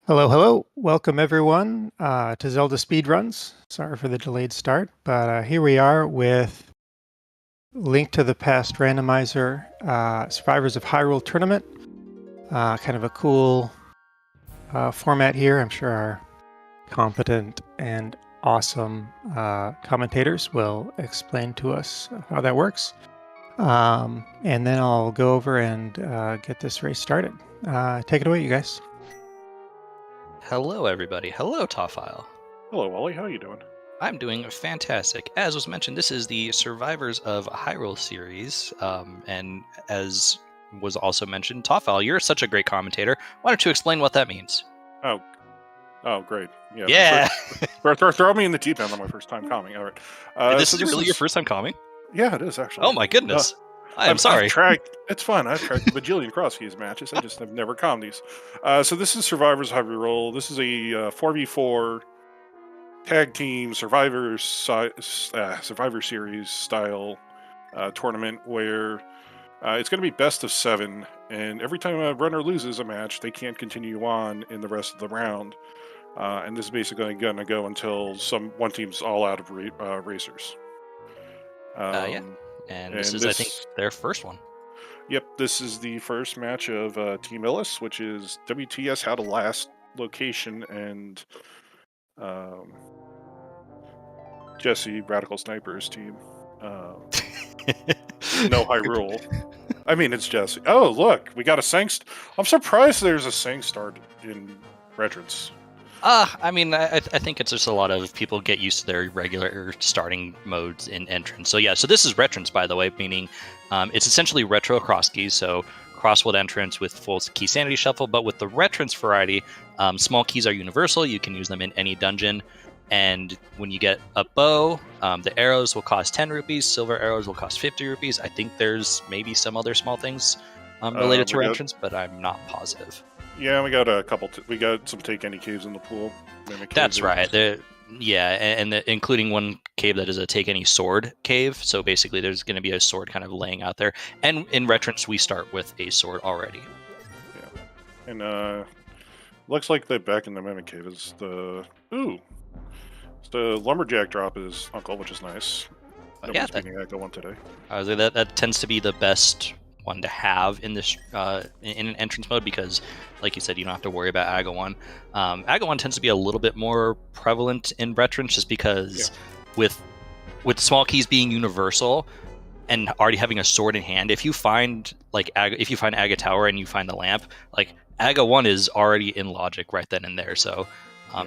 Hello, hello. Welcome everyone to Zelda Speedruns. Sorry for the delayed start, but here we are with Link to the Past Randomizer Survivors of Hyrule Tournament. Kind of a cool format here. I'm sure our competent and awesome commentators will explain to us how that works. And then I'll go over and get this race started. Take it away, you guys. Hello, everybody. Hello, Tawfile. Hello, Wally. How are you doing? I'm doing fantastic. As was mentioned, this is the Survivors of Hyrule series, and as was also mentioned, Tawfile, you're such a great commentator. Why don't you explain what that means? Oh, great. Yeah. Throw me in the deep end on my first time coming. All right. This is really your first time coming? Yeah, it is actually. Oh my goodness. I'm sorry. It's fun. I've tracked a bajillion cross-keys matches. I just have never calmed these. So this is Survivors Hyrule. This is a 4v4 tag team Survivor Series style tournament where it's going to be best of 7, and every time a runner loses a match, they can't continue on in the rest of the round. And this is basically going to go until one team's all out of racers. Yeah. And this is, I think, their first one. Yep, this is the first match of Team Illus, which is WTS How to Last location, and Jesse Radical Sniper's team. No Hyrule. I mean, it's Jesse. Oh, look, we got a Sanct. I'm surprised there's a Sanct start in Retrance. I mean, I think it's just a lot of people get used to their regular starting modes in Entrance. So yeah, so this is Retrance, by the way, meaning it's essentially retro cross keys. So crossword entrance with full key sanity shuffle, but with the Retrance variety, small keys are universal. You can use them in any dungeon. And when you get a bow, the arrows will cost 10 rupees. Silver arrows will cost 50 rupees. I think there's maybe some other small things related to Entrance, but I'm not positive. Yeah, we got a couple. We got some take any caves in the pool. That's right. And including one cave that is a take any sword cave. So basically, there's going to be a sword kind of laying out there. And in Retrance, we start with a sword already. Yeah, and looks like the back in the Mimic Cave is the lumberjack drop is Uncle, which is nice. Nobody's beating Echo one today. That tends to be the best one to have in this in an entrance mode, because like you said, you don't have to worry about Agawon. Agawon tends to be a little bit more prevalent in Retrance just because with small keys being universal and already having a sword in hand, if you find Aga Tower and you find the lamp, like Agawon is already in logic right then and there. So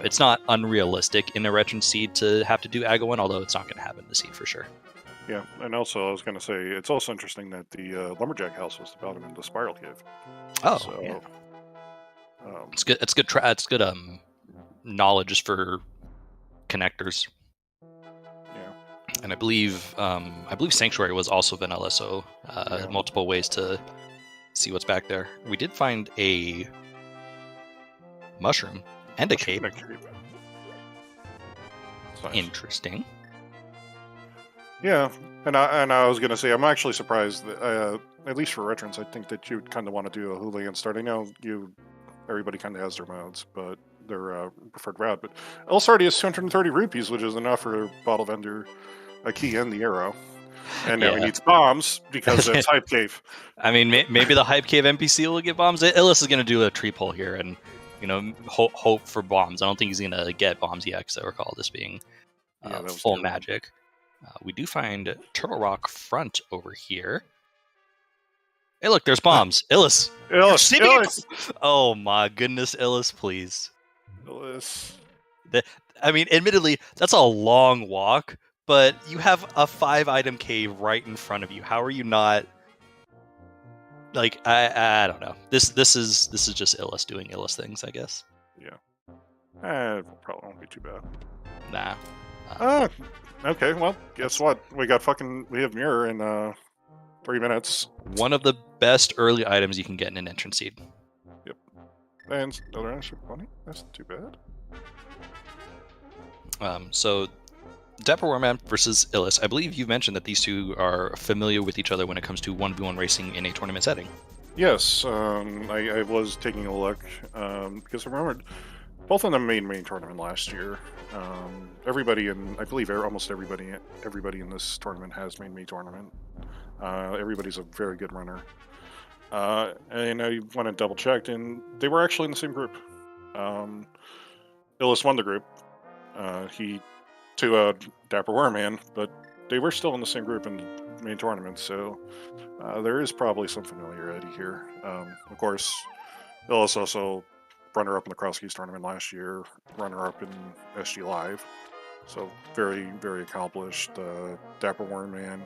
it's not unrealistic in a Retrance seed to have to do Agawon, although it's not going to happen in the seed for sure. Yeah, and also I was going to say it's also interesting that the lumberjack house was the bottom in the spiral cave. Oh, so, yeah. It's good. It's good. It's good. Knowledge for connectors. Yeah, and I believe Sanctuary was also vanilla, so multiple ways to see what's back there. We did find a mushroom and a cave. Nice. Interesting. Yeah, and I was going to say, I'm actually surprised that, at least for Retrance, I think that you'd kind of want to do a hooligan start. I know everybody kind of has their modes, but their preferred route. But Illus already has 230 rupees, which is enough for a bottle vendor, a key, and the arrow. And now he needs bombs because it's Hype Cave. I mean, maybe the Hype Cave NPC will get bombs. Illus is going to do a tree pull here and, hope for bombs. I don't think he's going to get bombs yet, because I recall this being full magic. We do find Turtle Rock Front over here. Hey, look, there's bombs. Illus. Illus. Oh my goodness, Illus, please. Illus. I mean, admittedly, that's a long walk, but you have a 5-item cave right in front of you. How are you not? Like, I don't know. This is just Illus doing Illus things, I guess. Yeah. Probably won't be too bad. Nah. Okay, well, guess what? We have Mirror in 3 minutes. One of the best early items you can get in an entrance seed. Yep. And another extra money? That's not too bad. So DapperWormMan versus Illus. I believe you've mentioned that these two are familiar with each other when it comes to 1v1 racing in a tournament setting. Yes, I was taking a look, because I remembered both of them made main tournament last year. Everybody in, I believe, almost everybody in this tournament has made main tournament. Everybody's a very good runner. And I went and double checked, and they were actually in the same group. Illus won the group. He to DapperWormMan, but they were still in the same group in the main tournament, so there is probably some familiarity here. Of course, Illus also runner-up in the Cross Keys tournament last year, runner-up in SG Live, so very, very accomplished. DapperWormMan,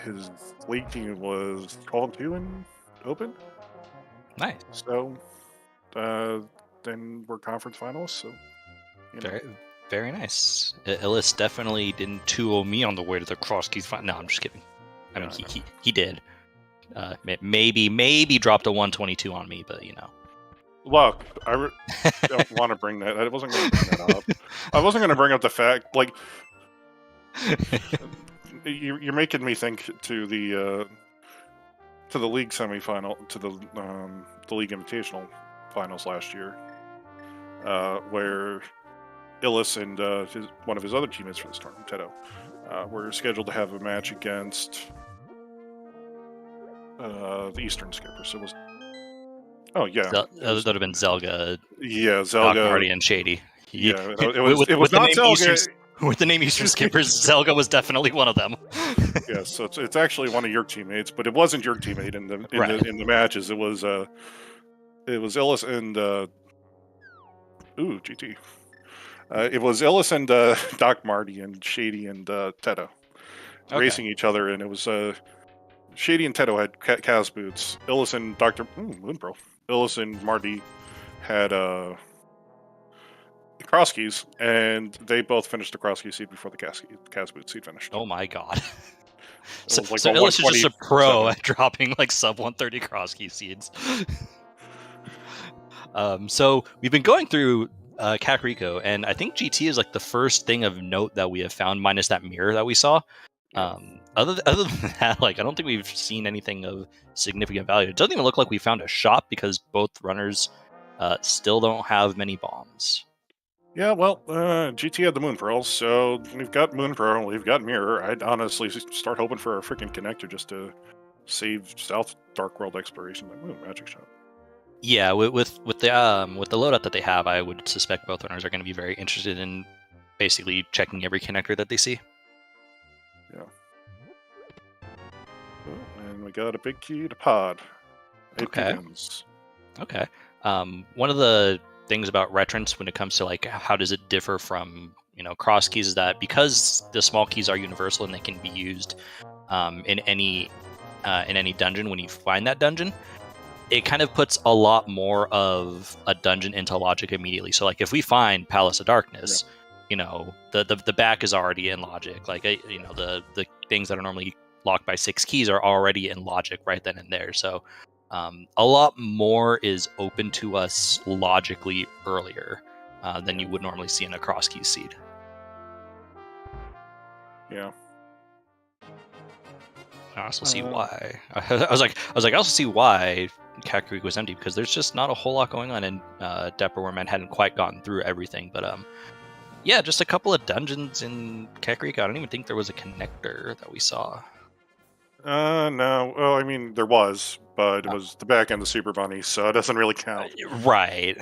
his league team was 12-2 in Open. Nice. So then we're conference finals, so you know. Very nice. Illus definitely didn't 2-0 me on the way to the Cross Keys final. No, I'm just kidding. I mean, he did. Maybe dropped a 122 on me, but you know. Look, I don't want to bring that. I wasn't going to bring that up. I wasn't going to bring up the fact, like, you're making me think to the league semifinal, to the league invitational finals last year, where Illus and one of his other teammates for this tournament, Tedo, were scheduled to have a match against the Eastern Skippers. So it was, oh yeah, that would have been Zelda. Yeah, Zelda, Marty, and Shady. Yeah, it was not Zelda. With the name Eastern Skippers, Zelda was definitely one of them. Yes, so it's actually one of your teammates, but it wasn't your teammate in the matches. It was Illus and GT. It was Illus and Doc Marty and Shady and Tedo racing each other, and it was Shady and Tedo had Kaz boots. Illus and Dr. Moonpro. Illus and Marty had Cross Keys, and they both finished the Cross Key seed before the Kaz boot seed finished. Oh my god. So like Illus is just a pro at dropping like sub 130 Cross Key seeds. So we've been going through Kakariko, and I think GT is like the first thing of note that we have found, minus that mirror that we saw. Other than that, like, I don't think we've seen anything of significant value. It doesn't even look like we found a shop because both runners still don't have many bombs. Yeah, well, GT had the Moon Pearls, so we've got Moon Pearl, we've got Mirror. I'd honestly start hoping for a freaking connector just to save South Dark World exploration. Like, magic shop. Yeah, with the loadout that they have, I would suspect both runners are going to be very interested in basically checking every connector that they see. Yeah. Oh, and we got a big key to pod. Okay. One of the things about retrance when it comes to like how does it differ from cross keys is that because the small keys are universal and they can be used in any dungeon when you find that dungeon, it kind of puts a lot more of a dungeon into logic immediately. So like if we find Palace of Darkness, the back is already in logic. Like the things that are normally locked by 6 keys are already in logic right then and there. So a lot more is open to us logically earlier than you would normally see in a cross key seed. Yeah. I also see why. I was like, I also see why Kakariko was empty, because there's just not a whole lot going on, and DapperWormMan hadn't quite gotten through everything. But yeah, just a couple of dungeons in Kakariko. I don't even think there was a connector that we saw. No. Well, I mean, there was, but it was the back end of Super Bunny, so it doesn't really count. Right.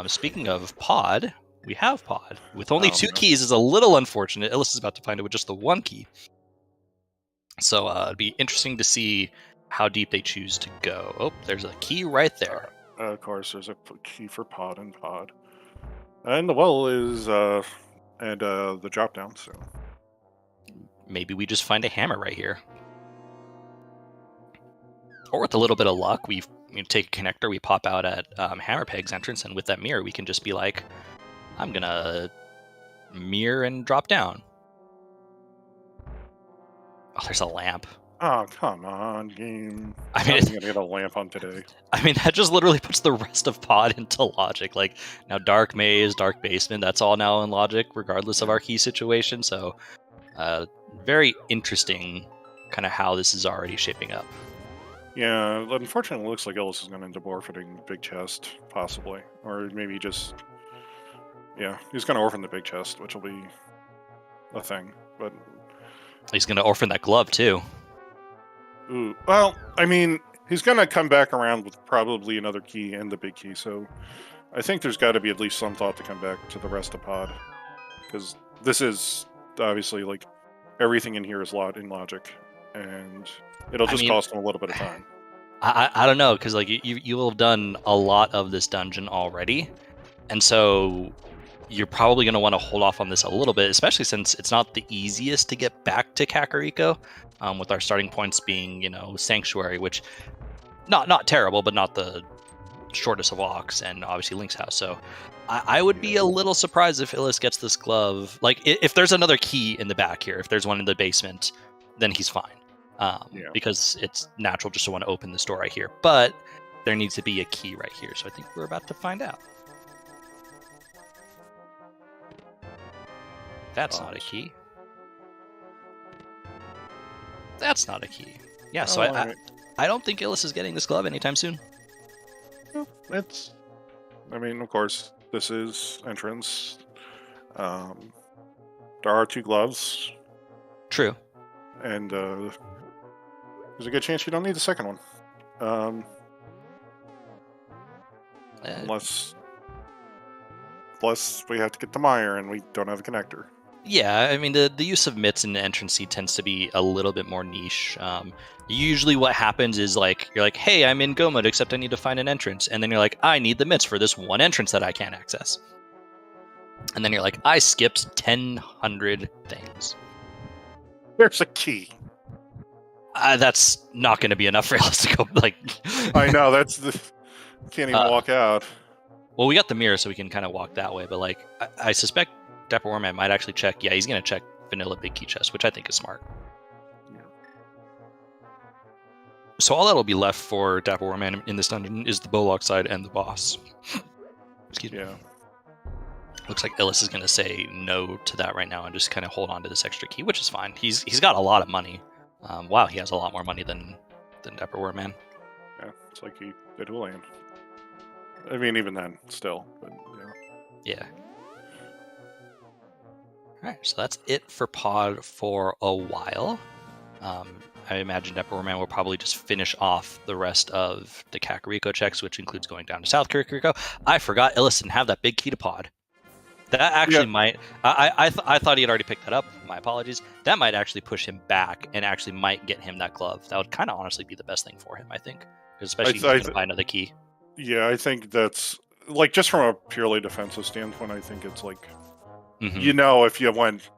Speaking of pod, we have pod. With only 2 keys is a little unfortunate. Illus is about to find it with just the 1 key. So it'd be interesting to see how deep they choose to go. Oh, there's a key right there. Of course, there's a key for pod and pod. And the well is, and the drop down, so. Maybe we just find a hammer right here. Or with a little bit of luck, we take a connector, we pop out at Hammer Peg's entrance, and with that mirror, we can just be like, I'm gonna mirror and drop down. Oh, there's a lamp. Oh, come on, game. I mean, I'm gonna get a lamp on today. I mean, that just literally puts the rest of pod into logic. Like, now Dark Maze, Dark Basement, that's all now in logic, regardless of our key situation. So, very interesting kind of how this is already shaping up. Yeah, unfortunately, it looks like Illus is going to end up forfeiting Big Chest, possibly. Or maybe just Yeah, he's going to orphan the big chest, which will be a thing. But He's going to orphan that glove too. ooh, well, I mean, he's going to come back around with probably another key and the big key. So I think there's got to be at least some thought to come back to the rest of pod, because this is obviously like everything in here is in logic, and it'll just cost him a little bit of time. I don't know, because like you will have done a lot of this dungeon already, and so you're probably going to want to hold off on this a little bit, especially since it's not the easiest to get back to Kakariko, with our starting points being, you know, Sanctuary, which not terrible, but not the shortest of walks, and obviously Link's house. So I would be a little surprised if Illus gets this glove. Like, if there's another key in the back here, if there's one in the basement, then he's fine. Because it's natural just to want to open this door right here. But there needs to be a key right here, so I think we're about to find out. That's not a key. That's not a key. Yeah, so I don't think Illus is getting this glove anytime soon. I mean, of course, this is entrance. There are 2 gloves. True. And there's a good chance you don't need the second one. Unless we have to get the Mire and we don't have a connector. Yeah, I mean, the use of mitts in the entrance seed tends to be a little bit more niche. Usually what happens is, like, you're like, hey, I'm in go mode, except I need to find an entrance. And then you're like, I need the mitts for this one entrance that I can't access. And then you're like, I skipped 1,000 things. There's a key. That's not going to be enough for us to go, like... I know, can't even walk out. Well, we got the mirror, so we can kind of walk that way. But, like, I suspect DapperWormMan might actually check. Yeah, he's going to check vanilla big key chest, which I think is smart. Yeah. So all that'll be left for DapperWormMan in this dungeon is the Bolog side and the boss. Excuse me. Yeah. Looks like Illus is going to say no to that right now and just kind of hold on to this extra key, which is fine. He's got a lot of money. Wow, he has a lot more money than DapperWormMan. Yeah, it's like he did Julian. I mean, even then, still. But, yeah. Alright, so that's it for Pod for a while. I imagine DapperWormMan will probably just finish off the rest of the Kakariko checks, which includes going down to South Kakariko. I forgot Illus didn't have that big key to Pod. That actually might... I thought he had already picked that up. My apologies. That might actually push him back and actually might get him that glove. That would kind of honestly be the best thing for him, I think. Especially if he's going to buy another key. Yeah, I think that's... Like, just from a purely defensive standpoint, I think it's like... Mm-hmm. You know, if you went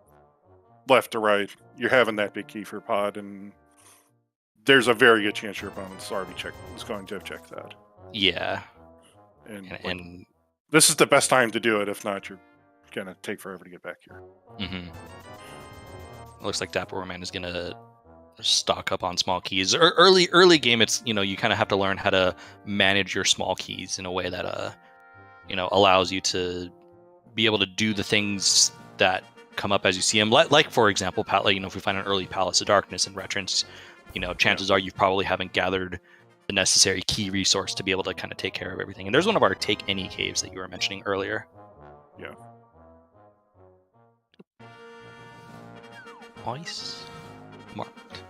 left to right, you're having that big key for Pod, and there's a very good chance your opponent's already is going to have checked that. Yeah. And this is the best time to do it. If not, you're going to take forever to get back here. Mm-hmm. Looks like DapperWormMan is going to stock up on small keys. Early game, it's, you know, you kind of have to learn how to manage your small keys in a way that, you know, allows you to be able to do the things that come up as you see them. Like for example, you know, if we find an early Palace of Darkness in Retrance, you know, chances are you probably haven't gathered the necessary key resource to be able to kind of take care of everything. And there's one of our take any caves that you were mentioning earlier. Yeah. Ice marked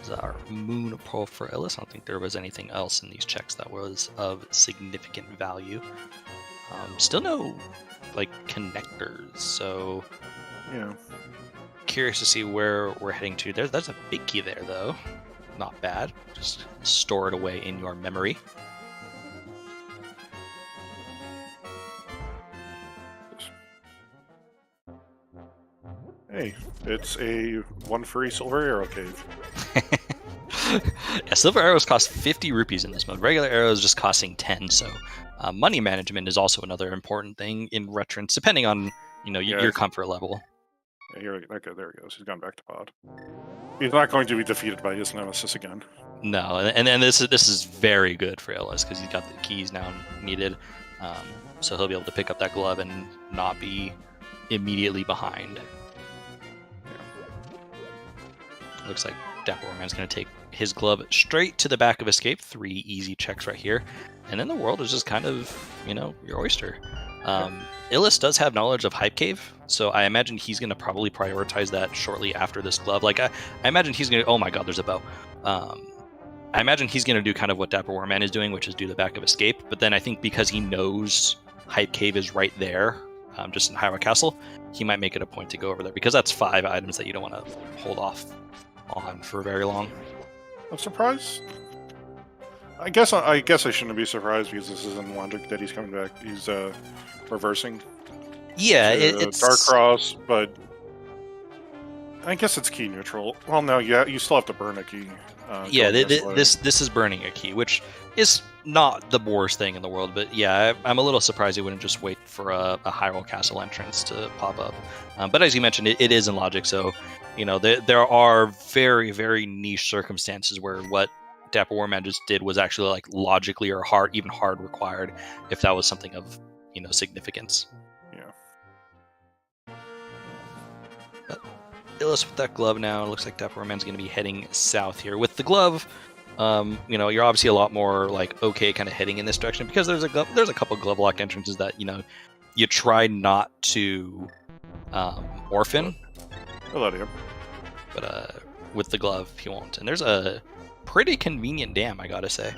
is our moon pearl for Illus. I don't think there was anything else in these checks that was of significant value. Still no like connectors, so yeah. Curious to see where we're heading to. There's a big key there though. Not bad. Just store it away in your memory. Hey, it's a 1 free silver arrow cave. Yeah, silver arrows cost 50 rupees in this mode. Regular arrows just costing 10, so money management is also another important thing in Retrance, depending on, you know, your comfort level. Yeah, okay, there he goes. He's gone back to Pod. He's not going to be defeated by his nemesis again. No, and this is very good for Illus because he's got the keys now needed, so he'll be able to pick up that glove and not be immediately behind. Yeah. Looks like DapperWormMan's going to take his glove straight to the back of Escape. 3 easy checks right here, and then the world is just kind of, you know, your oyster. Illus does have knowledge of Hype Cave, so I imagine he's going to probably prioritize that shortly after this glove. Like, I imagine he's going to... Oh my god, there's a bow. I imagine he's going to do kind of what DapperWormMan is doing, which is do the back of escape. But then I think because he knows Hype Cave is right there, just in Hyrule Castle, he might make it a point to go over there, because that's 5 items that you don't want to hold off on for very long. I'm surprised. I guess I shouldn't be surprised, because this isn't logic that he's coming back. He's reversing. Yeah, it's Dark Cross, but I guess it's key neutral. Well, no, you still have to burn a key. Yeah, this is burning a key, which is not the worst thing in the world. But yeah, I'm a little surprised he wouldn't just wait for a Hyrule Castle entrance to pop up. But as you mentioned, it is in logic, so you know there are very, very niche circumstances where what DapperWormMan just did was actually like logically or even hard required, if that was something of significance. Yeah. Illus with that glove now. It looks like DapperWormMan's going to be heading south here with the glove. You're obviously a lot more like okay, kind of heading in this direction, because there's a couple glove locked entrances that you try not to orphan. I'll let him. But with the glove, he won't. And there's a pretty convenient dam, I gotta say.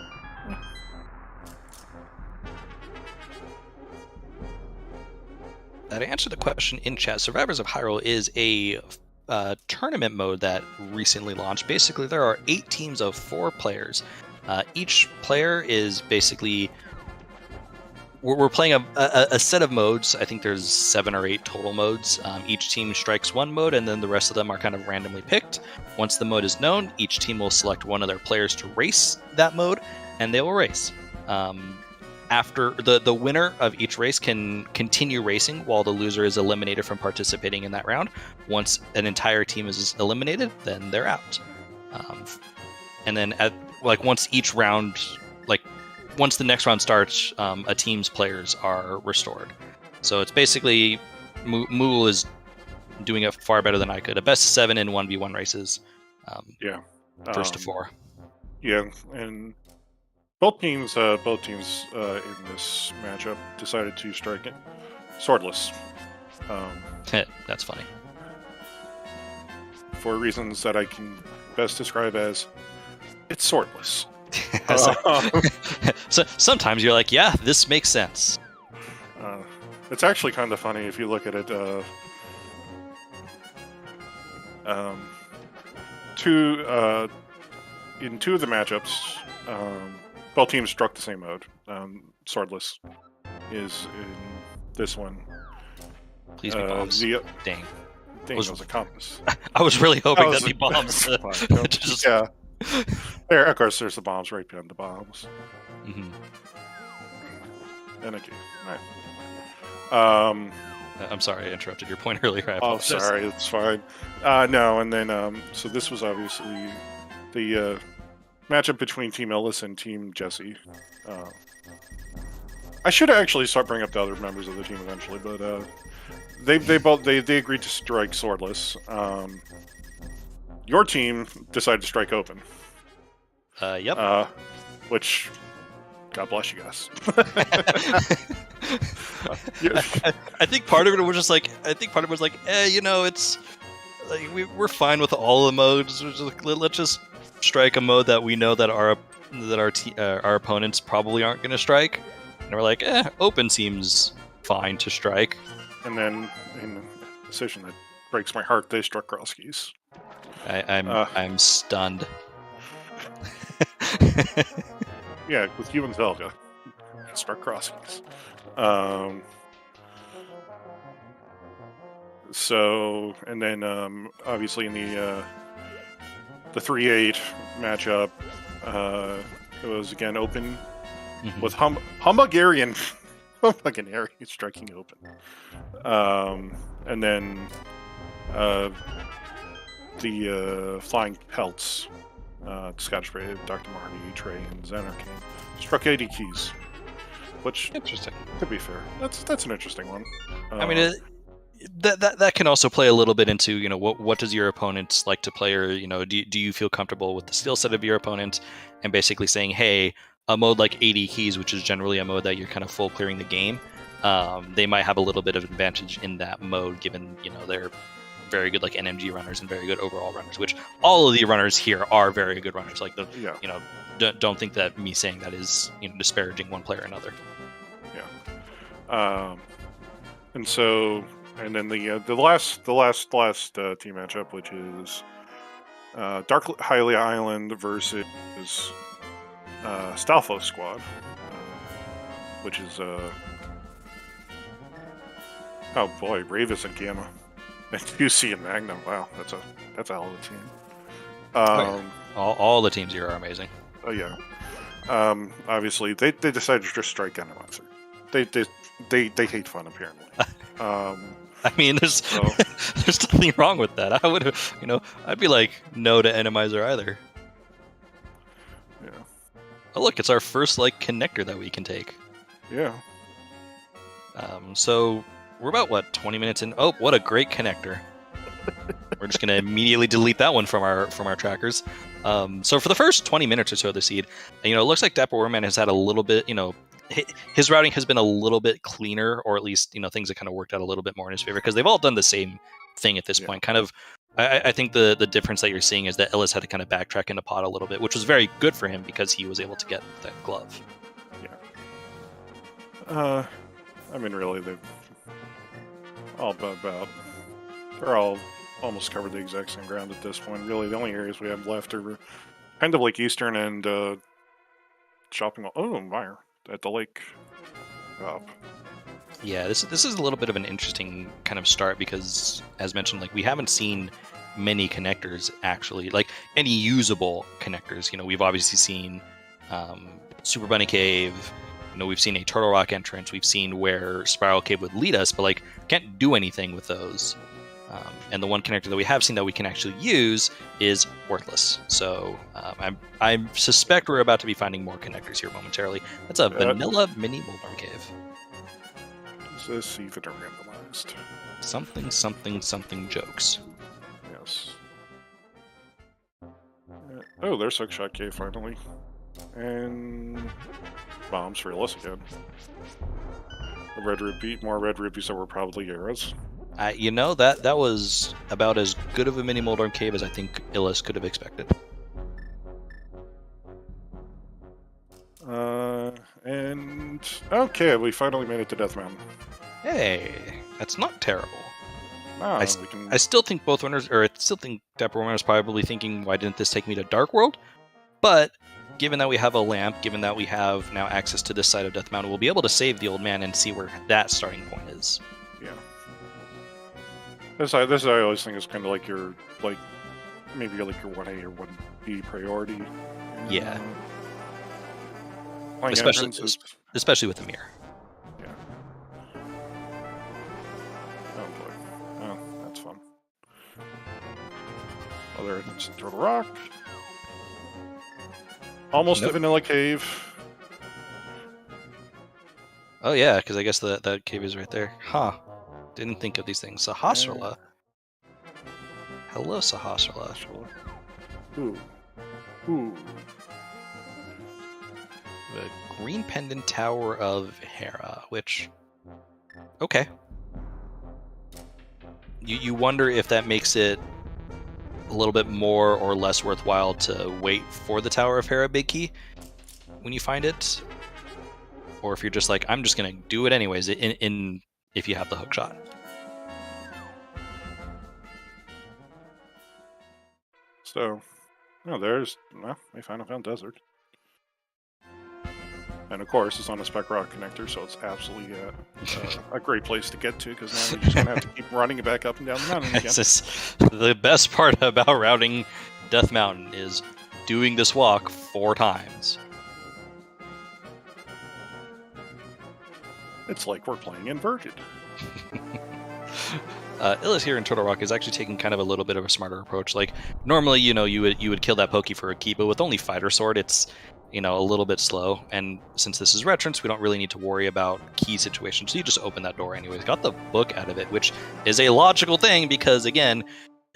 To answer the question in chat, Survivors of Hyrule is a tournament mode that recently launched. Basically, there are 8 teams of 4 players. Each player is basically... We're playing a set of modes. I think there's 7 or 8 total modes. Each team strikes one mode, and then the rest of them are kind of randomly picked. Once the mode is known, each team will select one of their players to race that mode, and they will race. After the winner of each race can continue racing while the loser is eliminated from participating in that round. Once an entire team is eliminated, then they're out. And then once each round, once the next round starts, a team's players are restored. So it's basically Mool is doing it far better than I could. A best of 7 in 1v1 races. First to 4. Yeah, and both teams in this matchup decided to strike it swordless. That's funny. For reasons that I can best describe as, it's swordless. So sometimes you're like, yeah, this makes sense. It's actually kind of funny if you look at it. In 2 of the matchups, both teams struck the same mode. Swordless is in this one. Please be bombs. Dang. It was a compass. I was really hoping that'd be bombs. Yeah. There, of course, there's the bombs right behind the bombs. Mm-hmm. And a key. All right. I'm sorry I interrupted your point earlier. Oh, sorry, it's fine. No, and then so this was obviously the matchup between Team Illus and Team Jesse. I should actually start bringing up the other members of the team eventually, but they agreed to strike swordless. Your team decided to strike open. Yep. Which, God bless you guys. I think part of it was just like, it's like we're fine with all the modes. Let's just strike a mode that we know that our opponents probably aren't going to strike, and we're like, open seems fine to strike. And then in a decision that breaks my heart, they struck cross keys. I'm stunned. Yeah, with you and Zelda, struck cross keys. So, and then obviously in the 3-8 matchup, it was again open with Humbugarian striking open. And then the Flying Pelts, Scottish Brave, Dr. Marty, Trey, and Xanarchy struck 80 keys, which interesting. Could be fair. That's an interesting one. I mean, that can also play a little bit into what does your opponent like to play, or do you feel comfortable with the skill set of your opponent, and basically saying, hey, a mode like 80 keys, which is generally a mode that you're kind of full clearing the game, they might have a little bit of advantage in that mode, given they're very good like NMG runners and very good overall runners, which all of the runners here are very good runners. Like don't think that me saying that is disparaging one player or another. Yeah. And then the last team matchup, which is Dark Hylia Island versus Stalfos Squad, which is oh boy, Ravis and Gamma, and QC and Magnum. Wow, that's a hell of a team. All the teams here are amazing. Oh yeah. Obviously, they decided to just strike Randomizer. They hate fun apparently. I mean, there's nothing wrong with that. I would, I'd be like no to Randomizer either. Yeah. Oh look, it's our first like connector that we can take. Yeah. So we're about 20 minutes in. Oh, what a great connector. We're just gonna immediately delete that one from our trackers. So for the first 20 minutes or so of the seed, it looks like DapperWormMan has had a little bit, his routing has been a little bit cleaner, or at least things have kind of worked out a little bit more in his favor, because they've all done the same thing at this point. Kind of, I think the difference that you're seeing is that Illus had to kind of backtrack into pot a little bit, which was very good for him because he was able to get that glove. Yeah. I mean, really, they've all they're all almost covered the exact same ground at this point. Really, the only areas we have left are kind of like Eastern and shopping mall. Oh, Meyer at the lake. Yeah, this is a little bit of an interesting kind of start because, as mentioned, like we haven't seen many connectors actually, like any usable connectors. We've obviously seen Super Bunny Cave. We've seen a Turtle Rock entrance. We've seen where Spiral Cave would lead us, but like can't do anything with those. And the one connector that we have seen that we can actually use is Worthless. So I suspect we're about to be finding more connectors here momentarily. That's a vanilla mini Moldorm Cave. Let's see if it's randomized. Something jokes. Yes. Oh, there's Hookshot Cave finally. And bombs for Illus again. The red rupee, more red rupees that were probably arrows. That was about as good of a mini Moldorm Cave as I think Illus could have expected. And okay, we finally made it to Death Mountain. Hey, that's not terrible. No, I still think both winners, or I still think DapperWormMan is probably thinking, why didn't this take me to Dark World? But given that we have a lamp, given that we have now access to this side of Death Mountain, we'll be able to save the old man and see where that starting point is. Yeah. This I always think is kind of like your, maybe like your 1A or 1B priority. Yeah. Especially with the mirror. Yeah. Oh boy. Oh, that's fun. Oh, there's Turtle Rock. Almost a vanilla cave. Oh yeah, because I guess that cave is right there. Huh. Didn't think of these things. Sahasrahla. Hello, Sahasrahla. Ooh. The Green Pendant Tower of Hera, which... Okay. You wonder if that makes it a little bit more or less worthwhile to wait for the Tower of Hera Big Key when you find it, or if you're just like, I'm just gonna do it anyways. If you have the hook shot. So, we found desert, and of course it's on a spec rock connector, so it's absolutely a great place to get to, because now you're just gonna have to keep running it back up and down the mountain again. The best part about routing Death Mountain is doing this walk 4 times. It's like we're playing inverted. Illus here in Turtle Rock is actually taking kind of a little bit of a smarter approach. Like normally, you would kill that Pokey for a key, but with only Fighter Sword, it's a little bit slow. And since this is Retrance, we don't really need to worry about key situations. So you just open that door anyways. Got the book out of it, which is a logical thing because again,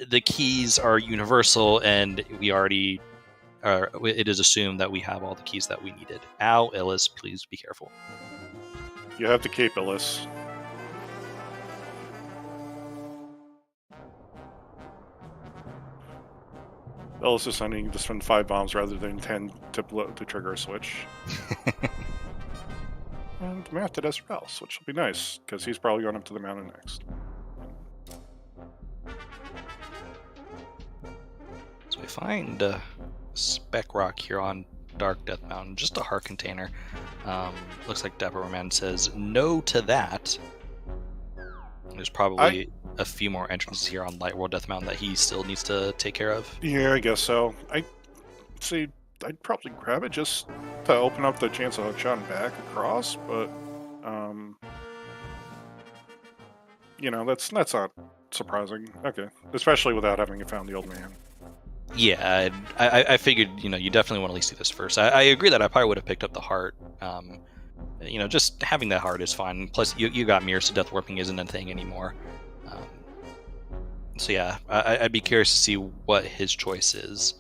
the keys are universal, and we already it is assumed that we have all the keys that we needed. Ow, Illus, please be careful. You have to cape Illus. Illus is sending to spend 5 bombs rather than 10 to trigger a switch. And Matt did as well, which will be nice, because he's probably going up to the mountain next. So we find Spec Rock here on Dark Death Mountain, just a heart container. Looks like DapperWormMan says no to that. There's probably a few more entrances here on Light World Death Mountain that he still needs to take care of. Yeah, I guess so. I'd probably grab it just to open up the chance of hookshot and back across, but you know, that's not surprising. Okay, especially without having found the old man. Yeah, I figured, you know, you definitely want to at least do this first. I agree that I probably would have picked up the heart. You know, just having that heart is fine. Plus, you got mirrors, so death warping isn't a thing anymore. So yeah, I'd be curious to see what his choice is.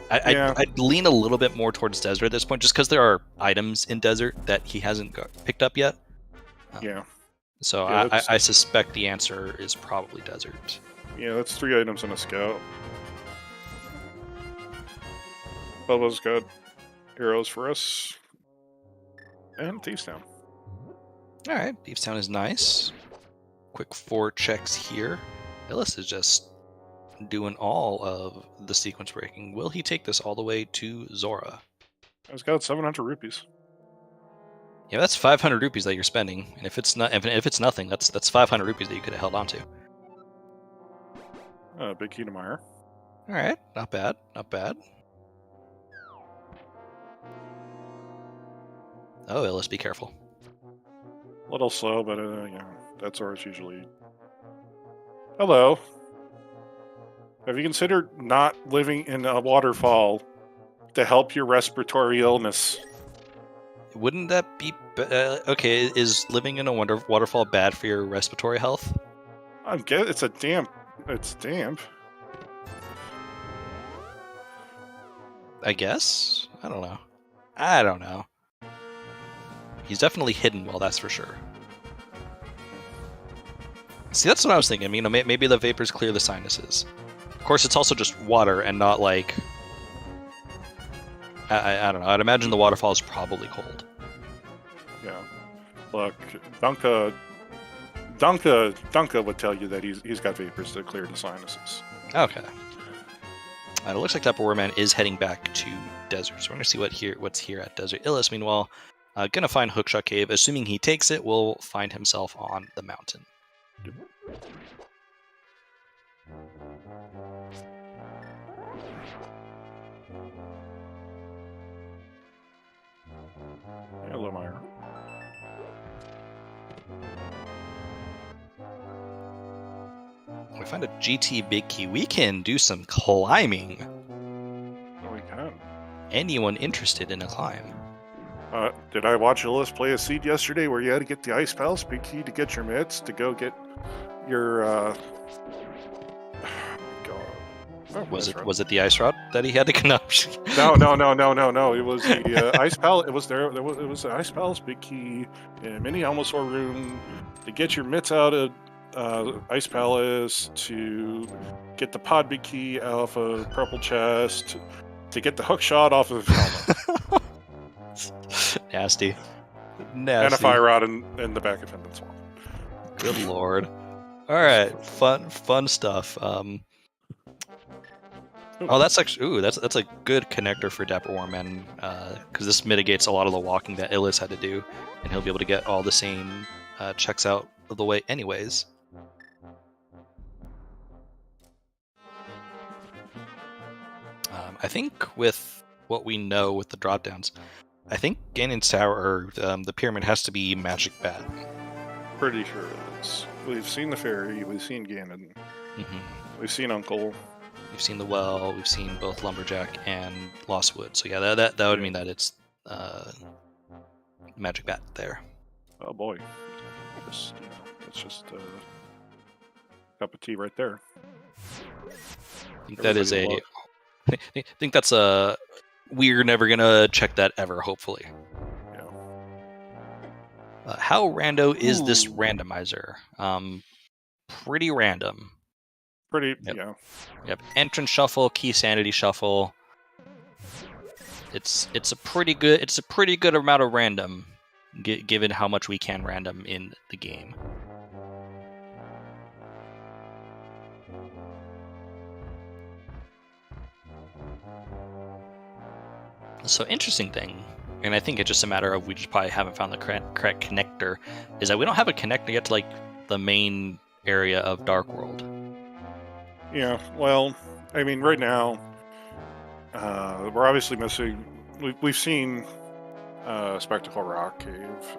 I'd lean a little bit more towards desert at this point, just because there are items in desert that he hasn't picked up yet. Yeah. So yeah, I suspect the answer is probably desert. Yeah, that's 3 items in a scout. Bubba's got arrows for us. And Thieves Town. Alright, Thieves Town is nice. Quick 4 checks here. Illus is just doing all of the sequence breaking. Will he take this all the way to Zora? He's got 700 rupees. Yeah, that's 500 rupees that you're spending. And if it's not, if it's nothing, that's 500 rupees that you could have held on to. Big key to Meyer. Alright, not bad, not bad. Oh, Illus, be careful. A little slow, but yeah, that's Zora's usually. Hello. Have you considered not living in a waterfall to help your respiratory illness? Wouldn't that be okay? Is living in a waterfall bad for your respiratory health? It's damp. I guess. I don't know. He's definitely hidden well, that's for sure. See, that's what I was thinking. You know, maybe the vapors clear the sinuses. Of course, it's also just water and not like... I don't know. I'd imagine the waterfall is probably cold. Yeah. Look, Dunka would tell you that he's got vapors to clear the sinuses. Okay. It looks like DapperWormMan is heading back to desert. So we're going to see what's here at Desert. Illus, meanwhile, going to find Hookshot Cave. Assuming he takes it, will find himself on the mountain. Hello, Meyer. We find a GT Big Key. We can do some climbing. Oh, we can. Anyone interested in a climb? Did I watch Illus play a seed yesterday where you had to get the Ice Palace Big Key to get your mitts to go get your Was it the ice rod that he had to connect? No. It was the Ice Palace. It was it was the Ice Palace Big Key in a mini Helmosaur room to get your mitts out of Ice Palace, to get the Pod Big Key off of Purple Chest, to get the hook shot off of helmet. Nasty. And a fire rod in the back of Fendon Swamp. Good lord. Alright, fun stuff. Oh, that's actually that's a good connector for DapperWormMan, because this mitigates a lot of the walking that Illus had to do, and he'll be able to get all the same checks out of the way anyways. I think with what we know with the dropdowns, I think Ganon's Tower, or the pyramid, has to be Magic Bat. Pretty sure it is. We've seen the fairy, we've seen Ganon, we've seen Uncle. We've seen the well, we've seen both Lumberjack and Lost Wood. So yeah, that would mean that it's Magic Bat there. Oh boy. That's just a cup of tea right there. I think that is I think that's a... We're never gonna check that ever, hopefully. Yeah. How rando is this Ooh. randomizer? Pretty random. Pretty, Yep. yeah. Yep. Entrance shuffle, key sanity shuffle. It's a pretty good amount of random, given how much we can random in the game. So interesting thing, and I think it's just a matter of we just probably haven't found the correct connector, is that we don't have a connector yet to like the main area of Dark World. Yeah, well, I mean, right now, we're obviously missing. We've seen Spectacle Rock Cave.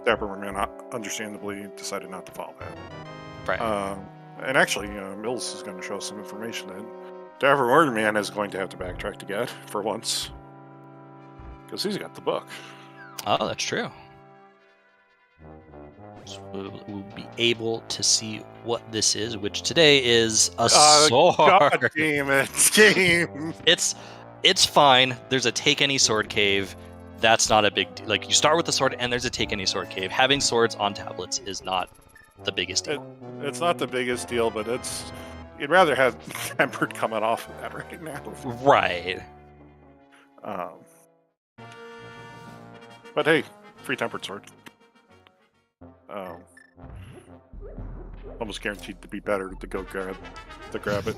DapperWormMan understandably decided not to follow that. Right. And actually, Mills is going to show us some information that DapperWormMan is going to have to backtrack to get for once, because he's got the book. Oh, that's true. So we'll be able to see what this is, which today is a sword. God damn it, game! It's fine. There's a take any sword cave. That's not a big deal. Like, you start with the sword and there's a take any sword cave. Having swords on tablets is not the biggest deal. It's not the biggest deal, but you'd rather have Tempered coming off of that right now. Right. But hey, free Tempered sword. Almost guaranteed to be better to grab it.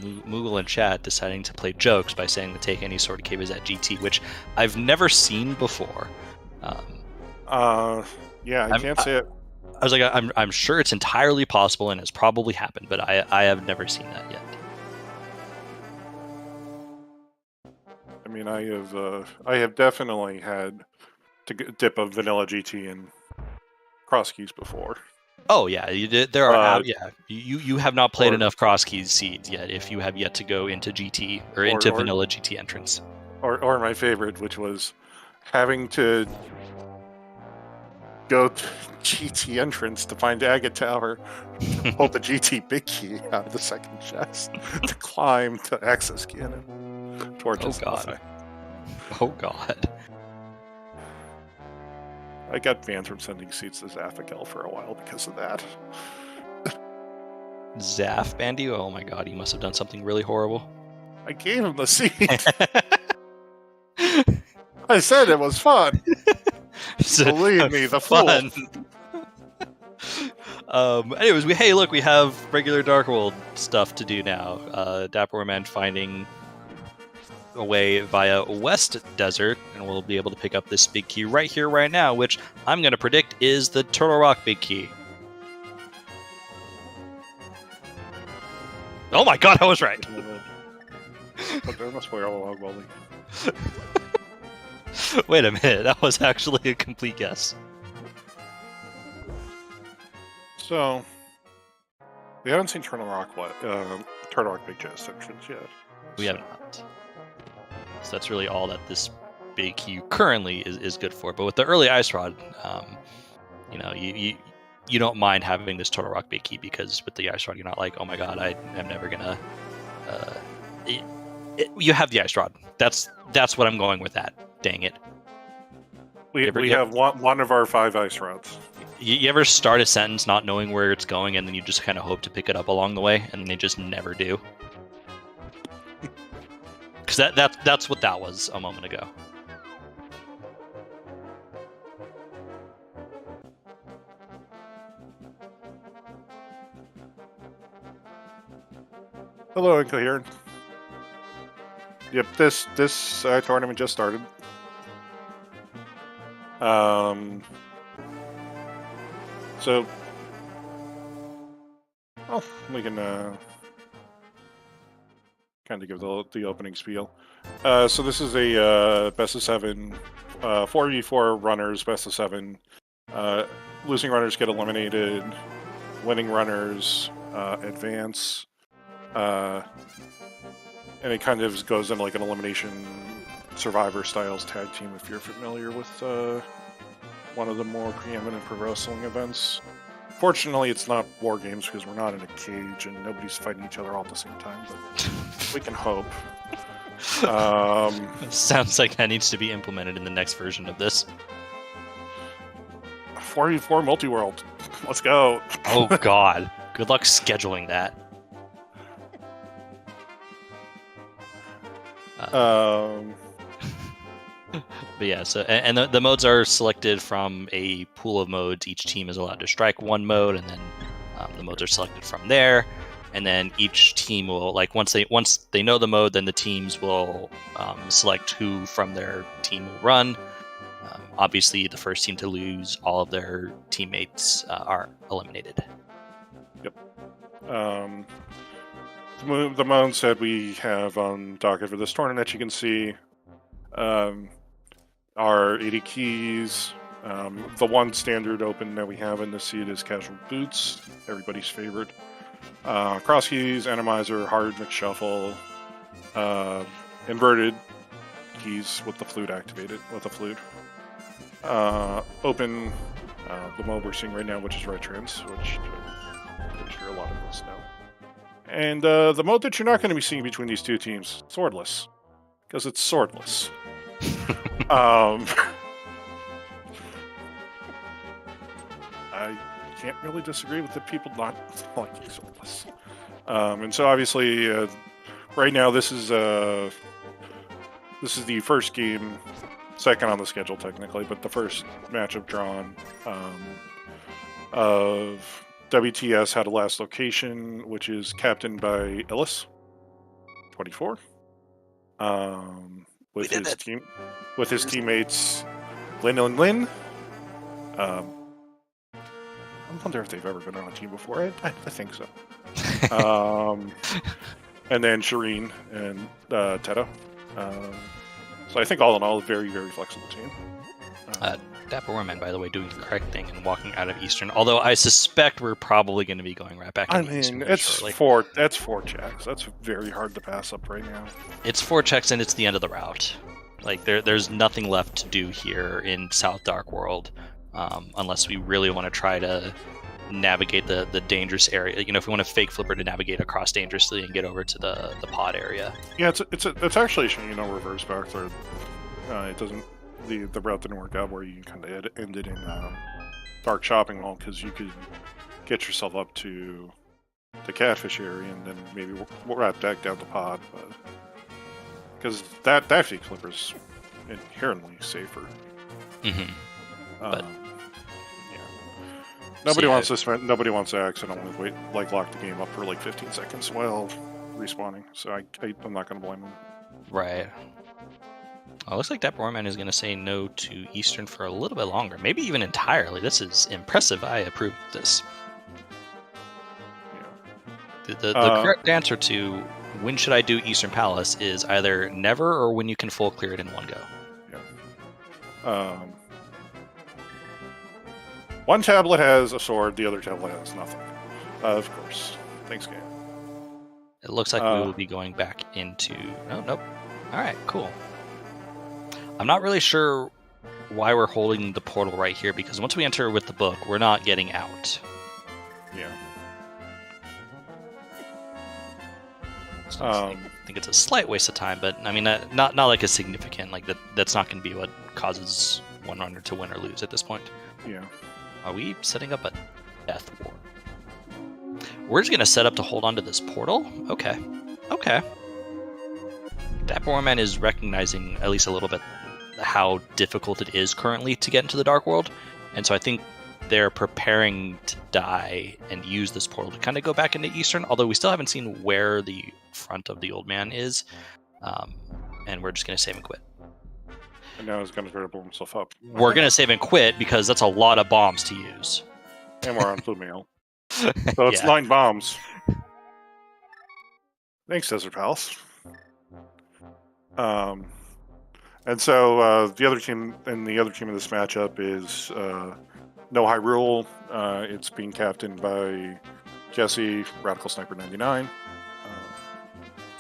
Moogle in chat deciding to play jokes by saying the take any sword cave is at GT, which I've never seen before. Yeah, I can't say it. I was like, I'm sure it's entirely possible and it's probably happened, but I have never seen that yet. I mean, I have definitely had to dip a vanilla GT in cross keys before. Oh yeah, you did. There are you have not played enough cross keys seeds yet. If you have yet to go into GT or into vanilla GT entrance, or my favorite, which was having to go to GT entrance to find Agate Tower, pull the GT big key out of the second chest to climb to access cannon towards his God. Oh God. I got banned from sending seeds to Zaffikel for a while because of that. Zaf banned you? Oh my God, you must have done something really horrible. I gave him the seed. I said it was fun. Believe me, the fun. Anyways, we have regular Dark World stuff to do now. DapperWormMan finding a way via West Desert, and we'll be able to pick up this big key right here, right now, which I'm going to predict is the Turtle Rock big key. Oh my God, I was right. But there must be all along, Wally. Wait a minute, that was actually a complete guess. So, we haven't seen Turtle Rock Big Chest entrance yet. We have not. So that's really all that this big key currently is good for. But with the early Ice Rod, you don't mind having this Turtle Rock big key, because with the Ice Rod, you're not like, oh my God, I am never gonna. You have the Ice Rod. That's what I'm going with. That. Dang it. We have one of our 5 Ice Rods. You ever start a sentence not knowing where it's going, and then you just kind of hope to pick it up along the way, and then they just never do? Because that's what that was a moment ago. Hello, Incoherent. Yep, this tournament just started. So, we can kind of give the opening spiel. So this is a best of 7, 4v4 runners, best of 7. Losing runners get eliminated. Winning runners advance. And it kind of goes into like an elimination Survivor styles tag team, if you're familiar with one of the more preeminent pro wrestling events. Fortunately, it's not War Games because we're not in a cage and nobody's fighting each other all at the same time, but we can hope. Sounds like that needs to be implemented in the next version of this. 4v4 multi-world. Let's go. Oh God! Good luck scheduling that. But yeah, so and the modes are selected from a pool of modes. Each team is allowed to strike one mode, and then the modes are selected from there. And then each team will, like, once they know the mode, then the teams will select who from their team will run. Obviously, the first team to lose, all of their teammates are eliminated. Yep. The modes that we have on docket for this tournament, you can see, are 80 keys. The one standard open that we have in the seat is Casual Boots, everybody's favorite. Cross keys, Randomizer, Hard Mix Shuffle, inverted keys with the flute activated, with the flute. Open, the mode we're seeing right now, which is Retrans, which I'm sure a lot of us know. And the mode that you're not going to be seeing between these two teams, Swordless, because it's swordless. I can't really disagree with the people not liking swordless. And so obviously, right now this is the first game, second on the schedule technically, but the first matchup drawn of WTS had a last location, which is captained by Illus, 24. With his teammates Lynn and Lynn. I wonder if they've ever been on a team before. I think so. And then Shireen and Teto. So I think all in all, a very, very flexible team. DapperWormMan, by the way, doing the correct thing and walking out of Eastern. Although I suspect we're probably going to be going right back into Eastern. That's four checks. That's very hard to pass up right now. It's 4 checks and it's the end of the route. Like there's nothing left to do here in South Dark World, unless we really want to try to navigate the dangerous area. You know, if we want to fake flipper to navigate across dangerously and get over to the pod area. Yeah, it's actually, you know, reverse back there. It doesn't. The route didn't work out where you kind of ended in Dark Shopping Mall, because you could get yourself up to the Catfish area and then maybe wrap back down the pod, but because that fake flipper's inherently safer. Mm-hmm. But yeah, nobody wants to accidentally lock the game up for like 15 seconds while respawning. So I'm not going to blame them. Right. Well, it looks like DapperWormMan is going to say no to Eastern for a little bit longer, maybe even entirely. This is impressive. I approve of this. Yeah. The correct answer to when should I do Eastern Palace is either never or when you can full clear it in one go. Yeah. One tablet has a sword, the other tablet has nothing. Of course. Thanks, game. It looks like we will be going back into... Nope. All right, cool. I'm not really sure why we're holding the portal right here, because once we enter with the book, we're not getting out. Yeah. So I think it's a slight waste of time, but I mean, not like a significant, like that's not going to be what causes one runner to win or lose at this point. Yeah. Are we setting up a death war? We're just going to set up to hold on to this portal? Okay. DapperWormMan is recognizing at least a little bit how difficult it is currently to get into the Dark World, and so I think they're preparing to die and use this portal to kind of go back into Eastern, although we still haven't seen where the front of the old man is, and we're just going to save and quit. And now he's going to try to blow himself up. We're going to save and quit because that's a lot of bombs to use. And we're on Blue Mail. So it's 9 bombs. Thanks, Desert Palace. And so the other team in this matchup is No Hyrule. It's being captained by Jesse, Radical Sniper 99,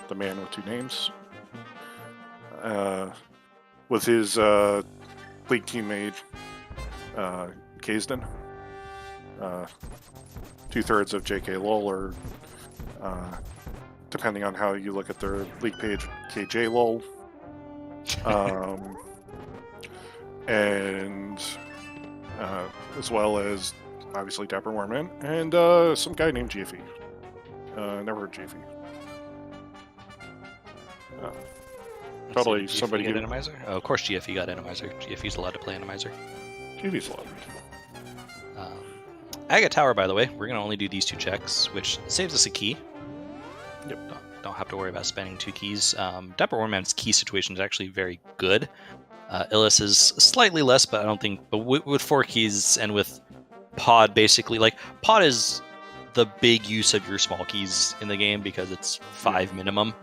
the man with 2 names, with his league teammate Kazdin. 2/3 of JK LOL, or depending on how you look at their league page, KJ LOL. And as well as obviously DapperWormMan and some guy named Jiffy. Never heard Jiffy. Probably somebody got who... Randomizer? Oh, of course GFE got Randomizer. GFE's allowed to play Randomizer. Jiffy's allowed. Agate Tower, by the way, we're going to only do these 2 checks, which saves us a key. Yep. Don't have to worry about spending 2 keys. DapperWormMan's key situation is actually very good. Illus is slightly less, but I don't think... But with 4 keys and with Pod, basically... Like, Pod is the big use of your small keys in the game because it's 5 minimum.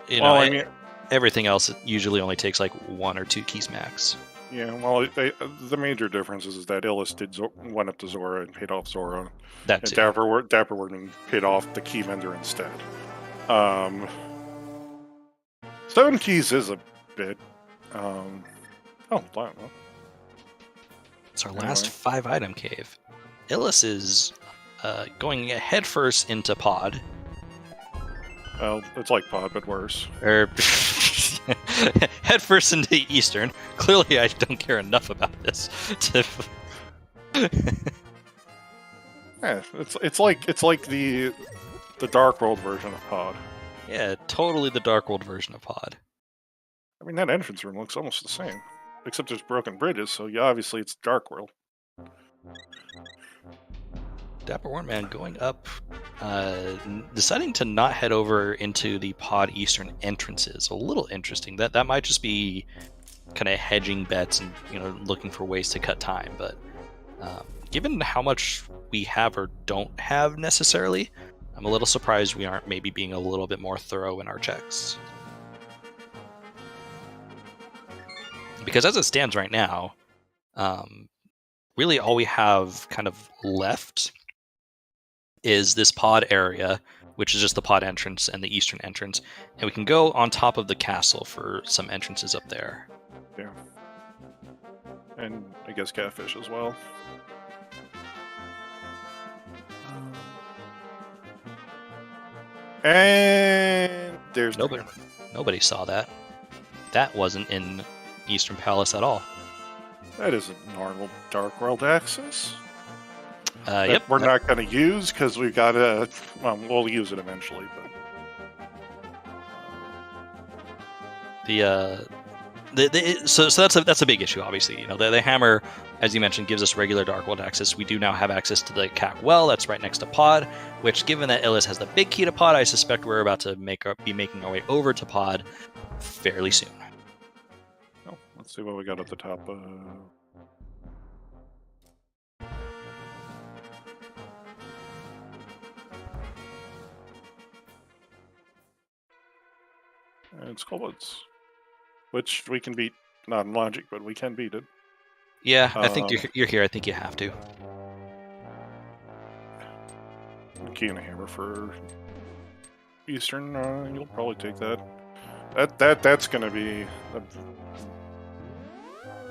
I mean, everything else usually only takes like 1 or 2 keys max. Yeah, well, the major difference is that Illus went up to Zora and paid off Zora. That and too. DapperWormMan paid off the key vendor instead. 7 keys is a bit. Wow. It's our last 5-item cave. Illus is going head first into Pod. Well, it's like Pod, but worse. Head first into Eastern. Clearly, I don't care enough about this. Yeah, it's like the Dark World version of Pod. Yeah, totally the Dark World version of Pod. I mean, that entrance room looks almost the same, except there's broken bridges. So yeah, obviously it's Dark World. DapperWormMan going up, deciding to not head over into the Pod Eastern entrances. A little interesting. That might just be kind of hedging bets and looking for ways to cut time. But given how much we have or don't have necessarily, I'm a little surprised we aren't maybe being a little bit more thorough in our checks. Because as it stands right now, really all we have kind of left is this Pod area, which is just the Pod entrance and the Eastern entrance, and we can go on top of the castle for some entrances up there. Yeah. And I guess Catfish as well. And there's Nobody saw that. That wasn't in Eastern Palace at all. That isn't normal Dark World access. Yep. We're not going to use because we've got to. Well, we'll use it eventually, but so that's a big issue. Obviously, the hammer, as you mentioned, gives us regular Dark World access. We do now have access to the Cack Well. That's right next to Pod. Which, given that Illus has the big key to Pod, I suspect we're about to be making our way over to Pod fairly soon. Oh, let's see what we got at the top. It's Skullwoods, which we can beat, not in logic, but we can beat it. Yeah, I think you're here. I think you have to. A key and a hammer for Eastern. You'll probably take that. That's gonna be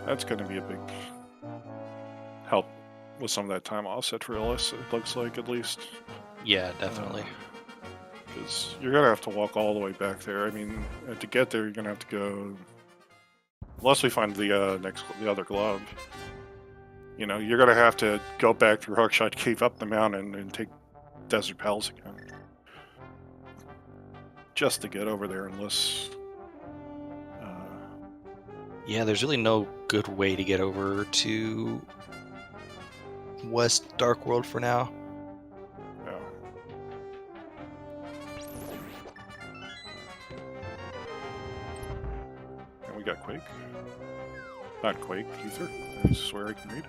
a big help with some of that time offset for Illus. It looks like, at least. Yeah, definitely. Because you're gonna have to walk all the way back there. I mean, to get there, you're gonna have to go. Unless we find the other glove, you're gonna have to go back through Hookshot Cave up the mountain and take Desert Palace again, just to get over there. Unless, yeah, there's really no good way to get over to West Dark World for now. Got Quake. Not Quake, Ether. I swear I can read.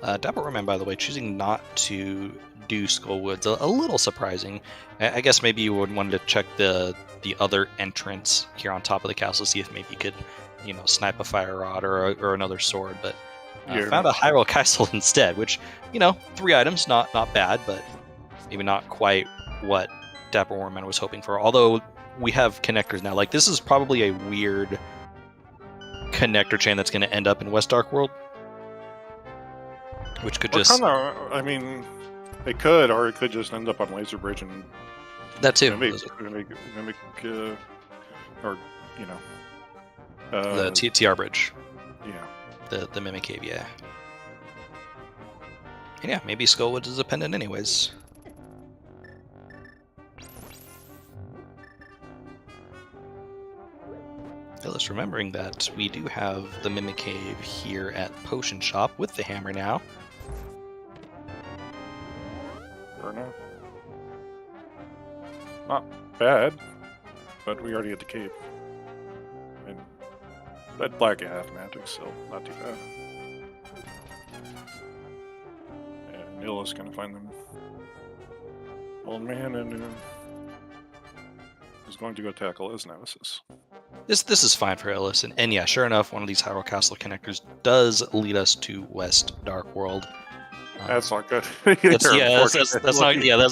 DapperWormMan, by the way, choosing not to do Skullwoods, a little surprising. I guess maybe you would want to check the other entrance here on top of the castle, see if maybe you could, snipe a fire rod or another sword, but found a Hyrule Castle instead, which, 3 items, not bad, but maybe not quite what DapperWormMan was hoping for, although we have connectors now. Like, this is probably a weird connector chain that's going to end up in West Dark World, which could just... I mean, it could, or it could just end up on Laser Bridge and... That too. Mimic, or, The TR bridge. Yeah. The Mimic Cave, yeah. And yeah, maybe Skullwoods is a pendant anyways. Illus, remembering that we do have the Mimic Cave here at Potion Shop with the hammer now. Fair enough. Not bad, but we already had the cave. And that black half magic, so not too bad. And Illus gonna find them. Old man and is going to go tackle his nemesis. This is fine for Illus, and yeah, sure enough, one of these Hyrule Castle connectors does lead us to West Dark World. That's not good. That's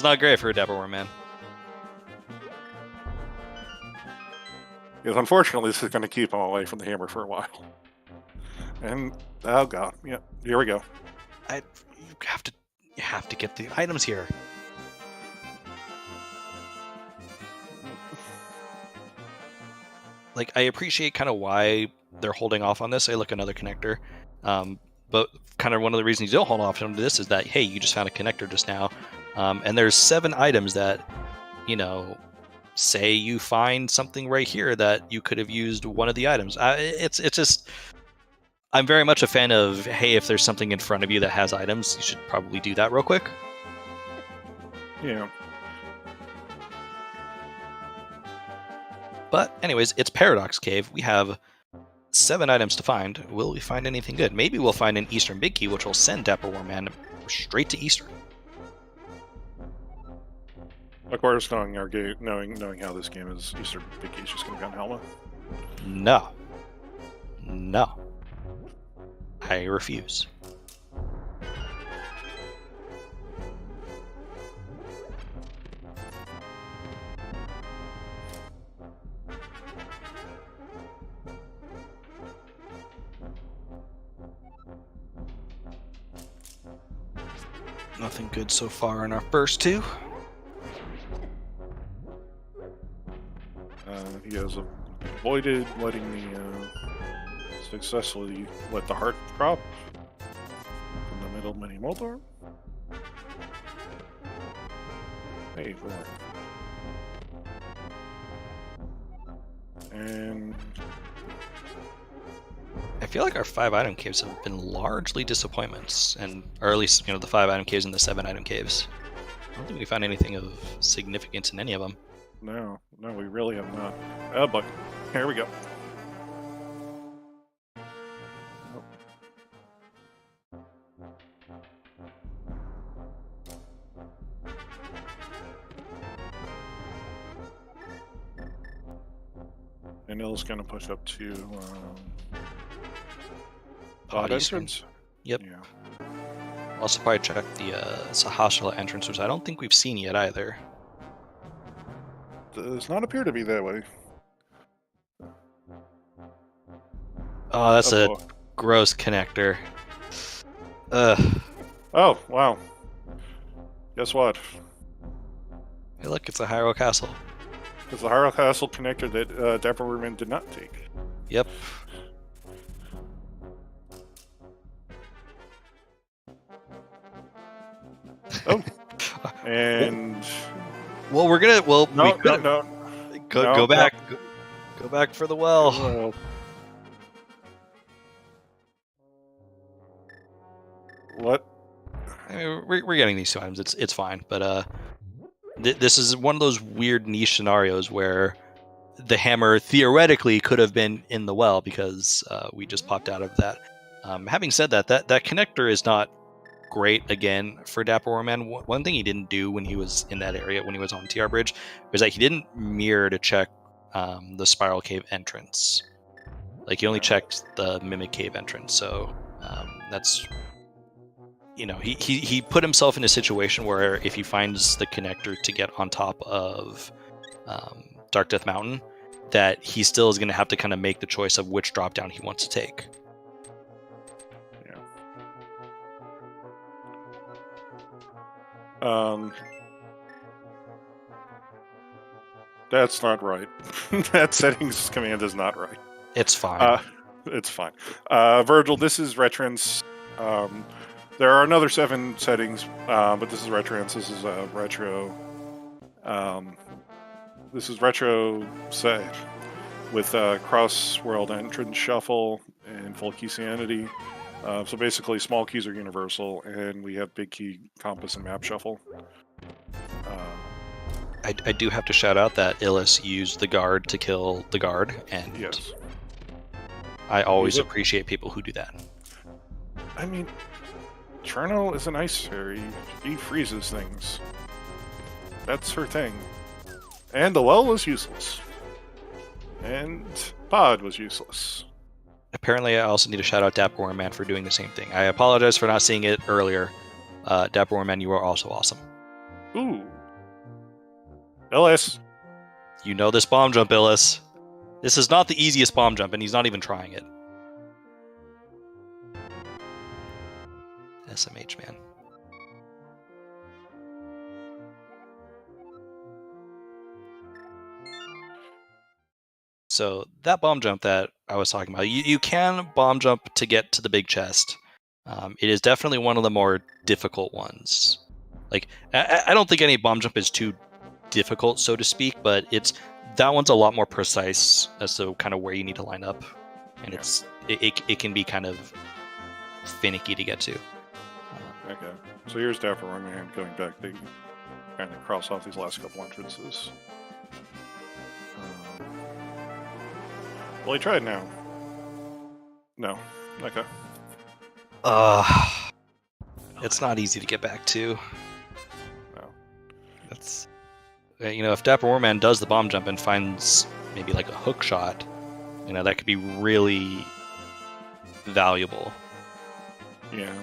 not great for a DapperWormMan. Because unfortunately, this is going to keep him away from the hammer for a while. And oh god, yeah, here we go. You have to get the items here. Like, I appreciate kind of why they're holding off on this. Say, look, another connector. But kind of one of the reasons you don't hold off on this is that, hey, you just found a connector just now. And there's 7 items that, say you find something right here that you could have used one of the items. It's just, I'm very much a fan of, hey, if there's something in front of you that has items, you should probably do that real quick. Yeah. But anyways, it's Paradox Cave. We have 7 items to find. Will we find anything good? Maybe we'll find an Eastern Big Key, which will send DapperWormMan straight to Eastern. Of course, knowing our game, knowing how this game is, Eastern Big Key's just going to be on Helma. No. I refuse. Nothing good so far in our first 2. He has avoided letting the successfully let the heart drop from the middle mini motor. Hey, boy. And I feel like our 5 item caves have been largely disappointments, or at least the 5 item caves and the 7 item caves. I don't think we found anything of significance in any of them. No, we really have not. Oh, but here we go. And Ill's gonna push up to Pod entrance. Yep. Yeah. I'll also probably check the Sahasrahla entrance, which I don't think we've seen yet either. Does not appear to be that way. Oh, that's a boy. gross connector. Ugh. Oh, wow. Guess what? Hey, look, it's a Hyrule Castle. It's the Hyrule Castle connector that DapperWormMan did not take. Yep. Oh. And well, we're gonna. Well, no. Go back. Go back for the well. Well. What? I mean, we're getting these 2 items. It's fine, but this is one of those weird niche scenarios where the hammer theoretically could have been in the well because we just popped out of that. Having said that connector is not great again for DapperWormMan. One thing he didn't do when he was in that area, when he was on TR Bridge, was that he didn't mirror to check the Spiral Cave entrance. Like, he only checked the Mimic Cave entrance, so that's... he put himself in a situation where if he finds the connector to get on top of Dark Death Mountain, that he still is going to have to kind of make the choice of which drop down he wants to take. That's not right. That settings command is not right. It's fine. It's fine. Virgil, this is Retrance. There are another 7 settings, but this is Retrance. This is retro. This is retro set with cross-world entrance shuffle and full key sanity. So basically, small keys are universal, and we have big key compass and map shuffle. I do have to shout out that Illus used the guard to kill the guard, and Yes. I always appreciate people who do that. I mean, Cherno is an ice fairy. She freezes things. That's her thing. And the well was useless. And Pod was useless. Apparently, I also need to shout out DapperWormMan for doing the same thing. I apologize for not seeing it earlier. DapperWormMan, you are also awesome. Ooh. LS. You know this bomb jump, Illus. This is not the easiest bomb jump, and he's not even trying it. SMH, man. So that bomb jump that I was talking about, you can bomb jump to get to the big chest. It is definitely one of the more difficult ones. Like, I don't think any bomb jump is too difficult, so to speak, but that one's a lot more precise as to kind of where you need to line up, and it can be kind of finicky to get to. Okay. So here's DapperWormMan going back to kind of cross off these last couple entrances. Well, he tried now. No. Okay. It's not easy to get back to. No. That's, if DapperWormMan does the bomb jump and finds maybe like a hook shot, that could be really valuable. Yeah.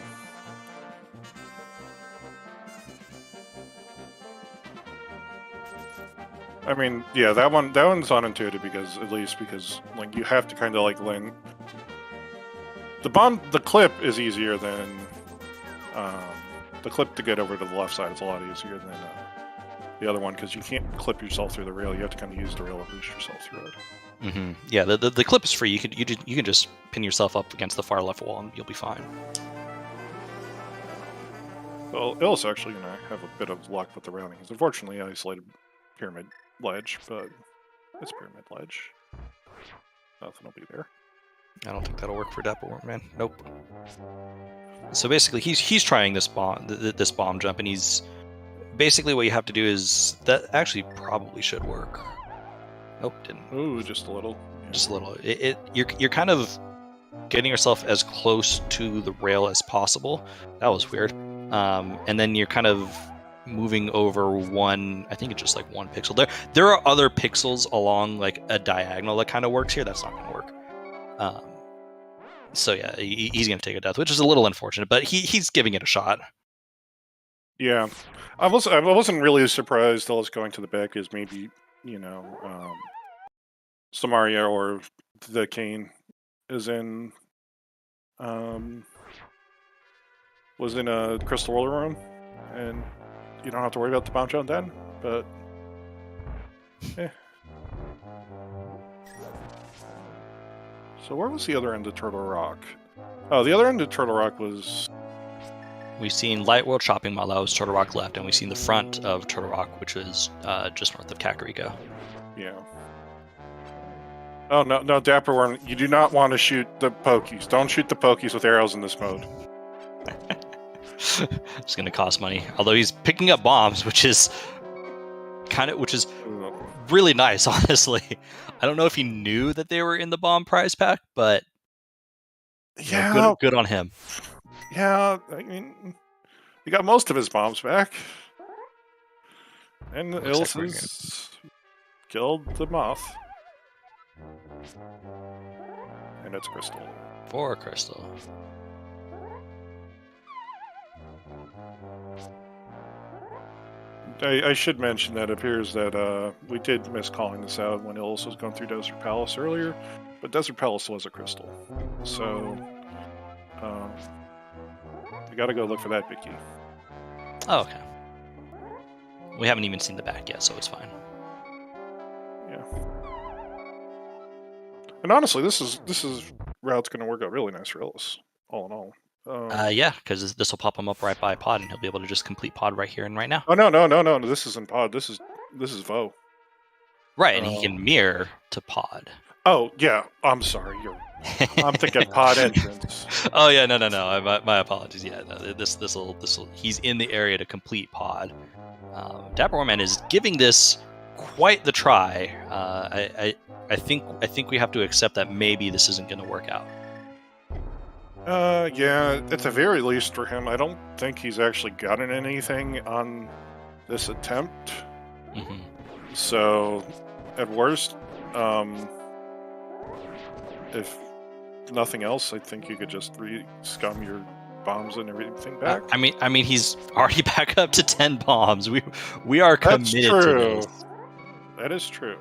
I mean, yeah, that one's unintuitive because like you have to kind of like learn. The clip is easier than the clip to get over to the left side is a lot easier than the other one because you can't clip yourself through the rail. You have to kind of use the rail to boost yourself through it. Mm-hmm. Yeah, the clip is free. You can just pin yourself up against the far left wall and you'll be fine. Well, Illus actually gonna have a bit of luck with the routing. He's unfortunately isolated pyramid ledge, but it's pyramid ledge. Nothing will be there. I don't think that'll work for DapperWormMan. Nope. So basically, he's trying this bomb jump, and he's basically what you have to do is that actually probably should work. Nope, didn't. Ooh, just a little. Yeah. Just a little. You're kind of getting yourself as close to the rail as possible. That was weird. And then you're kind of moving over one. I think it's just like one pixel. There are other pixels along like a diagonal that kind of works here. That's not going to work. So yeah, he's going to take a death, which is a little unfortunate, but he's giving it a shot. Yeah, I wasn't really surprised Illus going to the back is maybe Samaria or the Cane is in was in a Crystal Roller Room, and you don't have to worry about the bomb jump then. But so where was the other end of Turtle Rock? Oh, the other end of Turtle Rock was. We've seen Light World Shopping Mall, that was Turtle Rock left, and we've seen the front of Turtle Rock, which was just north of Kakariko. Yeah. Oh, no, DapperWorm, you do not want to shoot the Pokies. Don't shoot the Pokies with arrows in this mode. It's going to cost money. Although he's picking up bombs, which is really nice, honestly. I don't know if he knew that they were in the bomb prize pack, but yeah, good on him. Yeah, I mean, he got most of his bombs back. And Illus has killed the moth. And it's Crystal. 4 Crystal. I should mention that it appears that we did miss calling this out when Illus was going through Desert Palace earlier, but Desert Palace was a crystal. So, you gotta go look for that big key. Oh, okay. We haven't even seen the back yet, so it's fine. Yeah. And honestly, this route's going to work out really nice for Illus, all in all. Yeah, because this will pop him up right by pod, and he'll be able to just complete pod right here and right now. Oh no! This isn't pod. This is Vo. Right, and he can mirror to pod. Oh yeah, I'm sorry. I'm thinking pod entrance. Oh yeah, no. My apologies. Yeah, no, this will. He's in the area to complete pod. DapperWormMan is giving this quite the try. I think we have to accept that maybe this isn't going to work out. Yeah, at the very least for him, I don't think he's actually gotten anything on this attempt. Mm-hmm. So, at worst, if nothing else, I think you could just re-scum your bombs and everything back. I mean, he's already back up to 10 bombs. We are committed to this. That is true.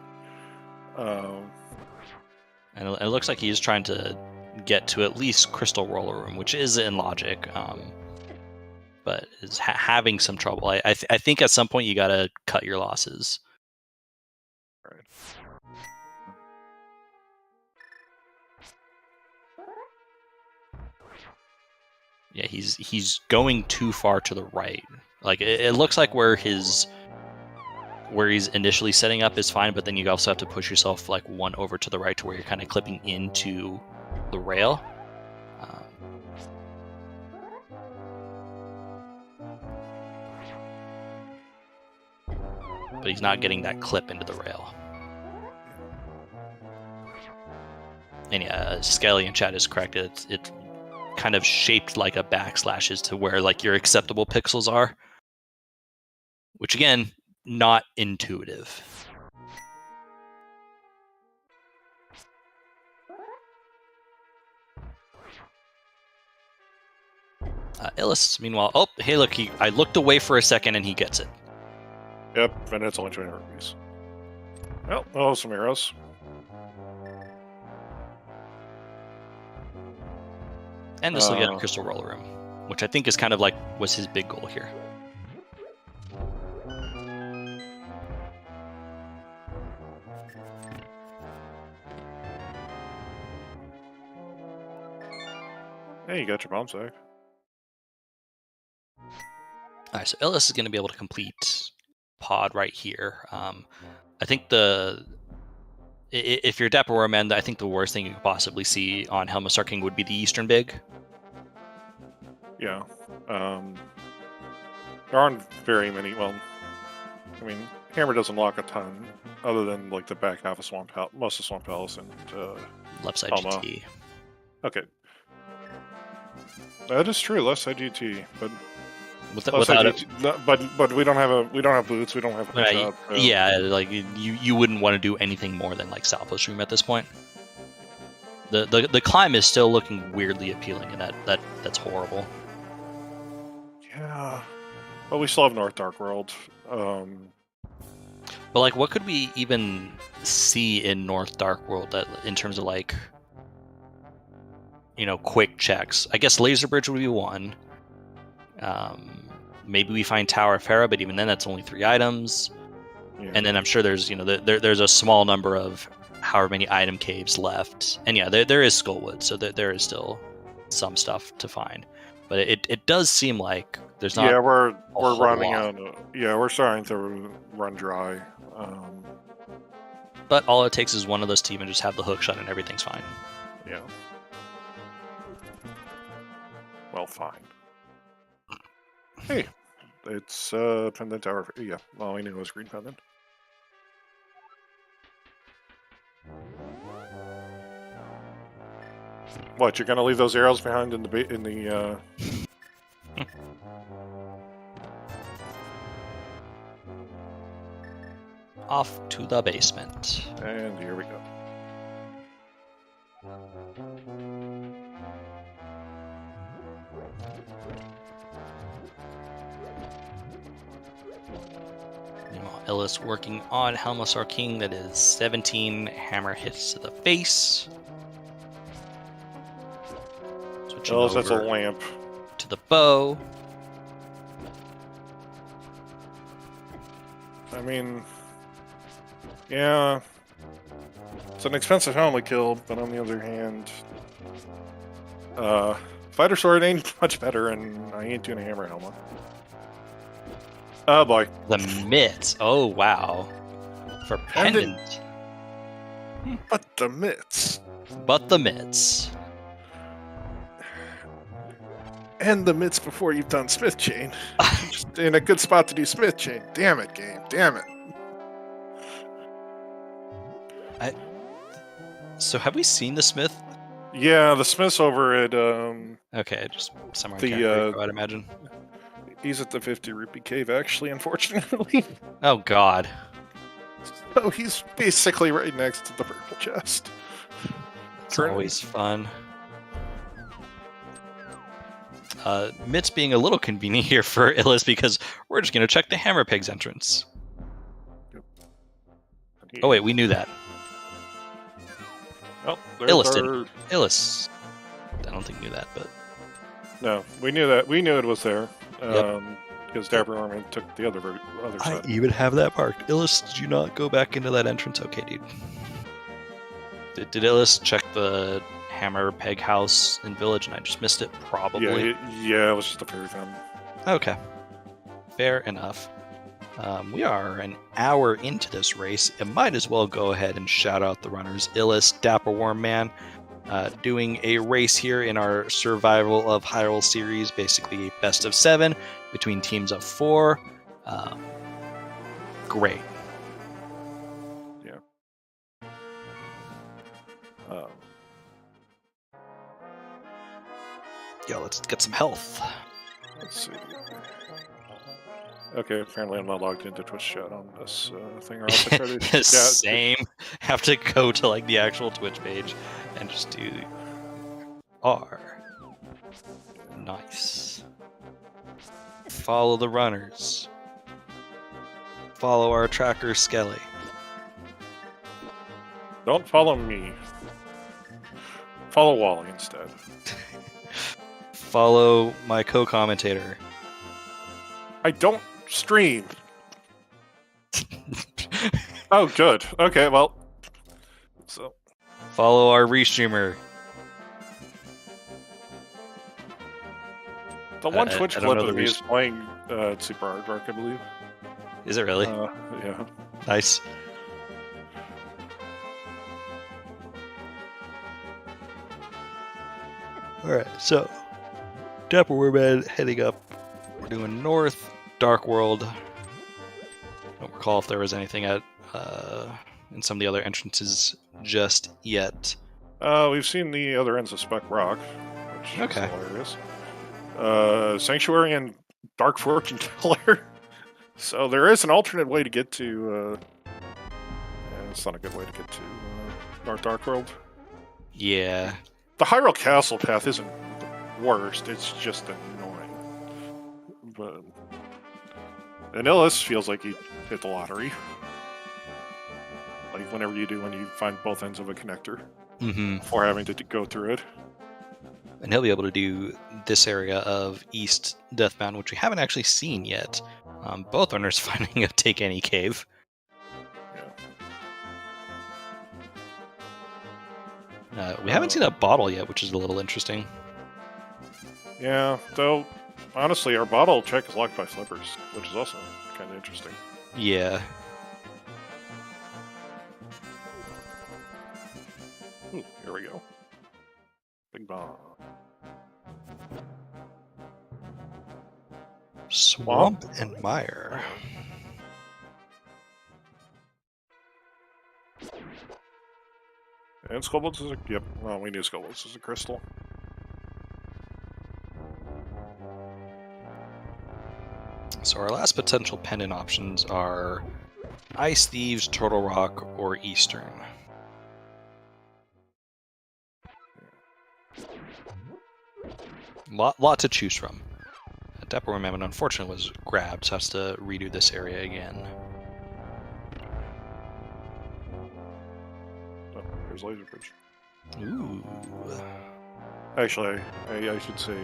And it looks like he's trying to get to at least Crystal Roller Room, which is in logic, but is having some trouble. I think at some point you gotta cut your losses. Right. Yeah, he's going too far to the right. Like it looks like where he's initially setting up is fine, but then you also have to push yourself like one over to the right to where you're kind of clipping into the rail. But he's not getting that clip into the rail. And yeah, Skelly in chat is correct. It's kind of shaped like a backslash as to where like your acceptable pixels are, which again, not intuitive. Illus, meanwhile, oh, hey, look, I looked away for a second and he gets it. Yep, and it's only 20 rupees. Well, oh, some arrows. And this will get a Crystal Roller Room, which I think is kind of like was his big goal here. Hey, you got your bomb sack. All right, so Illus is going to be able to complete pod right here. I think if you're DapperWormMan, I think the worst thing you could possibly see on Helma's King would be the Eastern Big. Yeah. There aren't very many. Well, I mean, Hammer doesn't lock a ton, other than like the back half of Swamp Palace, most of Swamp Palace, and left side Helma. GT. Okay. That is true. Left side GT, but without it, but we don't have boots. We don't have a shot, yeah, like you wouldn't want to do anything more than like Salvo Stream at this point. The climb is still looking weirdly appealing, and that's horrible. Yeah, but we still have North Dark World. But like, what could we even see in North Dark World that in terms of like, quick checks? I guess Laser Bridge would be one. Maybe we find Tower of Hera, but even then, that's only 3 items. Yeah. And then I'm sure there's there's a small number of however many item caves left. And yeah, there is Skullwood, so there is still some stuff to find. But it does seem like there's not. Yeah, we're running out. Yeah, we're starting to run dry. But all it takes is one of those team and just have the hook shot, and everything's fine. Yeah. Well, fine. Hey, it's Pendant Tower. Yeah, well, I knew it was Green Pendant. What, you're gonna leave those arrows behind in the Off to the basement. And here we go. Illus working on Helma's King. That is 17 hammer hits to the face. Oh, that's a lamp. To the bow. I mean, yeah. It's an expensive helmet kill, but on the other hand, fighter sword ain't much better, and I ain't doing a hammer helmet. Oh boy. The mitts. Oh wow. For pendant. But the mitts. But the mitts. And the mitts before you've done Smith Chain. Just in a good spot to do Smith Chain. Damn it, game. Damn it. So have we seen the Smith? Yeah, the Smith's over at Okay, just somewhere the, in Canada, I'd imagine. he's at the 50 rupee cave, actually, unfortunately. Oh god. So he's basically right next to the purple chest. It's always fun. Mitts being a little convenient here for Illus because we're just going to check the Hammer Pig's entrance. Yep. Oh wait, we knew that. Oh, Illus did. Illus. I don't think knew that, but no, we knew that. We knew it was there. Yep. Because DapperWormMan took the other side. I even have that marked. Illus, did you not go back into that entrance? Okay, dude. Did Illus check the Hammer Peg house in Village and I just missed it? Probably. Yeah, it was just a fairy fountain. Okay. Fair enough. We are an hour into this race. It might as well go ahead and shout out the runners. Illus, DapperWormMan, doing a race here in our Survival of Hyrule series, basically best of 7 between teams of 4. Great. Yeah. Yo, let's get some health. Let's see. Okay, apparently I'm not logged into Twitch chat on this thing. Or else I try to Same. Have to go to like the actual Twitch page and just do R. Nice. Follow the runners. Follow our tracker Skelly. Don't follow me. Follow Wally instead. Follow my co-commentator. I don't stream. Oh, good. Okay, well. So. Follow our restreamer. The one Twitch clip of me the is playing Super Aardvark, I believe. Is it really? Yeah. Nice. Alright, so DapperWormMan heading up. We're doing north, Dark World. Don't recall if there was anything at in some of the other entrances just yet. We've seen the other ends of Spec Rock, which is hilarious. Sanctuary and Dark Fortune Teller. So there is an alternate way to get to. It's not a good way to get to Dark World. Yeah. The Hyrule Castle path isn't the worst. It's just annoying. But and Illus feels like he hit the lottery. Like whenever you do when you find both ends of a connector. Mm-hmm. Before having to go through it. And he'll be able to do this area of East Death Mountain, which we haven't actually seen yet. Both runners finding a Take Any Cave. We haven't seen a bottle yet, which is a little interesting. Yeah, though, honestly, our bottle check is locked by flippers, which is also kind of interesting. Yeah. Ooh, here we go. Big bomb. Swamp and Mire. And Skullbolts is a... Yep, well, we knew Skullbolts is a crystal. So our last potential pendant options are Ice Thieves, Turtle Rock, or Eastern. Lot to choose from. DapperWormMan, unfortunately, was grabbed, so has to redo this area again. Oh, there's Laser Bridge. Ooh. Actually, I should say,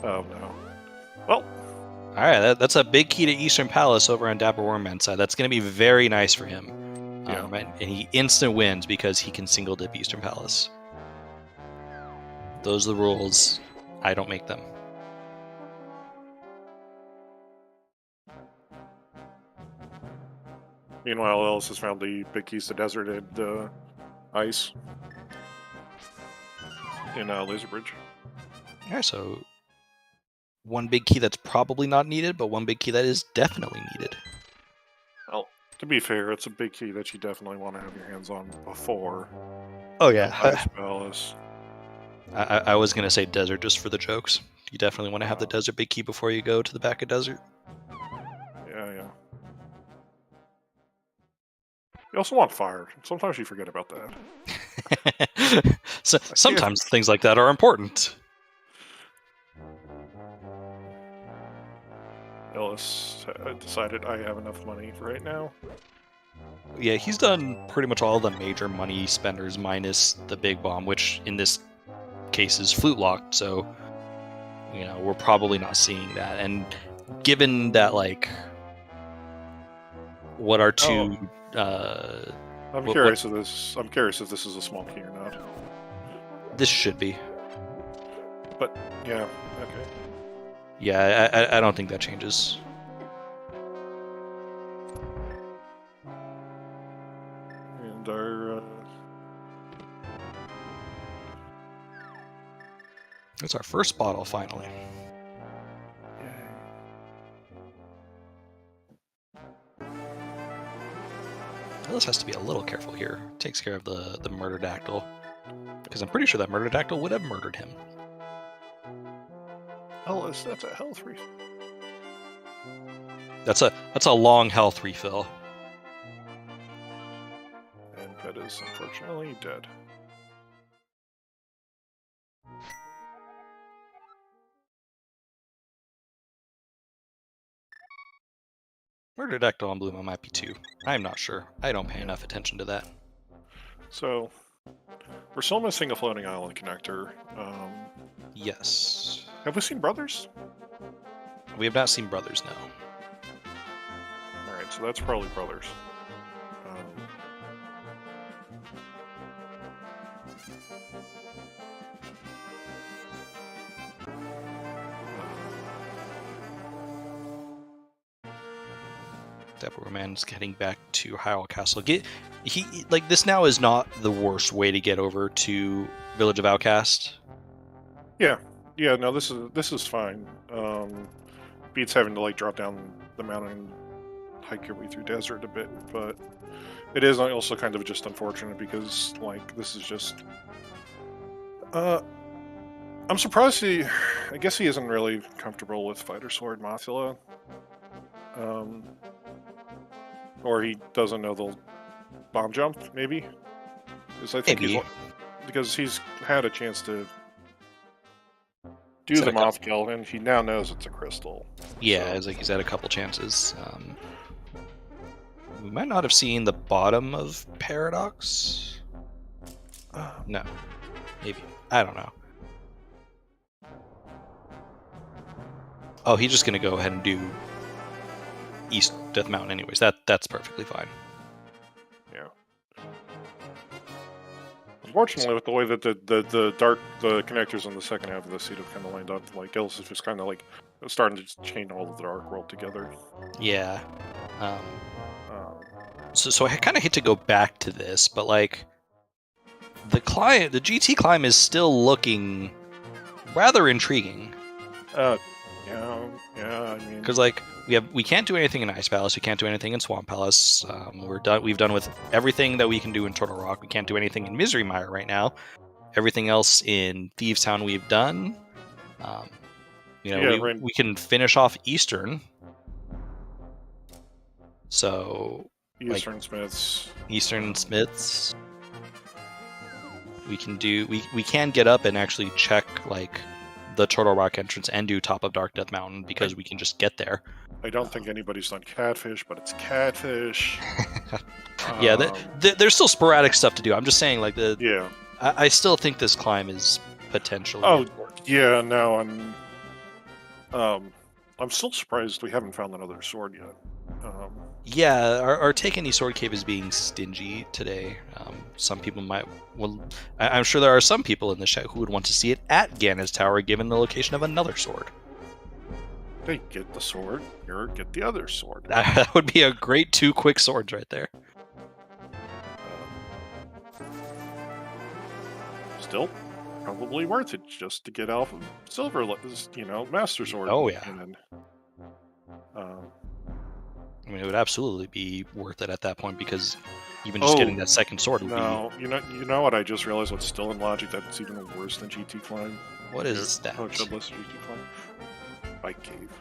oh no. Well. Alright, that's a big key to Eastern Palace over on DapperWormMan's side. That's going to be very nice for him. And he instant wins because he can single dip Eastern Palace. Those are the rules. I don't make them. Meanwhile, Illus has found the big keys to desert and ice in Laser Bridge. Yeah, so one big key that's probably not needed, but one big key that is definitely needed. Well, to be fair, it's a big key that you definitely want to have your hands on before. Oh yeah, Ice Palace. I was gonna say desert just for the jokes. You definitely want to have the desert big key before you go to the back of desert. Yeah. You also want fire. Sometimes you forget about that. So, sometimes things like that are important. Illus decided I have enough money for right now. Yeah, he's done pretty much all the major money spenders minus the big bomb, which in this case is flute locked, so we're probably not seeing that. And given that, like, what are two I'm curious if this is a small key or not. This should be. But yeah, okay. Yeah, I don't think that changes. And our It's our first bottle finally. Illus has to be a little careful here. Takes care of the murder dactyl, because I'm pretty sure that murder dactyl would have murdered him. Illus, that's a health refill. That's a long health refill. And Pet is unfortunately dead. Murder dactyl on Bluma might be 2. I'm not sure. I don't pay enough attention to that. So, we're still missing a floating island connector. Yes. Have we seen Brothers? We have not seen Brothers, no. Alright, so that's probably Brothers. DapperWormMan's getting back to Hyrule Castle. This now is not the worst way to get over to Village of Outcast. Yeah, no, this is fine. Beats having to like drop down the mountain and hike your way through desert a bit, but it is also kind of just unfortunate because like this is just I'm surprised I guess he isn't really comfortable with Fighter Sword Mothula. Or he doesn't know the bomb jump, maybe? Because he's had a chance to do the moth kill, and he now knows it's a crystal. Yeah, it's like he's had a couple chances. We might not have seen the bottom of Paradox. No. Maybe. I don't know. Oh, he's just going to go ahead and do East Death Mountain anyways. That's perfectly fine. Yeah. Unfortunately, with the way that the connectors in the second half of the seed have kind of lined up, like Illus is just kind of like starting to chain all of the Dark World together. Yeah. So I kind of hate to go back to this, but like the GT climb is still looking rather intriguing. Yeah, I mean, because like we can't do anything in Ice Palace, we can't do anything in Swamp Palace. We've done with everything that we can do in Turtle Rock. We can't do anything in Misery Mire right now. Everything else in Thieves Town we've done. We can finish off Eastern. So Eastern Smiths. We can get up and actually check like the Turtle Rock entrance and do top of Dark Death Mountain because we can just get there. I don't think anybody's done Catfish, but it's Catfish. Yeah, there's still sporadic stuff to do. I'm just saying, like yeah. I still think this climb is potentially. Oh, yeah, no, I'm still surprised we haven't found another sword yet. Yeah, our take any sword cave is being stingy today. Some people might. Well, I'm sure there are some people in the chat who would want to see it at Ganon's Tower, given the location of another sword. Hey, get the sword. Here, get the other sword. That would be a great 2 quick swords right there. Still, probably worth it just to get Alpha Silver, Master Sword. Oh, yeah. And then, I mean, it would absolutely be worth it at that point, because even just getting that second sword would be... You know what? I just realized what's still in Logic that's even worse than GT Climb. What is that? GT Climb. Bike Cave.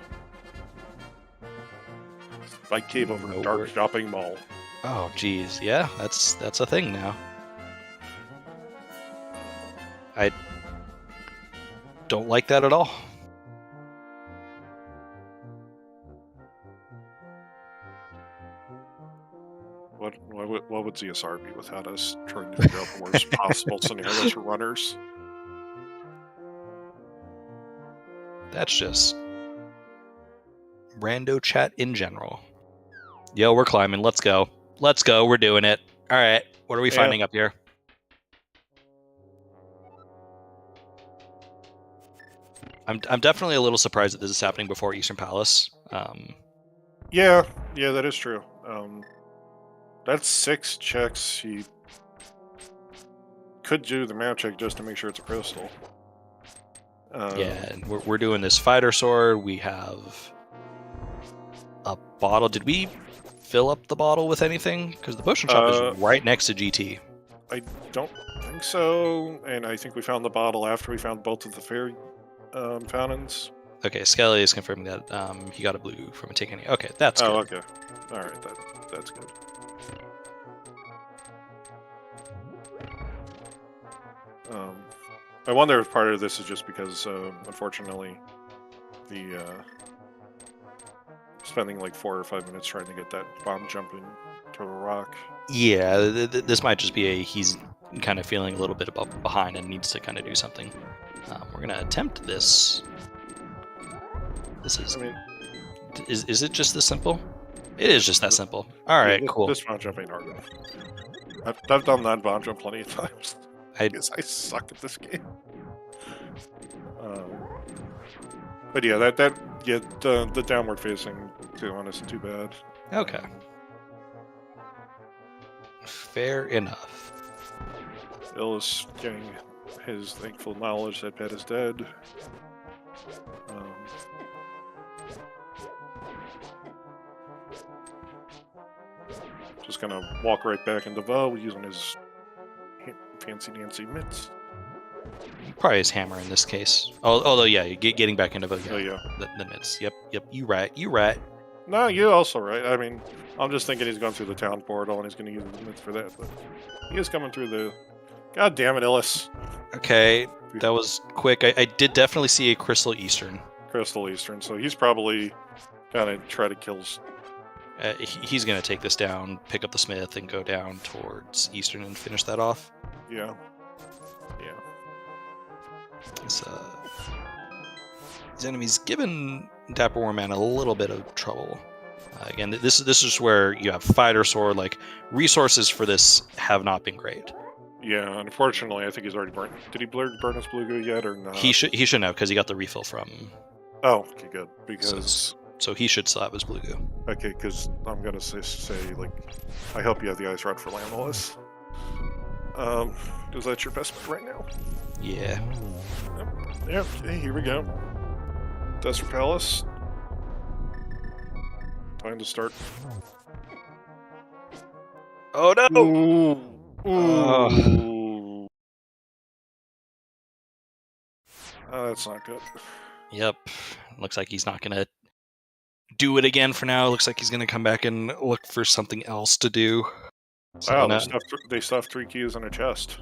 Bike Cave over a dark shopping mall. Oh, geez. Yeah, that's a thing now. I don't like that at all. What would ZSR be without us trying to figure out the worst possible scenarios for runners? That's just rando chat in general. Yo, we're climbing. Let's go. Let's go. We're doing it. All right. What are we finding up here? I'm definitely a little surprised that this is happening before Eastern Palace. Yeah, that is true. That's 6 checks. He could do the map check just to make sure it's a crystal. Yeah, and we're doing this fighter sword. We have a bottle. Did we fill up the bottle with anything? Because the potion shop is right next to GT. I don't think so, and I think we found the bottle after we found both of the fairy fountains. Okay, Skelly is confirming that he got a blue from a Tikani. Okay, that's good. Oh, okay. All right, that's good. I wonder if part of this is just because, unfortunately, the spending like 4 or 5 minutes trying to get that bomb jumping to a rock. Yeah, this might just be he's kind of feeling a little bit behind and needs to kind of do something. We're gonna attempt this. This is. I mean, is it just this simple? It is just that simple. All right, cool. This bomb jump ain't hard enough. I've done that bomb jump plenty of times. I suck at this game. But yeah, the downward facing, to be honest, too bad. Okay. Fair enough. Illus getting his thankful knowledge that Pet is dead. Just gonna walk right back into Vo using his fancy Nancy mitts. Probably his hammer in this case. Although, yeah, getting back into Vo. Oh, yeah. The mitts. Yep. You right. No, you also right. I mean, I'm just thinking he's going through the town portal and he's going to use the mitts for that. But he is coming through the... God damn it, Illus. Okay, that was quick. I did definitely see a Crystal Eastern. So he's probably going to try to kill... He's going to take this down, pick up the Smith, and go down towards Eastern and finish that off. Yeah. These enemies given DapperWormMan a little bit of trouble. Again, this is where you have fighter sword. Like, resources for this have not been great. Yeah, unfortunately, I think he's already burnt. Did he burn his blue goo yet or not? He should know, because he got the refill from... Oh, okay, good. Because... So he should still have his blue goo. Okay, because I'm going to say, like, I hope you have the ice rod for Landless. Because that's your best bet right now. Yeah. Yep, okay, here we go. Desert Palace. Time to start. Oh no! Ooh. Oh, that's not good. Yep. Looks like he's not going to do it again for now. Looks like he's going to come back and look for something else to do. Wow, they stuffed 3 keys in a chest.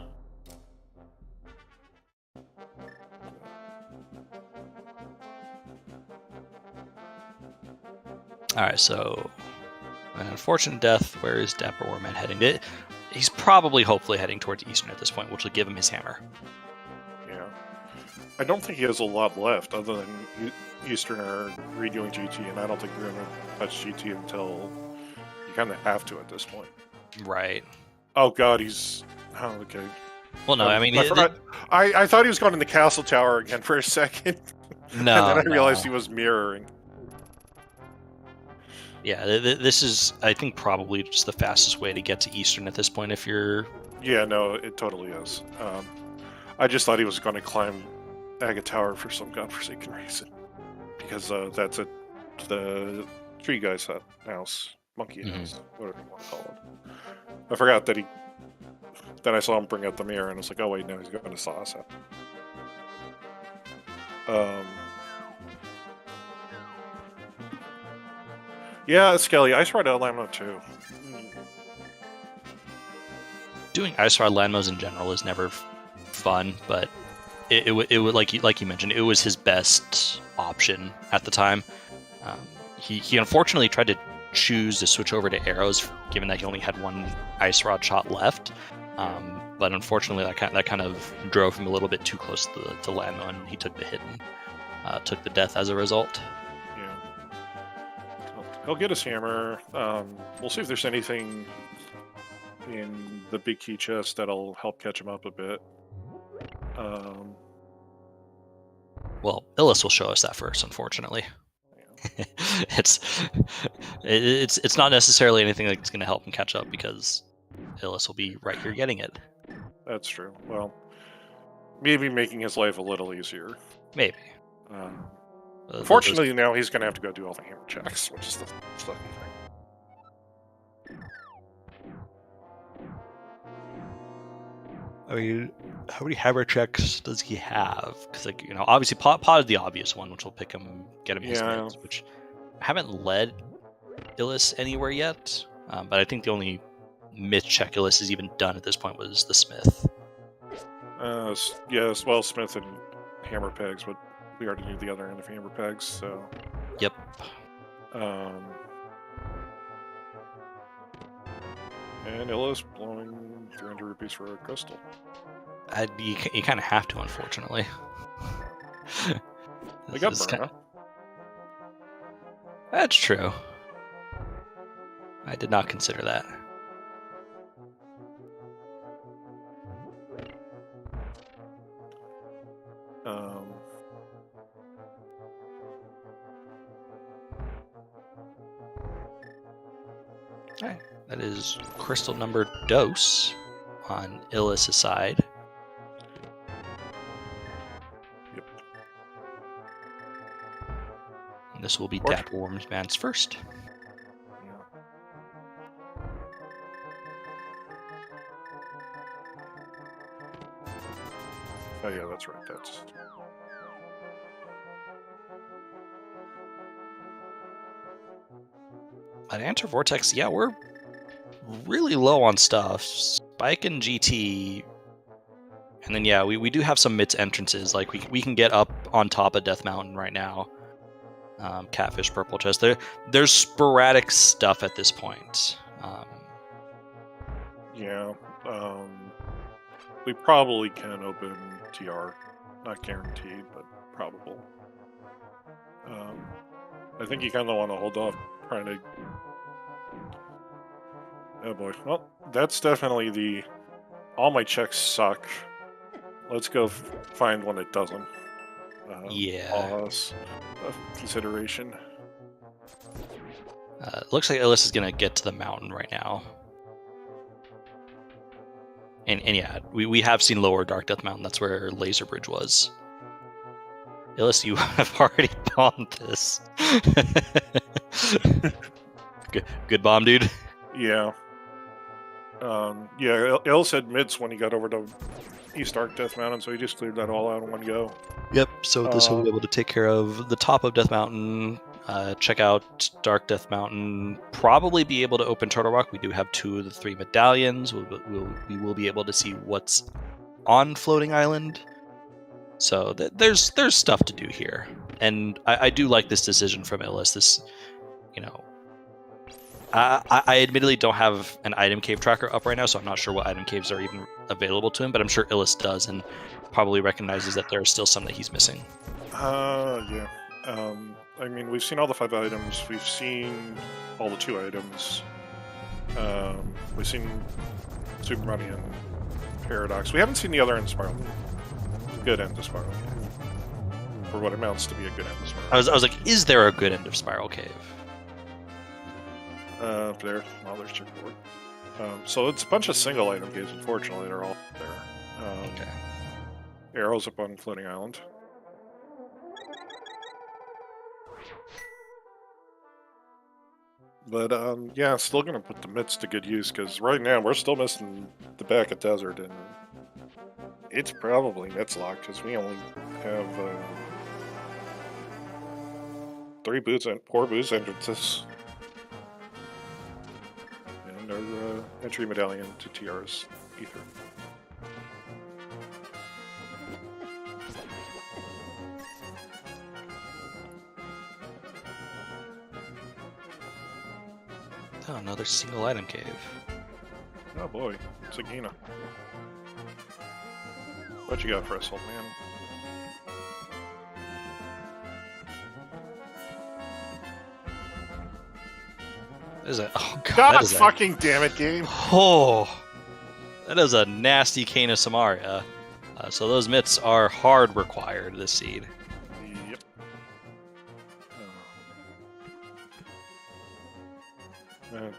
Alright, so an unfortunate death. Where is DapperWormMan heading? He's probably, hopefully, heading towards Eastern at this point, which will give him his hammer. Yeah. I don't think he has a lot left, other than Eastern are redoing GT, and I don't think we're going to touch GT until You kind of have to at this point. Right. Oh god, he's... Oh, okay. Well, no, I mean... I thought he was going in the castle tower again for a second. No, and then I realized he was mirroring. Yeah, this is, I think, probably just the fastest way to get to Eastern at this point if you're... Yeah, no, it totally is. I just thought he was going to climb Aga Tower for some godforsaken reason. Because that's at the tree guy's house. Monkey house. Whatever you want to call it. I forgot that he... Then I saw him bring out the mirror, and I was like, oh wait, no, he's going to Sauce. Yeah, Skelly, Ice Rod Landmo too. Doing Ice Rod Landmos in general is never fun, but it would like you mentioned, it was his best option at the time. He unfortunately tried to choose to switch over to arrows, given that he only had one Ice Rod shot left. But unfortunately, that kind of drove him a little bit too close to Landmo, and he took the hit and took the death as a result. Yeah. He'll get his hammer. We'll see if there's anything in the big key chest that'll help catch him up a bit. Well, Illus will show us that first, unfortunately. Yeah. It's not necessarily anything that's going to help him catch up, because Illus will be right here getting it. That's true. Well, maybe making his life a little easier. Maybe. Unfortunately, now he's going to have to go do all the hammer checks, which is the fucking thing. I mean, how many hammer checks does he have? Because, like, you know, obviously Pod is the obvious one, which will pick him, get him his mids, which I haven't led Illus anywhere yet. But I think the only mid check Illus has even done at this point was the Smith. Yes, well, Smith and hammer pegs, but we already knew the other end of hammer pegs, so... Yep. And Illus blowing 300 rupees for a crystal. You kind of have to, unfortunately. They got Burna. That's true. I did not consider that. Alright, that is crystal number dose on Illus' side. Yep. And this will be DapperWormMan's first. Oh yeah, that's right. That's... At Enter Vortex, yeah, we're really low on stuff. Spike and GT. And then, yeah, we do have some mids entrances. Like, we can get up on top of Death Mountain right now. Catfish, Purple Chest. There's sporadic stuff at this point. Yeah. We probably can open TR. Not guaranteed, but probable. I think you kind of want to hold off trying to... Oh boy. Well, that's definitely the... All my checks suck. Let's go find one that doesn't. Yeah. Pause. Consideration. Looks like Illus is going to get to the mountain right now. And yeah, we have seen Lower Dark Death Mountain. That's where Laser Bridge was. Illus, you have already bombed this. Good bomb, dude. Yeah. Yeah, Illus had mids when he got over to East Dark Death Mountain, so he just cleared that all out in one go. Yep, so this will be able to take care of the top of Death Mountain, check out Dark Death Mountain, probably be able to open Turtle Rock. We do have 2 of the 3 medallions. We will be able to see what's on Floating Island. So there's stuff to do here. And I do like this decision from Illus. This, you know, I admittedly don't have an item cave tracker up right now, so I'm not sure what item caves are even available to him, but I'm sure Illus does and probably recognizes that there are still some that he's missing. Yeah. I mean, we've seen all the 5 items. We've seen all the 2 items. We've seen Super Money and Paradox. We haven't seen the other end Spiral. Good end to Spiral Cave. Or what amounts to be a good end to Spiral. I was like, is there a good end of Spiral Cave? Up there. Well, there's checkerboard. So it's a bunch of single item caves, unfortunately. They're all there. Okay. Arrows up on Floating Island. But yeah, still gonna put the mitts to good use because right now we're still missing the back of Desert, and it's probably mitts locked because we only have 4 boots entrances, and our entry medallion to TR's ether. Oh, another single item cave. Oh boy, Sagina. What you got for us, old man? What is that? Oh god, God that is fucking damn it, game! Oh, that is a nasty cane of Samaria. So those mitts are hard required this seed. Yep.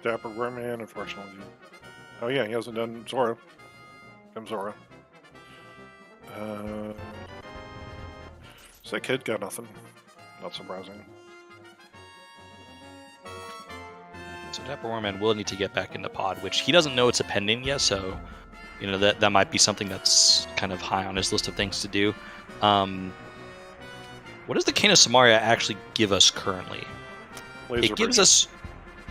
DapperWormMan, unfortunately. Oh yeah, he hasn't done Zora. Come Zora. So that kid got nothing. Not surprising. So DapperWormMan will need to get back into pod, which he doesn't know it's a pending yet, so you know that might be something that's kind of high on his list of things to do. What does the Cane of Samaria actually give us currently? Laser It gives Bridge. us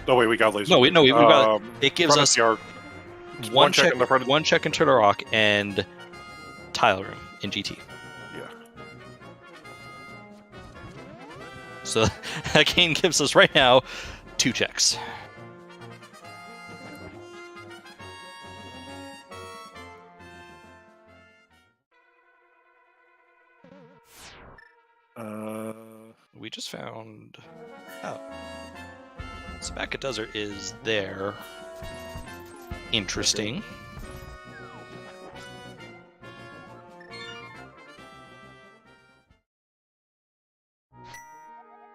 Oh wait, we got laser. no, we got it gives front of us the arc. one check in the front of one check in Turtle Rock and tile room in GT. Yeah. So that cane gives us right now 2 checks. We just found. Oh. Sabaka Desert is there. Interesting.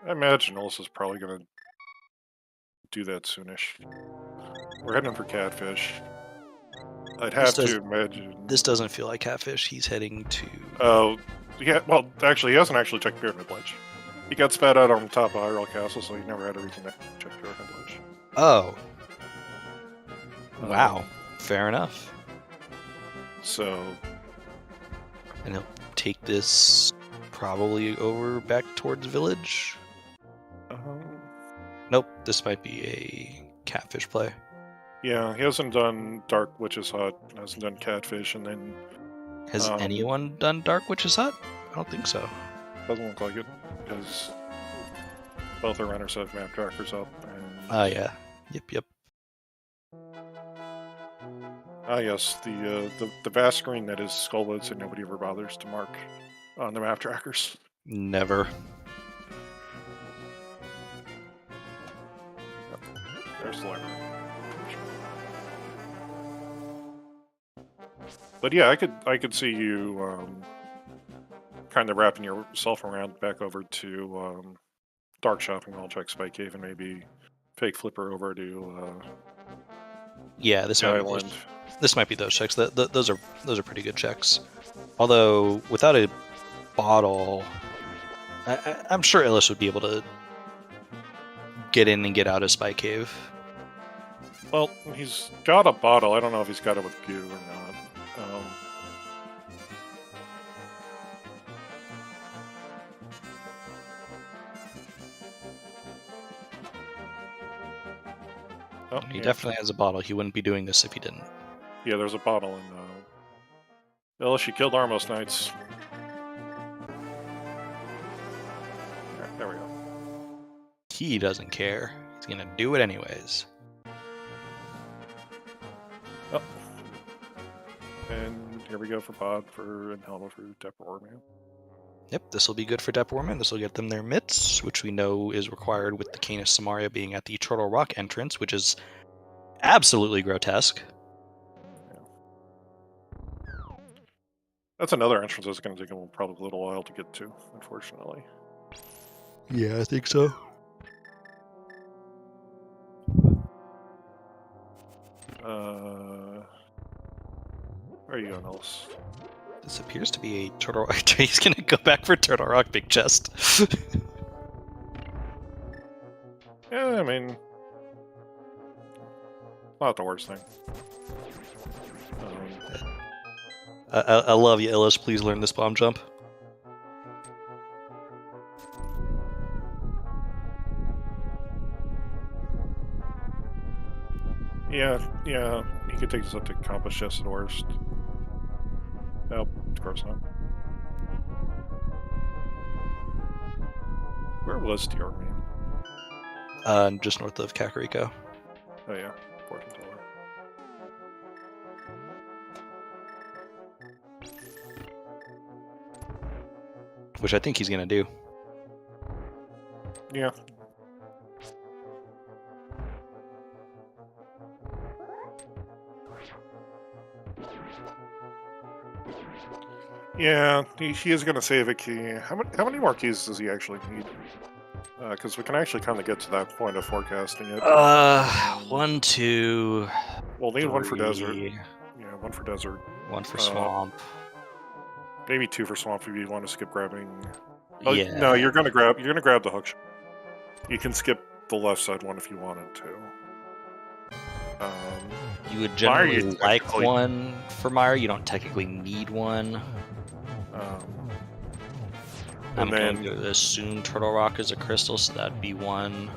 I imagine Illus is probably gonna do that soonish. We're heading for Catfish. I'd have to imagine. This doesn't feel like Catfish. He's heading to. Oh, yeah. Well, actually, he hasn't actually checked Pyramid Ledge. He got spat out on top of Hyrule Castle, so he never had a reason to check Pyramid Ledge. Oh. Wow. Fair enough. So. And he'll take this probably over back towards Village. Nope. This might be a Catfish play. Yeah, he hasn't done Dark Witch's Hut, hasn't done Catfish, and then. Has anyone done Dark Witch's Hut? I don't think so. Doesn't look like it, because both our runners have map trackers up. And... Oh, yeah. Yep. Ah, yes, the vast screen that is Skullwoods and nobody ever bothers to mark on the map trackers. Never. Yep. There's the library. But yeah, I could see you kind of wrapping yourself around back over to Dark Shopping Mall, check Spike Cave, and maybe Fake Flipper over to Yeah, this might be those checks. Those are pretty good checks. Although without a bottle, I'm sure Illus would be able to get in and get out of Spike Cave. Well, he's got a bottle. I don't know if he's got it with goo or not. Oh, He yeah. definitely has a bottle. He wouldn't be doing this if he didn't. Yeah, there's a bottle in. Illus, she killed Armos Knights. Alright, there we go. He doesn't care. He's gonna do it anyways. Oh. And here we go for Pod and Helma for DapperWormMan. Yep, this will be good for DapperWormMan. This will get them their mitts, which we know is required with the Cane of Samaria being at the Turtle Rock entrance, which is absolutely grotesque. That's another entrance that's going to take probably a little while to get to, unfortunately. Yeah, I think so. Where are you going, Illus? This appears to be a Turtle Rock. He's gonna go back for Turtle Rock Big Chest. Yeah, I mean, not the worst thing. I love you, Illus. Please learn this bomb jump. Yeah, you could take this up to accomplish chest at worst. Nope, of course not. Where was DRMan? Just north of Kakariko. Oh yeah, Fortune Teller. Which I think he's gonna do. Yeah. Yeah, he is going to save a key. How many more keys does he actually need? Because we can actually kind of get to that point of forecasting it. 1, 2. We'll need 3, one for desert. Yeah, one for desert. 1 for swamp. Maybe 2 for swamp if you want to skip grabbing. Oh, Yeah. No, you're gonna grab the hook. You can skip the left side one if you wanted to. You would generally Mire, like one for Mire. You don't technically need one. I'm going to assume Turtle Rock is a crystal, so that'd be 1.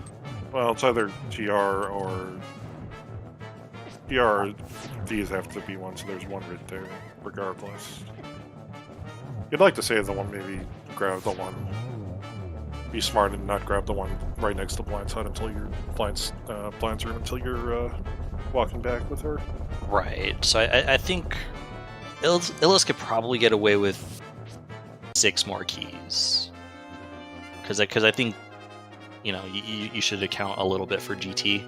Well, it's either TR or TR. These have to be 1, so there's 1 right there, regardless. You'd like to save the one, maybe grab the one. Be smart and not grab the one right next to blind side until you're blinds her until you're walking back with her. Right. So I think Illus could probably get away with 6 more keys. Because I think, you should account a little bit for GT,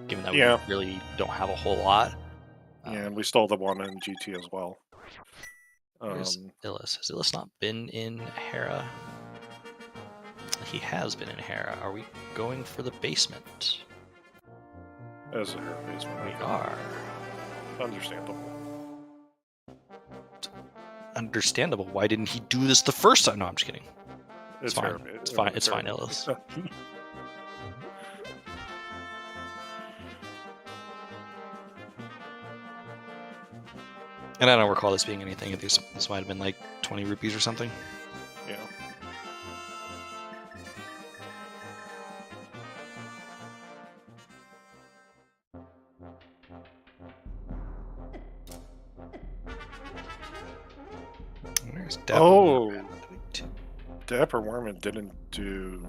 given that we really don't have a whole lot. Yeah, and we stole the one in GT as well. Where's Illus? Has Illus not been in Hera? He has been in Hera. Are we going for the basement? As a Hera basement. We are. Understandable. Understandable. Why didn't he do this the first time? No, I'm just kidding. It's fine. Hera, It's fine. It's fine, Illus. And I don't recall this being anything. This might have been like 20 rupees or something. Yeah. Where's DapperWormMan didn't do...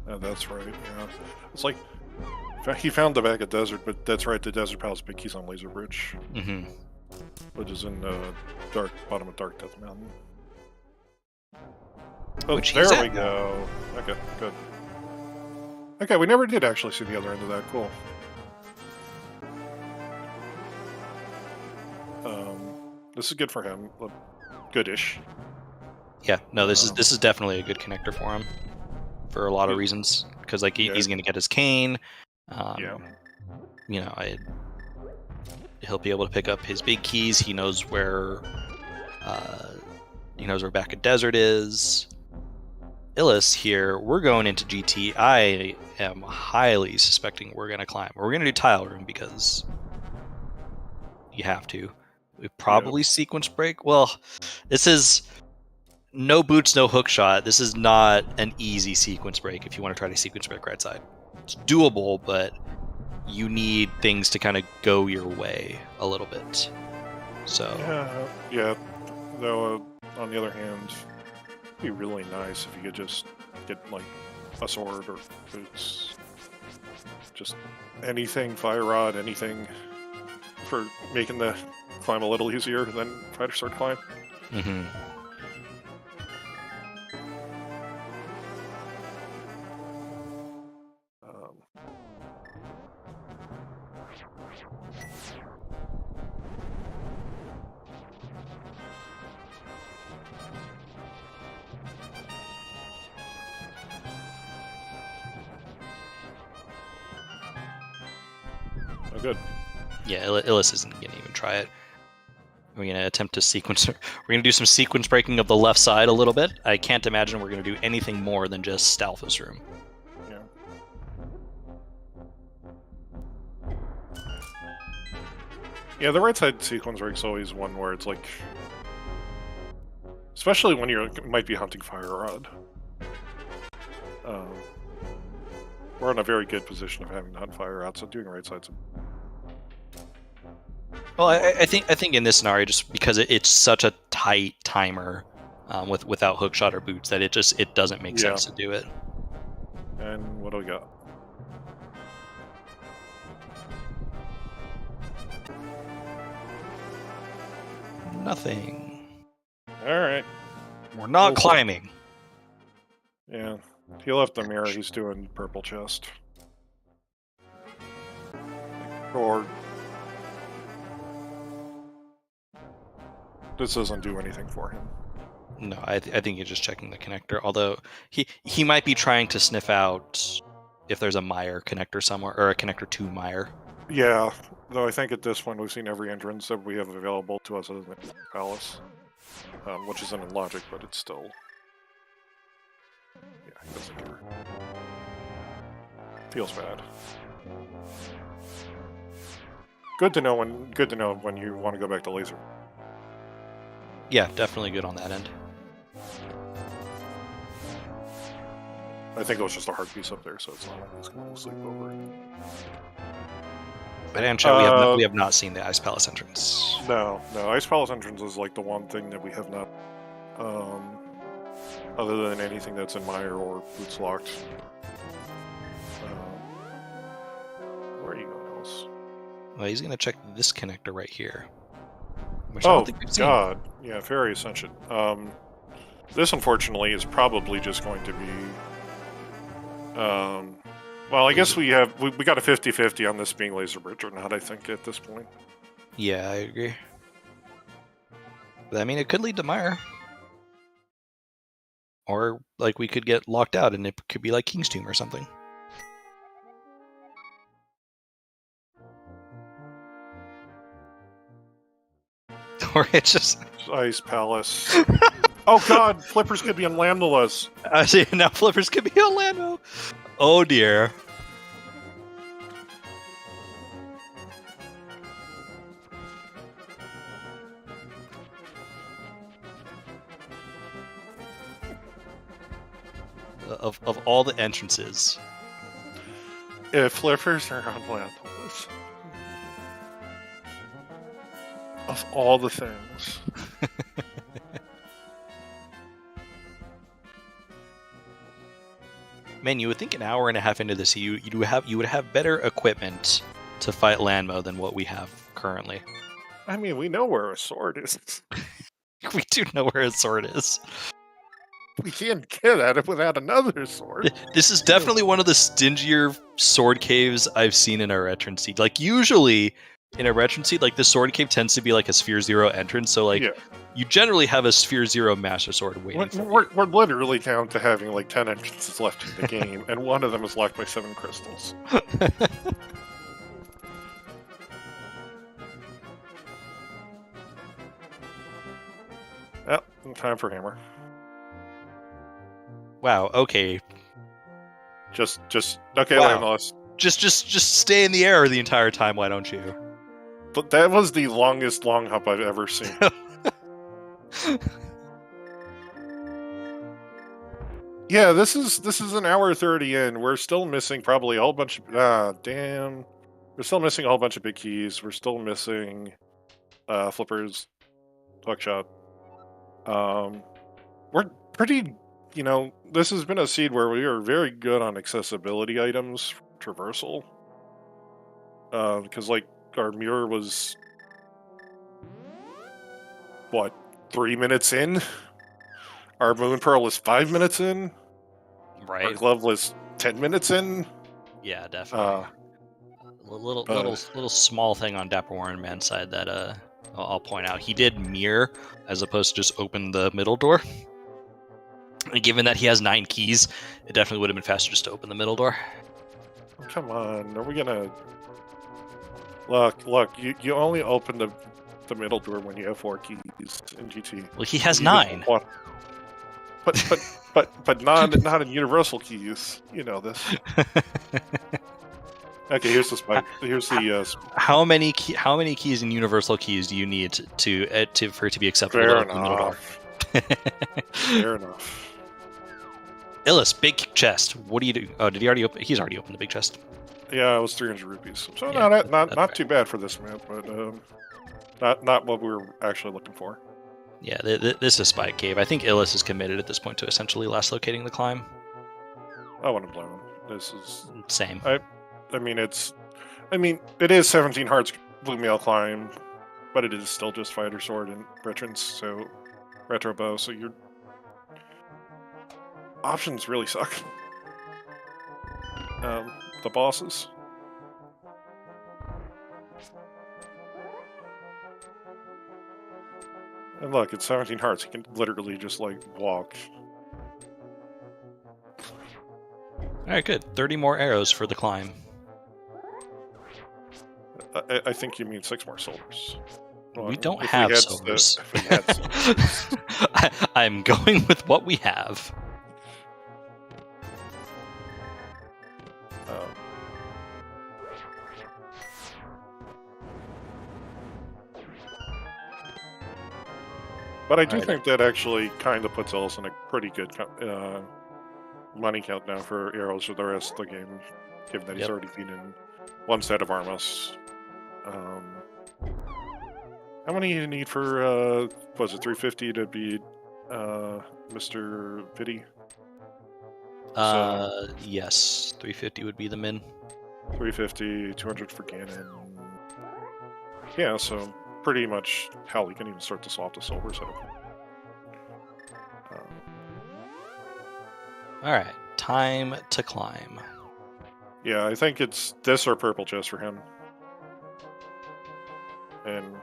Oh, that's right, yeah. It's like, he found the bag of desert, but that's right, the Desert Palace Big Keys on Laser Bridge. Mm-hmm. Which is in the bottom of Dark Death Mountain. Oh, Which there we go. Okay, good. Okay, we never did actually see the other end of that. Cool. This is good for him. Goodish. Yeah, no, this is definitely a good connector for him, for a lot of reasons. Because he's going to get his cane. He'll be able to pick up his big keys. He knows where Back at Desert is. Illus here, we're going into GT. I am highly suspecting we're going to climb. We're going to do Tile Room because you have to. We probably sequence break. Well, this is no boots, no hook shot. This is not an easy sequence break if you want to try to sequence break right side. It's doable, but you need things to kind of go your way a little bit. So yeah. Though on the other hand, it'd be really nice if you could just get like a sword or boots, just anything, fire rod, anything for making the climb a little easier than Fighter Sword climb. Mm-hmm. Oh, good. Yeah, Illus isn't going to even try it. We're going to attempt to sequence. We're going to do some sequence breaking of the left side a little bit. I can't imagine we're going to do anything more than just Stalfus room. Yeah. Yeah, the right side sequence break's always one where it's like, especially when you might be hunting Fire Rod. We're in a very good position of having to hunt Fire Rod, so doing right side's. Well, I think in this scenario, just because it's such a tight timer without hookshot or boots, that it doesn't make sense to do it. And what do we got? Nothing. All right. We're not climbing. Yeah, he left the mirror. He's doing purple chest. Or this doesn't do anything for him. No, I think he's just checking the connector. Although he might be trying to sniff out if there's a mire connector somewhere, or a connector to mire. Yeah, though I think at this point we've seen every entrance that we have available to us as a palace, which isn't in logic, but it's still. Yeah, he doesn't care. Feels bad. Good to know when you want to go back to laser. Yeah, definitely good on that end. I think it was just a hard piece up there, so it's not like it's going to sleep over. But Ancho, we have not seen the Ice Palace entrance. No, Ice Palace entrance is like the one thing that we have not, other than anything that's in Mire or Boots Locked. Where are you going, Ellis? Well, he's going to check this connector right here. Which I don't think we've seen. God. Yeah, Fairy Ascension. This, unfortunately, is probably just going to be... well, I guess we got a 50-50 on this being Laser Bridge or not, I think, at this point. Yeah, I agree. But, I mean, it could lead to Mire. Or, like, we could get locked out and it could be like King's Tomb or something. Or it's just... Ice Palace. Oh god, Flippers could be on Landolas. I see, now Flippers could be on Lando. Oh dear. Of all the entrances. If Flippers are on Landolas. Of all the things. Man, you would think an hour and a half into this, you would have better equipment to fight Lanmo than what we have currently. I mean, we know where a sword is. We do know where a sword is. We can't get at it without another sword. This is definitely one of the stingier sword caves I've seen in a Retron Seed. Like, usually in a Retron Seed, like, the sword cave tends to be like a Sphere Zero entrance, so like, you generally have a Sphere Zero Master Sword waiting for you. We're literally down to having like 10 entrances left in the game, and one of them is locked by 7 crystals. Yep, time for hammer. Wow, okay. Just okay, wow. Landolas. Just stay in the air the entire time, why don't you? But that was the longest long hop I've ever seen. Yeah, this is an hour 30 in. We're still missing probably a whole bunch of damn. We're still missing a whole bunch of big keys. We're still missing Flippers, hookshot. We're pretty, this has been a seed where we are very good on accessibility items, traversal. Because like our mirror was what, 3 minutes in? Our Moon Pearl is 5 minutes in. Right. Our glove was 10 minutes in. Yeah, definitely. Little small thing on DapperWormMan's side that I'll point out. He did mirror as opposed to just open the middle door. And given that he has 9 keys, it definitely would have been faster just to open the middle door. Oh, come on, are we gonna? Look, you only open the middle door when you have 4 keys in GT. Well, he has You just 9. want- But not in universal keys. You know this. Okay, here's the spike. Here's the. How many keys in universal keys do you need for it to be acceptable to Fair open the middle door? enough. Fair enough. Illus, big chest. What do you do? Oh, did he already open? He's already opened the big chest. Yeah, it was 300 rupees. So Yeah, not that's too bad for this map, but not what we were actually looking for. Yeah, this is Spike Cave. I think Illus is committed at this point to essentially last locating the climb. I wouldn't blame him. This is Same. I mean, it is 17 hearts blue mail climb, but it is still just fighter sword and veterans, so retro bow. So your options really suck. The bosses. And look, it's 17 hearts. He can literally just like walk. All right, good. 30 more arrows for the climb. I think you mean 6 more soldiers. Well, We don't if have had silvers. if we had silvers. I'm going with what we have. But I do Alright. think that actually kind of puts Illus in a pretty good money count now for arrows for the rest of the game, given that he's Yep. already beaten 1 set of Armas. How many do you need for, was it 350 to beat Mr. Pity? Yes, 350 would be the min. 350, 200 for Ganon. Yeah, so pretty much hell, you can even start to swap the silver set. All right, time to climb. Yeah, I think it's this or purple chest for him. And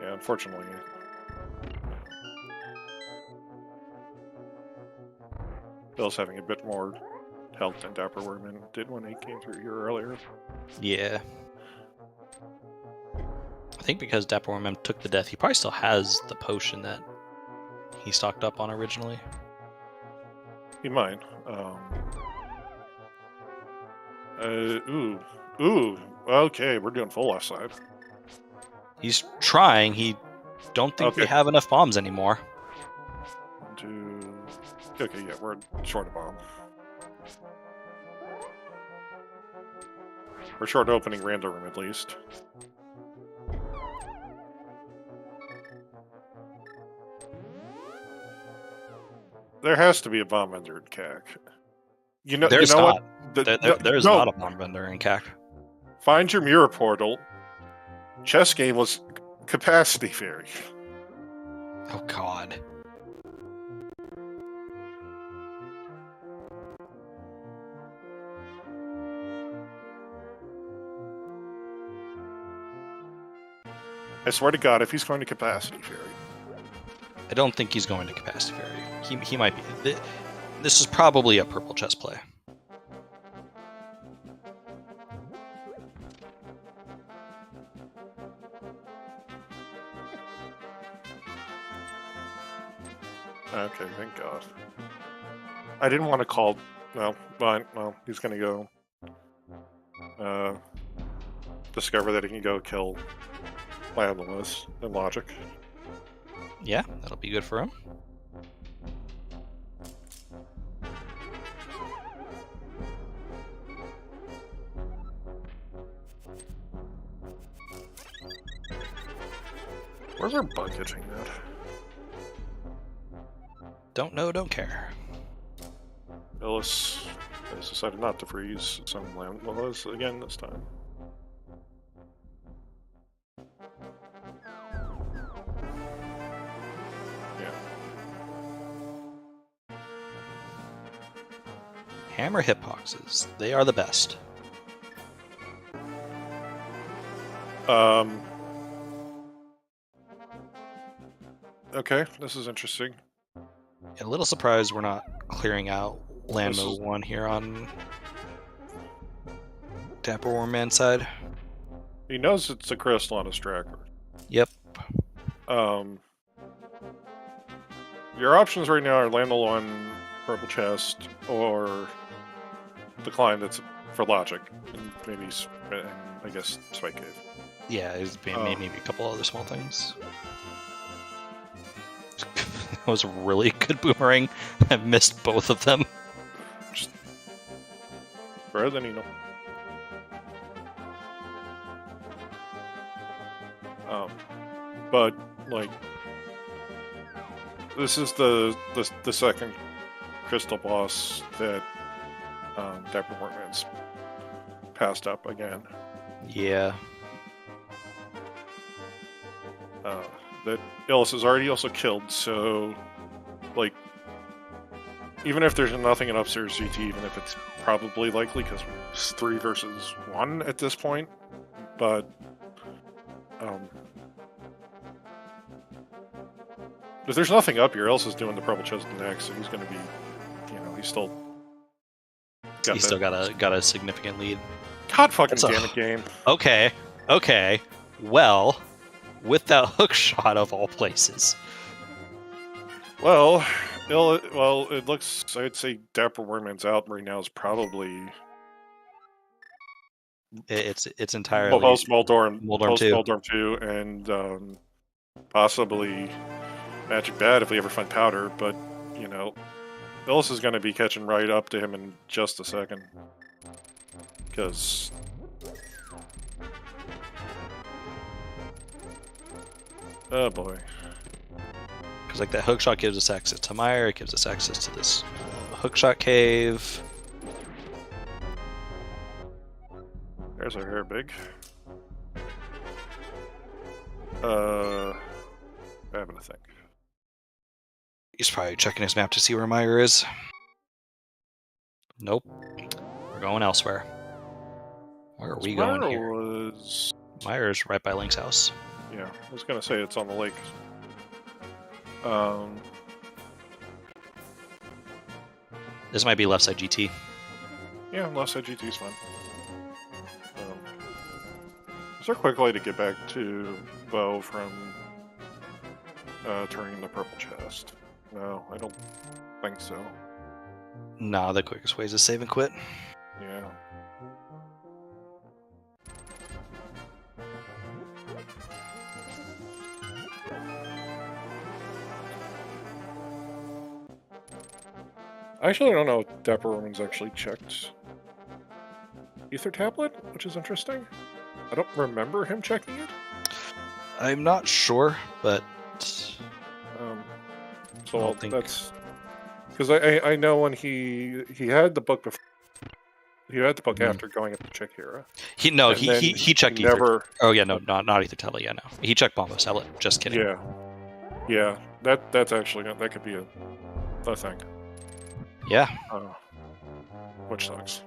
yeah, unfortunately, Bill's having a bit more health than DapperWormMan did when he came through here earlier. Yeah. I think because DapperWormMan took the death, he probably still has the potion that he stocked up on originally. He might. Ooh. Okay, we're doing full left side. He's trying. He don't think we Okay. have enough bombs anymore. 1, 2. Okay, yeah, we're short a bomb. We're short opening random room at least. There has to be a bomb vendor in CAC. There's you know not. what? There's no, not a bomb vendor in CAC. Find your mirror portal. Chess game was capacity fairy. Oh God. I swear to God, if he's going to capacity fairy, I don't think he's going to capacity fairy. He might be. This is probably a purple chess play. okay, thank God. I didn't want to call. No, fine. Well, he's going to go. Discover that he can go kill Landless and Logic. Yeah, that'll be good for him. Where's our bug hitting that? Don't know, don't care. Illus has decided not to freeze some Landless again this time. Hammer hitboxes. They are the best. Okay, this is interesting. A little surprised we're not clearing out Landmo 1 here on DapperWormMan side. He knows it's a crystal on his tracker. Yep. Your options right now are land on purple chest or decline. That's for logic, and maybe and I guess spike cave. Yeah, it's maybe a couple other small things. That was a really good boomerang. I missed both of them. Just better than you know. But like, this is the second crystal boss that DapperWormMan's passed up again. Yeah. That Illus is already also killed, so like, even if there's nothing in upstairs GT, even if it's probably likely because it's 3 versus 1 at this point, but if there's nothing up here, Illus is doing the purple chest next, so he's going to be, he's still got a significant lead. God fucking damn it, game. Okay. Well, with that hook shot of all places. Well, it looks. I'd say DapperWormMan's out right now is probably. It's entirely post Moldorm 2, and possibly Magic Bat if we ever find Powder, but Illus is going to be catching right up to him in just a second, because. Oh boy. Because like that hookshot gives us access to Mire, it gives us access to this hookshot cave. There's our hair big. Having a think. He's probably checking his map to see where Mire is. Nope. We're going elsewhere. Where are we going here? Mire's right by Link's house. Yeah, I was gonna say it's on the lake. This might be left side GT. Yeah, left side GT is fine. Is there a quick way to get back to Bo from turning the purple chest? No, I don't think so. Nah, the quickest way is to save and quit. Yeah. I actually don't know if DapperWormMan's actually checked Ether Tablet, which is interesting. I don't remember him checking it. I'm not sure, but so that's because I know when he had the book before. He had the book after going up to check Hera. He checked Ether. Never. Oh yeah, no, not Ether Tablet. Yeah, no, he checked Bombos Tablet. Just kidding. Yeah. That's actually that could be a thing. Yeah. Which sucks.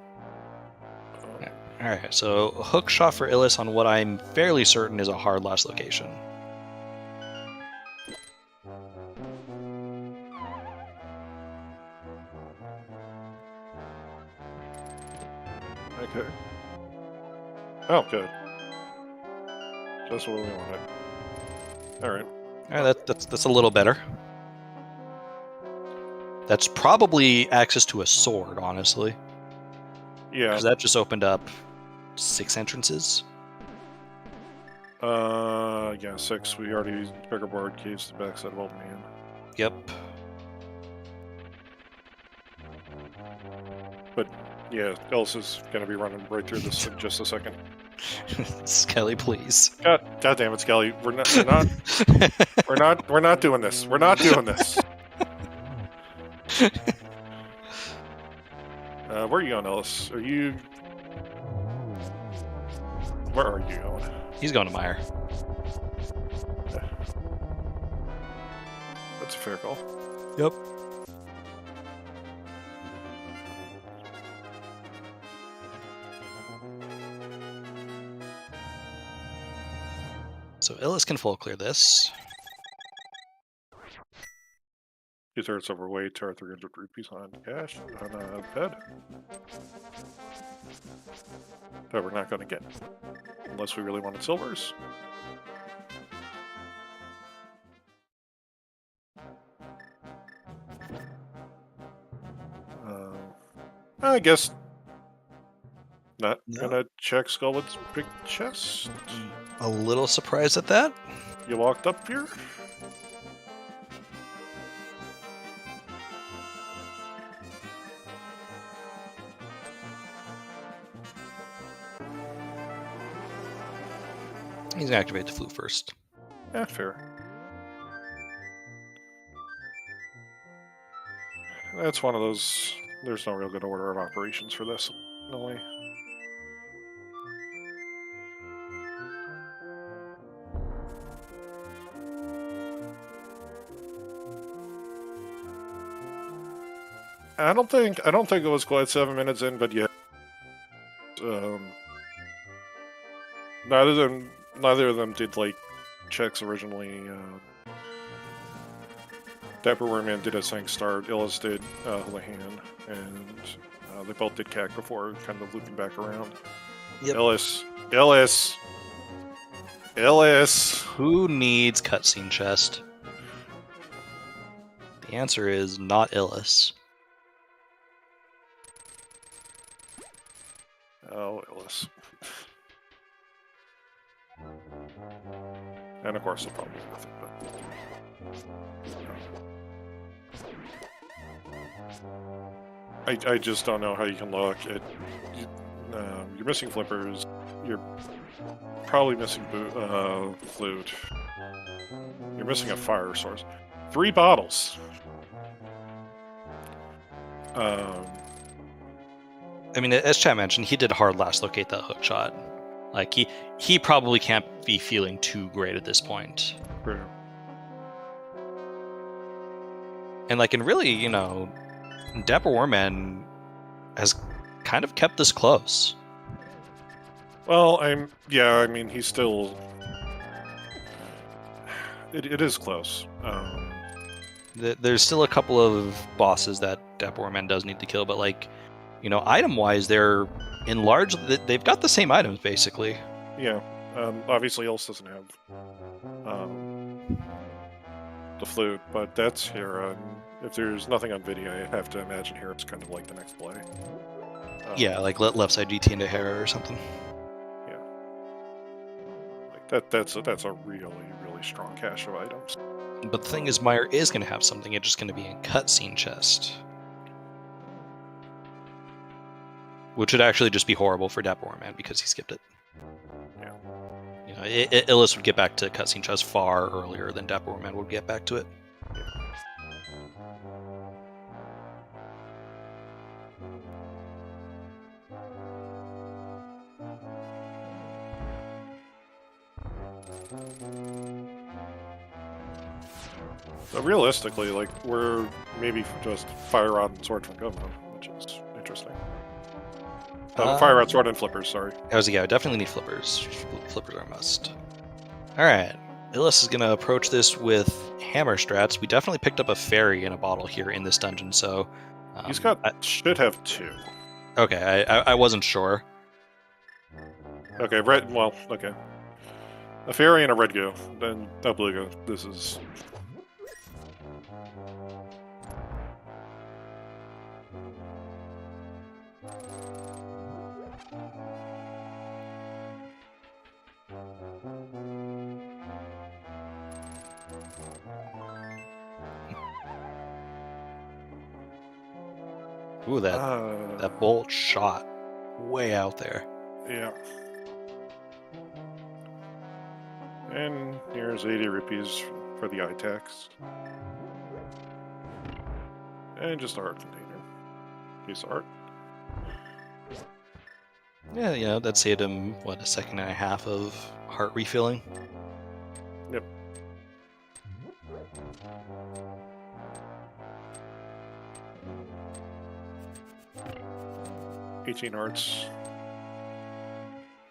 Alright, so hook shot for Illus on what I'm fairly certain is a hard last location. Okay. Oh, good. Just what we wanted. Alright. Alright, that's a little better. That's probably access to a sword, honestly. Yeah. Because that just opened up 6 entrances. Yeah, 6. We already used bigger board caves to the backside of Old Man. Yep. But yeah, Illus is gonna be running right through this in just a second. Skelly, please. God damn it, Skelly. We're not doing this. We're not doing this. Where are you going, Illus? Where are you going? He's going to Mire. That's a fair call. Yep. So Illus can full clear this. 2/3 overweight, or 300 rupees on cash on a bed. That we're not going to get. Unless we really wanted silvers. I guess not gonna check Skullwood's big chest. A little surprised at that. You walked up here? He's gonna activate the flute first. Yeah, fair. That's one of those. There's no real good order of operations for this. No way. I don't think it was quite 7 minutes in, but yeah. Neither of them did like checks originally. DapperWormMan did a sync start, Illus did the hand, and they both did CAC before kind of looping back around. Yep. Illus! Who needs cutscene chest? The answer is not Illus. Oh, Illus. And of course, the problem is nothing, but... I just don't know how you can look at... you're missing flippers, you're probably missing flute, you're missing a fire source. 3 bottles! I mean, as Chad mentioned, he did hard last locate that hook shot. Like, he probably can't be feeling too great at this point. Right. And like, and really, you know, DapperWormMan has kind of kept this close. Well, I mean, he's still... It is close. There's still a couple of bosses that DapperWormMan does need to kill, but like, you know, item-wise, they've got the same items, basically. Yeah. Obviously, Illus doesn't have the flute, but that's here. If there's nothing on video, I have to imagine here it's kind of like the next play. Yeah, like left side GT into Hera or something. Yeah. Like that's a really, really strong cache of items. But the thing is, Meyer is going to have something. It's just going to be in cutscene chest. Which would actually just be horrible for DapperWormMan because he skipped it. Yeah. You know, Illus would get back to cutscene chest far earlier than DapperWormMan would get back to it. Yeah. So realistically, like, we're maybe just fire rod and sword from Goma, which is interesting. Fire rod, sword, and flippers, sorry. Yeah, definitely need flippers. Flippers are a must. Alright, Illus is going to approach this with hammer strats. We definitely picked up a fairy in a bottle here in this dungeon, so... He's should have 2. Okay, I wasn't sure. Okay, okay. A fairy and a red go, then a blue go. This is... Ooh, that bolt shot way out there. Yeah. And here's 80 rupees for the eye tax. And just a heart container. Piece of art. Yeah, you know, that saved him, what, a second and a half of heart refilling? Yep. $18 hearts.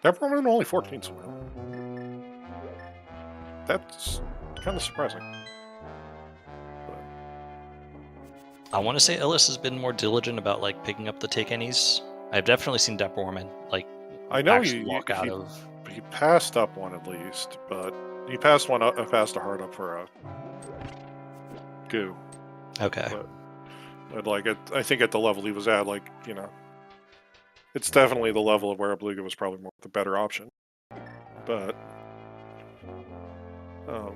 That one only 14 somehow. That's kind of surprising. But I want to say Illus has been more diligent about like picking up the take any's. I've definitely seen DapperWormMan like I know actually walk out of. he passed up one at least, but he passed one up, passed a hard up for a goo. Okay. But like, I think at the level he was at, like, you know, it's definitely the level of where a Beluga was probably the better option. But Alright,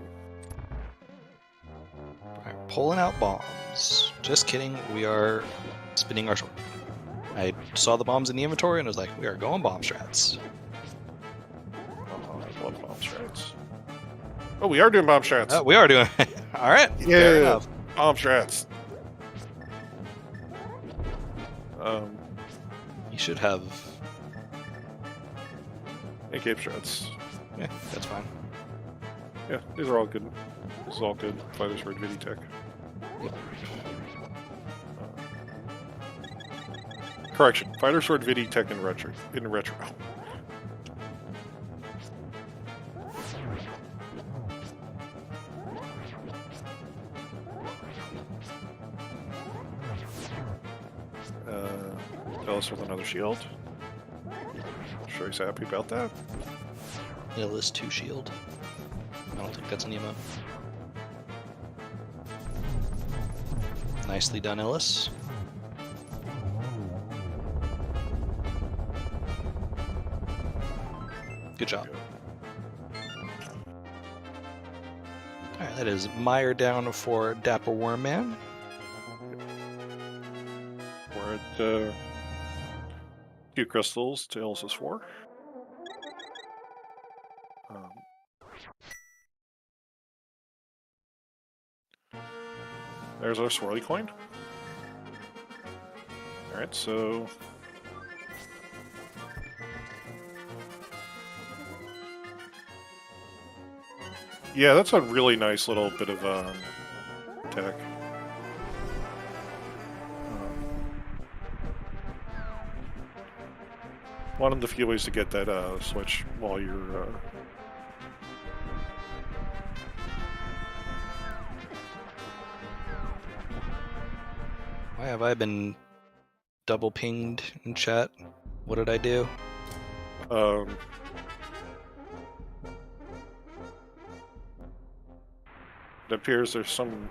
pulling out bombs. Just kidding. We are spinning our sword. I saw the bombs in the inventory and was like, we are going bomb strats. I love bomb strats. Oh, we are doing bomb strats. We are doing it. All right. Fair enough. Bomb strats. You should have. And cape strats. Yeah, that's fine. Yeah, these are all good. This is all good. Fighters for Viditech. Yep. Correction. Fighter Sword Viditech in retro. Illus with another shield. I'm sure he's happy about that. Illus 2 shield. I don't think that's an emote. Nicely done, Illus. Good job. Alright, that is Mire down for DapperWormMan. We're at 2 crystals to Illus's 4. There's our swirly coin. Alright, so yeah, that's a really nice little bit of tech. One of the few ways to get that switch while you're Why have I been double pinged in chat? What did I do? It appears there's some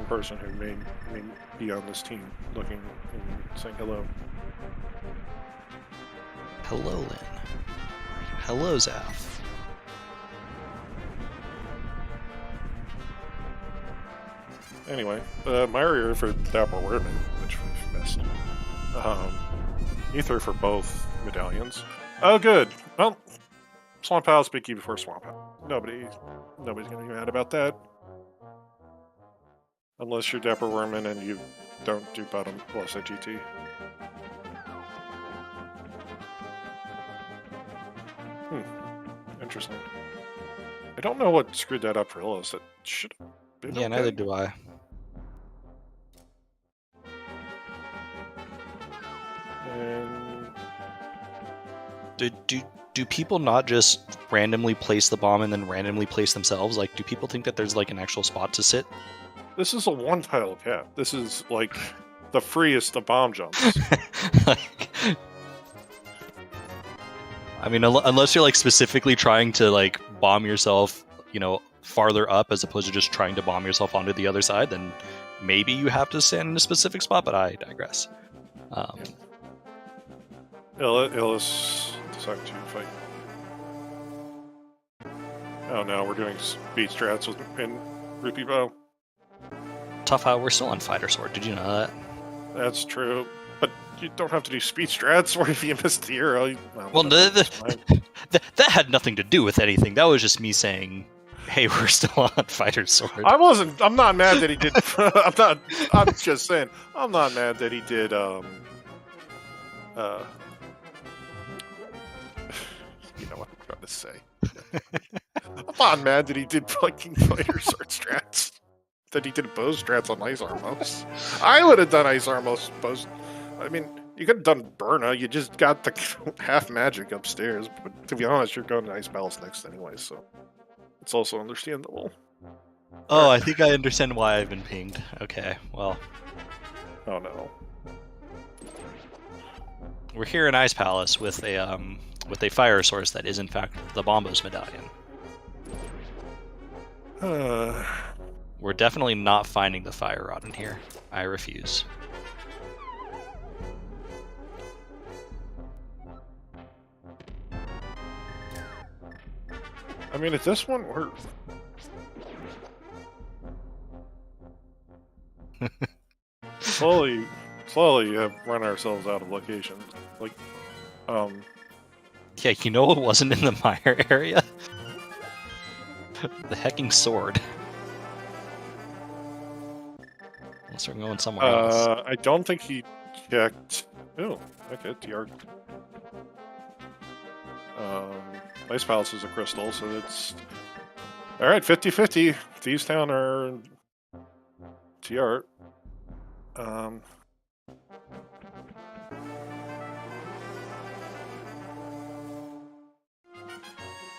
person who may be on this team looking and saying hello. Hello, Lynn. Hello, Zaf. Anyway, Mario for DapperWormMan, which we've missed. Ether for both medallions. Oh, good. Well, Swamp House, Big before Swamp House. Nobody's gonna be mad about that. Unless you're DapperWormMan and you don't do bottom plus a GT. Interesting. I don't know what screwed that up for Illus. That should have been Yeah, okay. neither do I. And Do people not just randomly place the bomb and then randomly place themselves? Like, do people think that there's like an actual spot to sit? this is a one-tile cap. This is like the freest of bomb jumps. Like, I mean, unless you're like specifically trying to like bomb yourself, you know, farther up as opposed to just trying to bomb yourself onto the other side, then maybe you have to stand in a specific spot. But I digress. Illus decided to fight. Oh no, we're doing speed strats in Rupee Bow. Tough how we're still on Fighter Sword. Did you know that? That's true, but you don't have to do speed strats or if you missed the hero. Well, that had nothing to do with anything. That was just me saying, "Hey, we're still on Fighter Sword." I'm not mad that he did. I'm just saying. I'm not mad that he did. You know what I'm trying to say. I'm not mad that he did fucking Fighter Sword strats. That he did bow strats on Ice Armos. I would have done Ice Armos bows. I mean, you could have done Burna. You just got the half magic upstairs. But to be honest, you're going to Ice Palace next anyway, so it's also understandable. Oh, I think I understand why I've been pinged. Okay, well. Oh no. We're here in Ice Palace with a fire source that is in fact the Bombos medallion. We're definitely not finding the fire rod in here. I refuse. I mean, at this one, we're... slowly have run ourselves out of locations. Like, Yeah, you know what wasn't in the mire area? The hecking sword. Unless we're going somewhere else. I don't think he checked... Oh, okay, TR. Ice Palace is a crystal, so it's... Alright, 50-50. Thieves Town are... TR.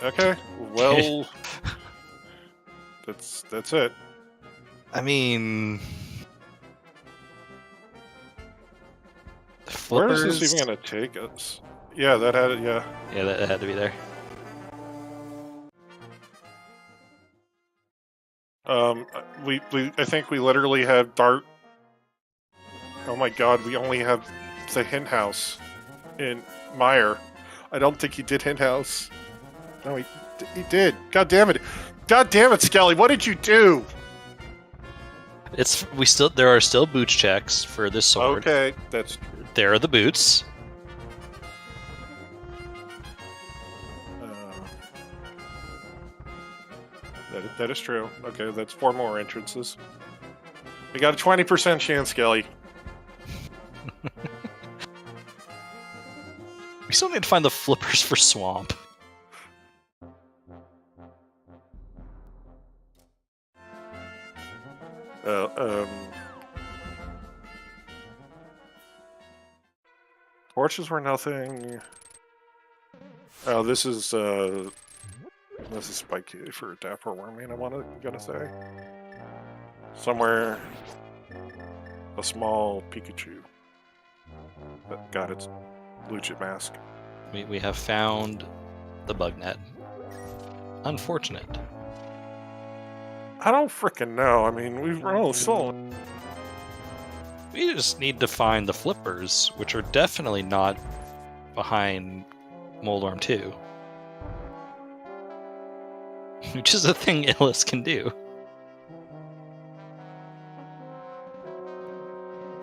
Okay, well... that's it. I mean... Where is this even gonna take us? Yeah, that had it, yeah. Yeah, that had to be there. I think we literally had Dart. Oh my god, we only have the hint house in Meyer. I don't think he did hint house. No, he did. God damn it. God damn it, Skelly, what did you do? There are still boots checks for this sword. Okay, that's true. There are the boots. That is true. Okay, that's 4 more entrances. We got a 20% chance, Skelly. We still need to find the flippers for Swamp. Torches were nothing. Oh, this is Spike for DapperWormMan, I gotta say. Somewhere a small Pikachu that got its legit mask. We have found the bug net. Unfortunate. I don't frickin' know. I mean, we've still. We just need to find the flippers, which are definitely not behind Moldorm 2. Which is a thing Illus can do.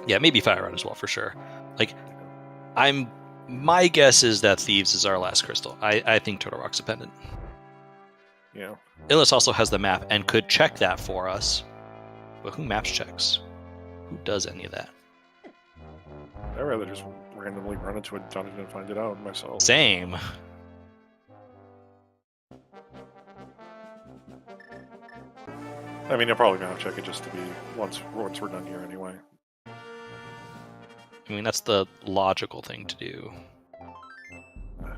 Yeah, maybe Fire Rod as well, for sure. Like, my guess is that Thieves is our last crystal. I think Turtle Rock's a pendant. Yeah. Illus also has the map and could check that for us. But who maps checks? Who does any of that? I'd rather just randomly run into a dungeon and find it out myself. Same. I mean, I'll probably map check it just to be once we're done here anyway. I mean, that's the logical thing to do.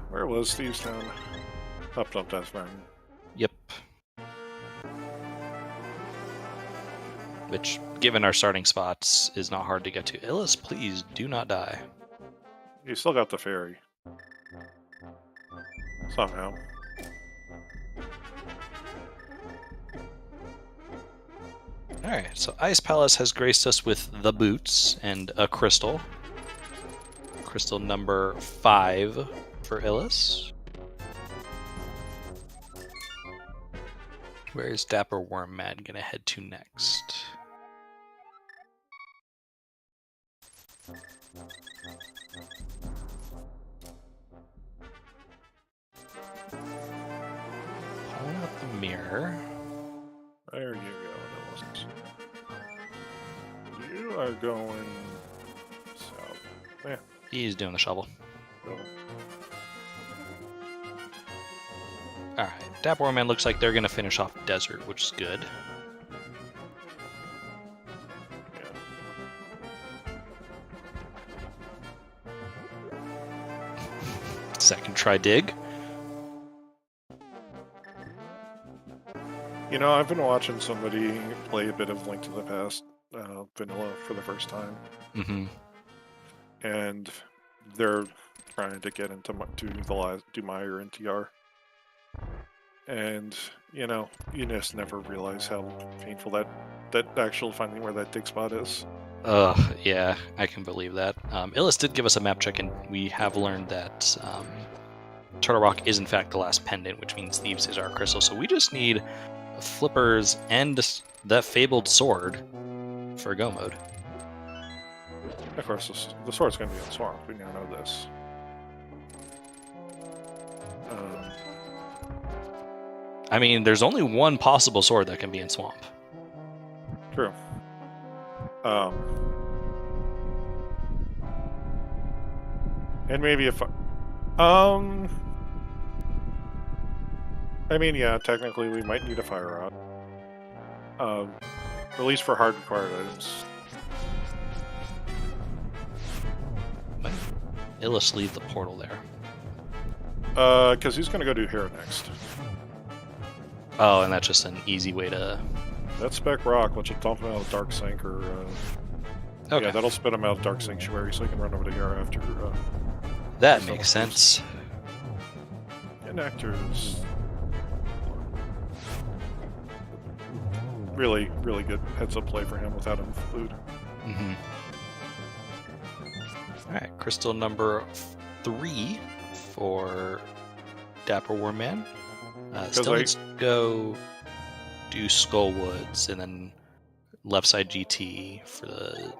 Where was Thieves Town? Up Death Mountain. Yep. Which, given our starting spots, is not hard to get to. Illus, please do not die. You still got the ferry. Somehow. Alright, so Ice Palace has graced us with the boots and a crystal. Crystal number 5 for Illus. Where is DapperWormMan gonna head to next? Pulling out the mirror. There you go, Illus. You are going south. Yeah. He's doing the shovel. Go. Alright, DapperWormMan looks like they're gonna finish off Desert, which is good. Second try dig. You know, I've been watching somebody play a bit of Link to the Past vanilla for the first time, Mm-hmm. and they're trying to get into do Meyer and TR. And you just never realize how painful that actual finding where that dig spot is. Yeah, I can believe that. Illus did give us a map check, and we have learned that Turtle Rock is in fact the last pendant, which means Thieves is our crystal. So we just need flippers and that fabled sword for go mode. Of course, the sword's going to be in Swamp. We now know this. I mean, there's only one possible sword that can be in Swamp. True. And maybe if I mean, yeah, technically we might need a fire rod. At least for hard required items. But Illus leave the portal there. Because he's going to go do Hero next. Oh, and that's just an easy way to... That's Spec Rock, which will dump him out of Dark Sink, or... Okay. Yeah, that'll spit him out of Dark Sanctuary, so he can run over to Hero after... that makes sense. Connectors... Really, really good heads-up play for him without him food. Mm-hmm. Alright, crystal number 3 for DapperWormMan. Still needs to go do Skull Woods and then left side GT for the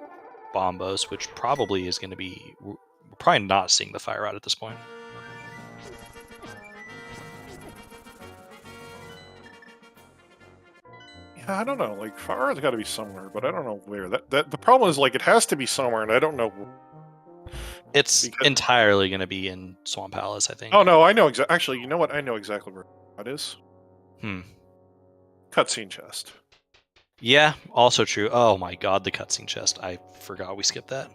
Bombos, which probably is going to be... We're probably not seeing the fire rod at this point. Yeah, I don't know. Like, fire rod's got to be somewhere, but I don't know where. The problem is, like, it has to be somewhere, and I don't know. It's entirely going to be in Swamp Palace, I think. Oh no, I know exactly. Actually, you know what? I know exactly where that is. Cutscene chest. Yeah, also true. Oh my god, the cutscene chest. I forgot we skipped that.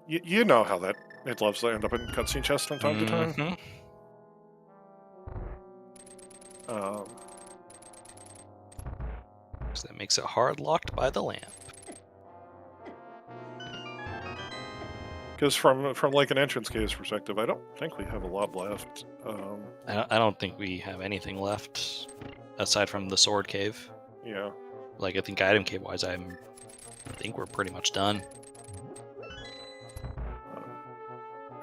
You know how it loves to end up in cutscene chests from time to time. So that makes it hard locked by the lamp. Because from like an entrance cave's perspective, I don't think we have a lot left. I don't think we have anything left aside from the sword cave. Yeah. Like, I think item cave wise, I think we're pretty much done.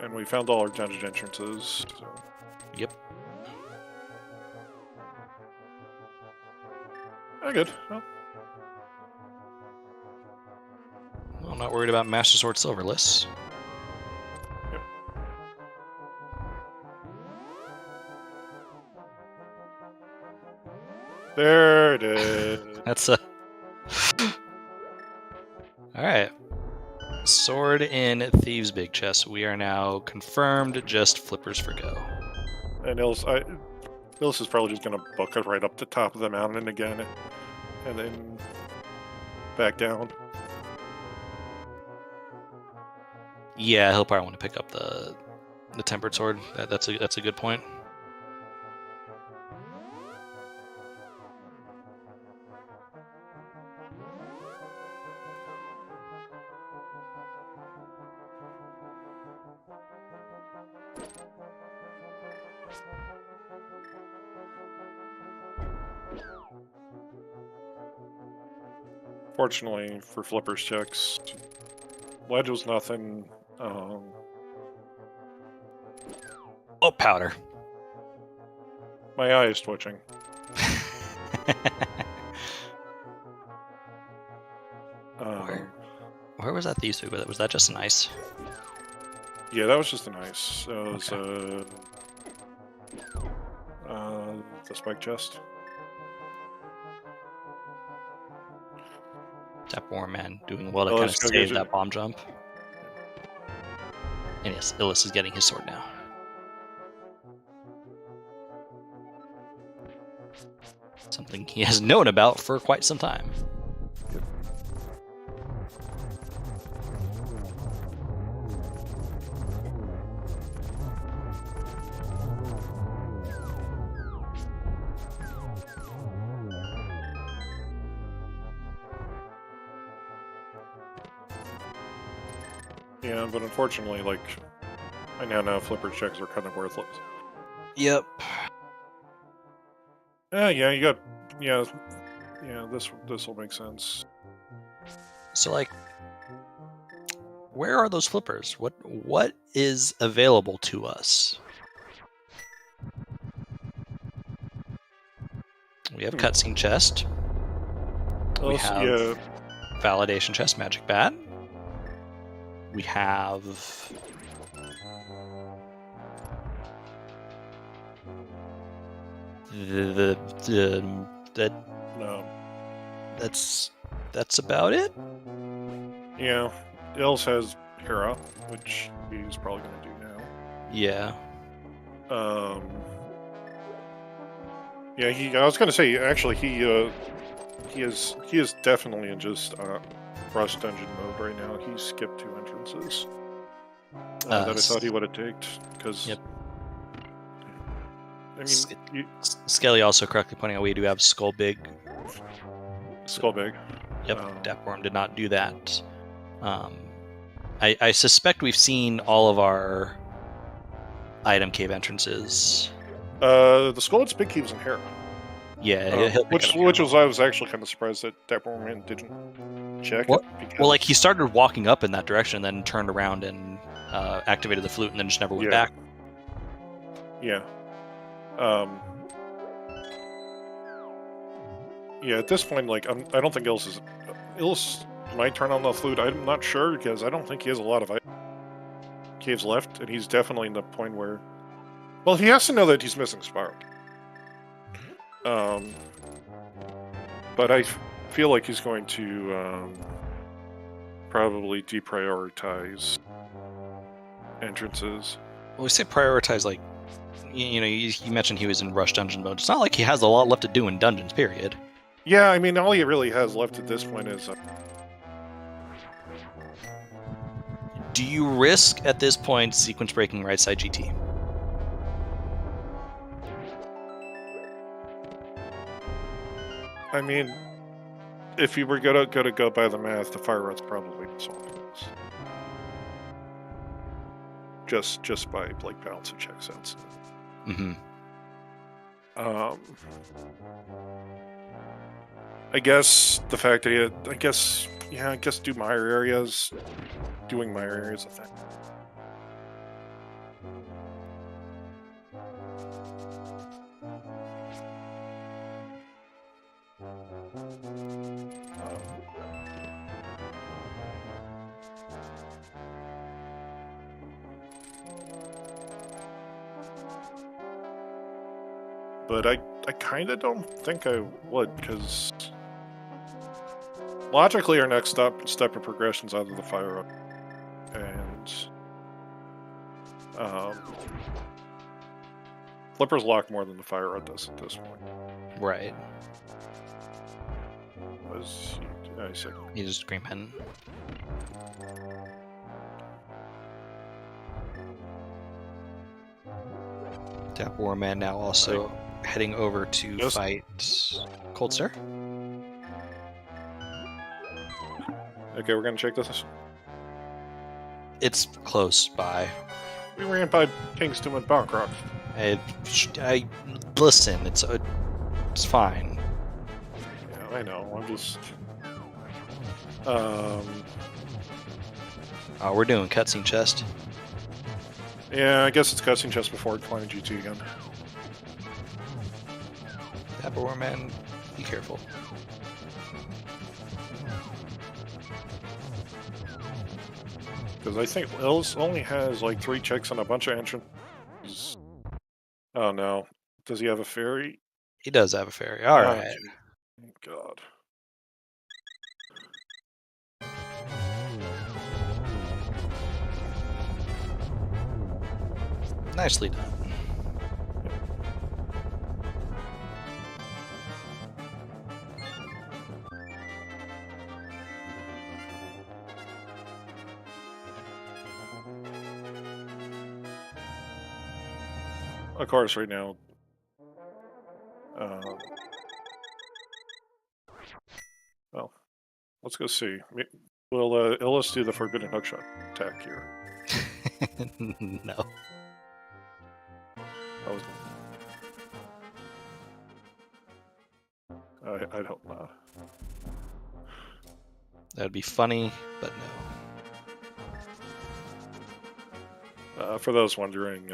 And we found all our dungeon entrances. So. Yep. Oh, good. Well, I'm not worried about Master Sword Silverless. Yep. There it is. That's a... Alright. Sword in Thieves' Big Chest. We are now confirmed just flippers for go. And Illus is probably just going to book it right up the top of the mountain again, and then back down. Yeah, he'll probably want to pick up the Tempered Sword. That's a good point. Fortunately for Flipper's checks, Ledge was nothing. Oh, powder. My eye is twitching. Where was that Thieves' Big? Was that just an ice? Yeah, that was just an ice. It was Okay. the spike chest. DapperWormMan doing well to Oh, kind of let's go save get that bomb jump. And yes, Illus is getting his sword now. Something he has known about for quite some time. Yeah, but unfortunately, like, I now know flipper checks are kind of worthless. Yep. Yeah, you got, yeah, this will make sense. So like, where are those flippers? What is available to us? We have cutscene chest. We have Yeah, validation chest, magic bat. We have that. no, That's about it. yeah, Illus has Hera, which he's probably going to do now. Yeah. Yeah, I was going to say, actually, he is definitely in just rush dungeon mode right now. He skipped 2 entrances that I thought he would have taken, because Yep. I mean, Skelly also correctly pointing out we do have Skull Big. Skull Big. Yep, DapperWorm did not do that. I suspect we've seen all of our item cave entrances. The Skull Big Cave's in Hera. Yeah, which was I was actually kind of surprised that DapperWormMan didn't check it. Well, like he started walking up in that direction, and then turned around and activated the flute, and then just never went back. Yeah. Yeah. At this point, like I don't think Illus might turn on the flute. I'm not sure because I don't think he has a lot of caves left, and he's definitely in the point where, well, he has to know that he's missing Spiral. But I feel like he's going to probably deprioritize entrances. Well, we say prioritize, like, you know, you mentioned he was in rush dungeon mode. It's not like he has a lot left to do in dungeons, period. Yeah, I mean, all he really has left at this point is... Do you risk, at this point, sequence breaking right side GT? I mean, if you were gonna go by the math, the fire rod's probably solving this. Just by, like, balance of check sets. Mm-hmm. I guess the fact that he had, I guess do mire areas. Doing mire areas, I think. But I kind of don't think I would, because logically our next step of progression is either the fire up and Flipper's lock more than the fire rod does at this point. Right. Was I said He just green pen. DapperWormMan now also heading over to fight Cold Star. Okay, we're gonna check this. It's close by. We ran by Kingston and Bankrock. I listen. It's fine. Yeah, I know. I'm just. Oh, we're doing cutscene chest. Yeah, I guess it's cutscene chest before climbing GT again. DapperWormMan, be careful. Because I think Illus only has like 3 checks and a bunch of entrances. Oh no. Does he have a fairy? He does have a fairy. All right. God. Nicely done. Of course, right now. Well, let's go see. Will Illus do the forbidden hookshot attack here? No. I'd hope not. That'd be funny, but no. For those wondering,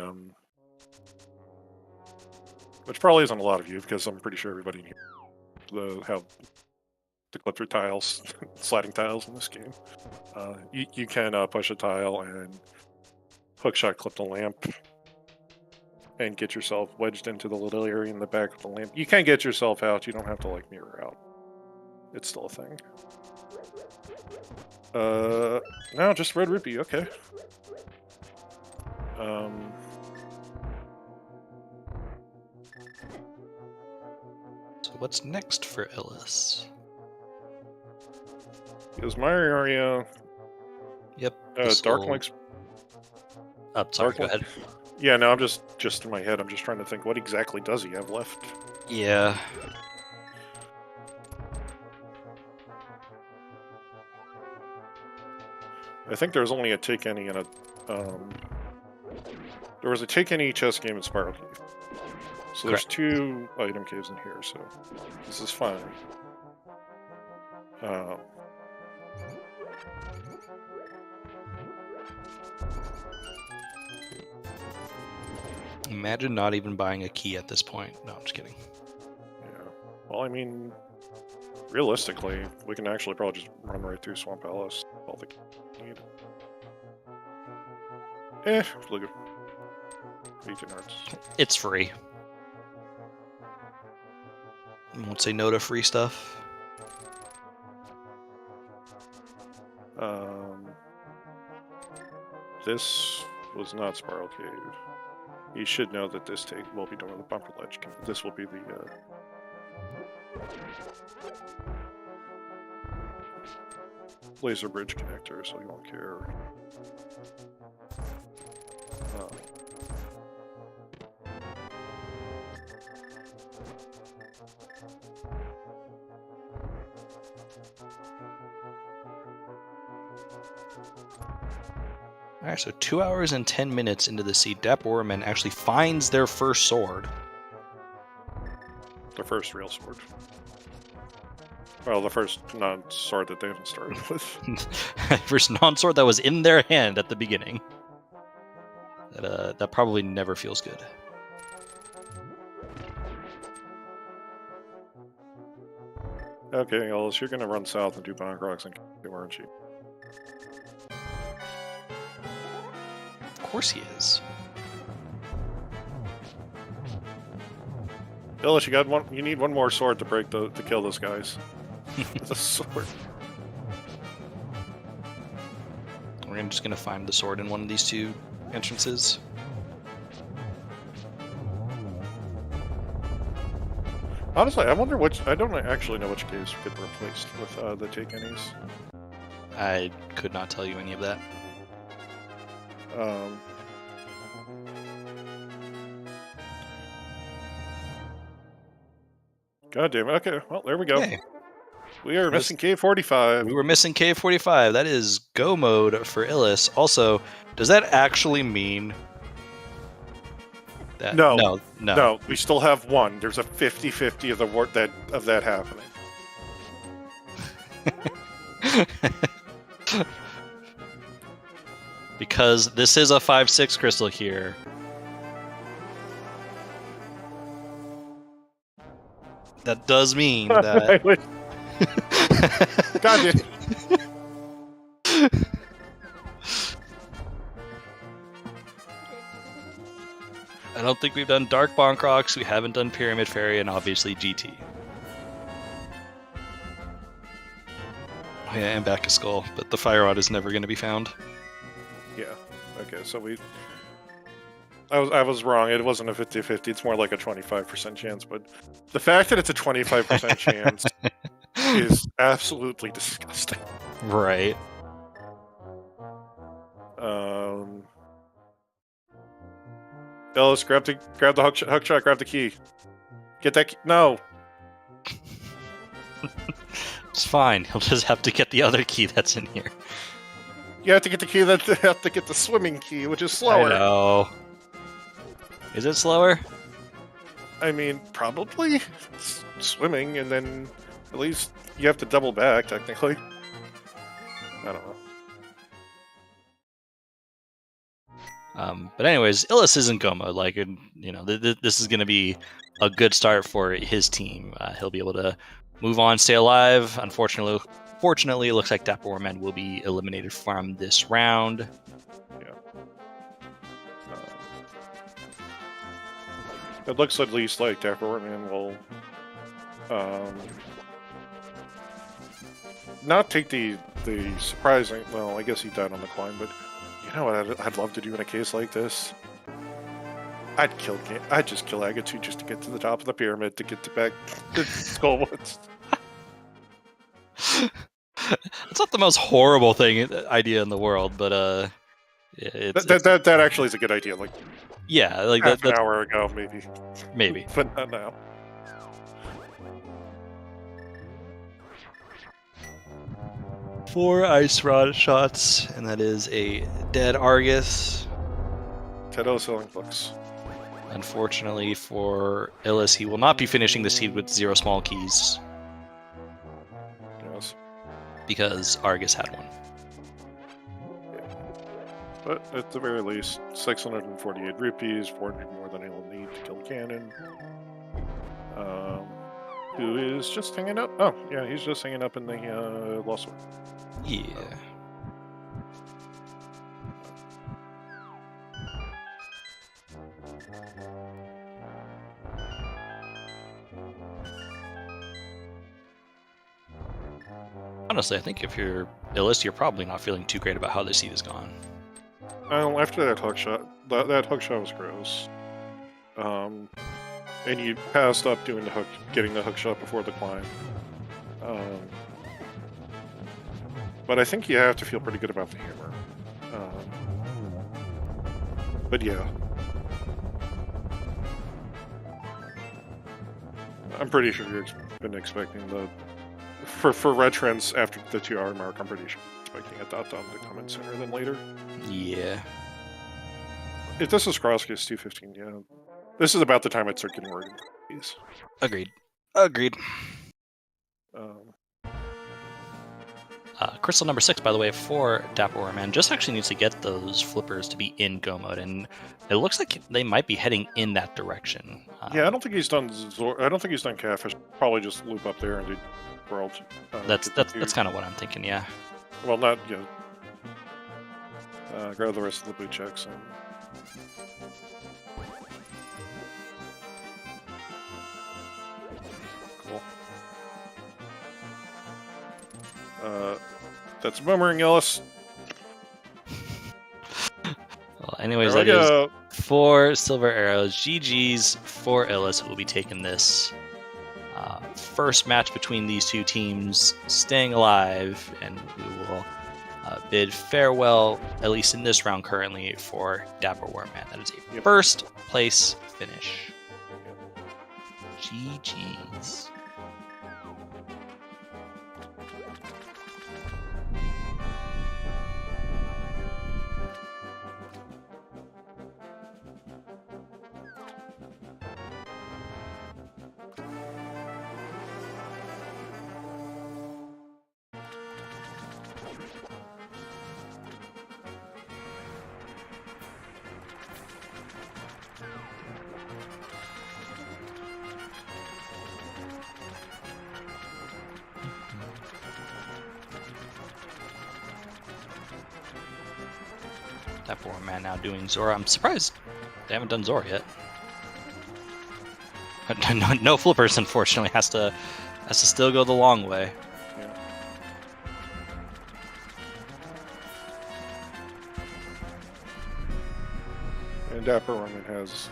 which probably isn't a lot of you, because I'm pretty sure everybody knew how to clip through tiles, sliding tiles in this game. You can push a tile and hookshot clip the lamp and get yourself wedged into the little area in the back of the lamp. You can get yourself out. You don't have to like mirror out. It's still a thing. No, just red rupee. Okay. So what's next for Illus? Is my area? Yep. Dark Link's. Sorry, Dark go ahead. Yeah, no, I'm just in my head. I'm just trying to think, what exactly does he have left? Yeah. I think there was only a take any and a. There was a take any chess game in Spiral Cave. So there's 2 item caves in here, so this is fine. Imagine not even buying a key at this point. No, I'm just kidding. Yeah. Well, I mean, realistically, we can actually probably just run right through Swamp Palace. All the need. Look at 18 hearts. It's free. I won't say no to free stuff. This was not Spiral Cave. You should know that this take will be done with a bumper ledge. This will be the laser bridge connector, so you won't care. Alright, so 2 hours and 10 minutes into the seed, DapperWormMan actually finds their first sword. Their first real sword. Well, the first non-sword that they haven't started with. First non-sword that was in their hand at the beginning. That probably never feels good. Okay, Ellis, you're gonna run south and do Bonk Rocks and K, aren't you? Of course he is. Ellis, you need one more sword to kill those guys. It's a sword. We're just gonna find the sword in one of these 2 entrances. Honestly, I wonder which. I don't actually know which caves get replaced with the take any's. I could not tell you any of that. God damn it. Okay, well, there we go. Hey. We are missing cave 45. We were missing cave 45. That is go mode for Illus. Also, does that actually mean that? No. No. We still have one. There's a 50-50 of that happening. Because this is a 5/6 crystal here. That does mean that. God damn. I don't think we've done Dark Bonk Rocks, we haven't done Pyramid Fairy, and obviously GT. Oh yeah, and Back of Skull, but the Fire Rod is never going to be found. Yeah. Okay, so I was wrong. It wasn't a 50-50. It's more like a 25% chance, but the fact that it's a 25% chance is absolutely disgusting. Right. Ellis, grab the hook shot, grab the key. Get that key. No. It's fine. He'll just have to get the other key that's in here. You have to get the key that have to get the swimming key, which is slower. I know. Is it slower? I mean, probably swimming, and then at least you have to double back technically. I don't know. But anyways, Illus is in go mode. Like, you know, this is going to be a good start for his team. He'll be able to move on, stay alive. Fortunately, it looks like DapperWormMan will be eliminated from this round. Yeah. It looks at least like DapperWormMan will not take the surprising. Well, I guess he died on the climb, but you know what I'd love to do in a case like this? I'd just kill Agatu just to get to the top of the pyramid to get to back to Skullwoods. It's not the most horrible idea in the world, but yeah, that actually is a good idea. Like, yeah, like half an hour ago, maybe, but not now. 4 ice rod shots, and that is a dead Argus. Tedo selling books. Unfortunately for Illus, he will not be finishing the seed with 0 small keys. Yes. Because Argus had one. Yeah. But at the very least, 648 rupees, 400 more than he'll need to kill Ganon. Who is just hanging up? Oh, yeah, he's just hanging up in the Lost One. Yeah. Honestly, I think if you're Illus, you're probably not feeling too great about how the seed is gone. Well, after that hook shot, that hook shot was gross. And you passed up doing getting the hook shot before the climb. But I think you have to feel pretty good about the hammer. But yeah. I'm pretty sure you've been expecting for red trends after the 2 hour mark, I'm pretty sure expecting a dot-dom to come in sooner than later. Yeah. If this is Crosscase 215, yeah. This is about the time I'd start getting worried about these. Agreed. Crystal number 6, by the way, for DapperWormMan, just actually needs to get those flippers to be in go mode, and it looks like they might be heading in that direction. Yeah, I don't think he's done I don't think he's done Catfish. Probably just loop up there and do World. That's kind of what I'm thinking. Yeah. Well, not yet. Grab the rest of the boot checks and. Cool. That's Boomerang Illus. Well, anyways, that is 4 silver arrows. GG's for Illus, who will be taking this first match between these 2 teams, staying alive, and we will bid farewell, at least in this round currently, for DapperWormMan. That is a first place finish. GG's. DapperWormMan now doing Zora. I'm surprised they haven't done Zora yet. No flippers, unfortunately. Has to still go the long way. Yeah. And DapperWormMan has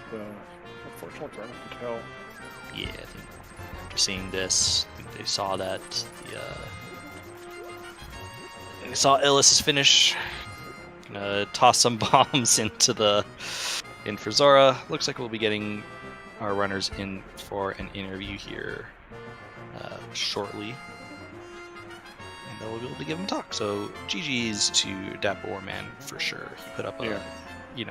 unfortunately thrown to hell. Yeah, I think after seeing this, I think they saw that they saw Illus's finish. Gonna toss some bombs in for Zora. Looks like we'll be getting our runners in for an interview here shortly. and they'll be able to give him talk. So GG's to DapperWormMan for sure. He put up a, he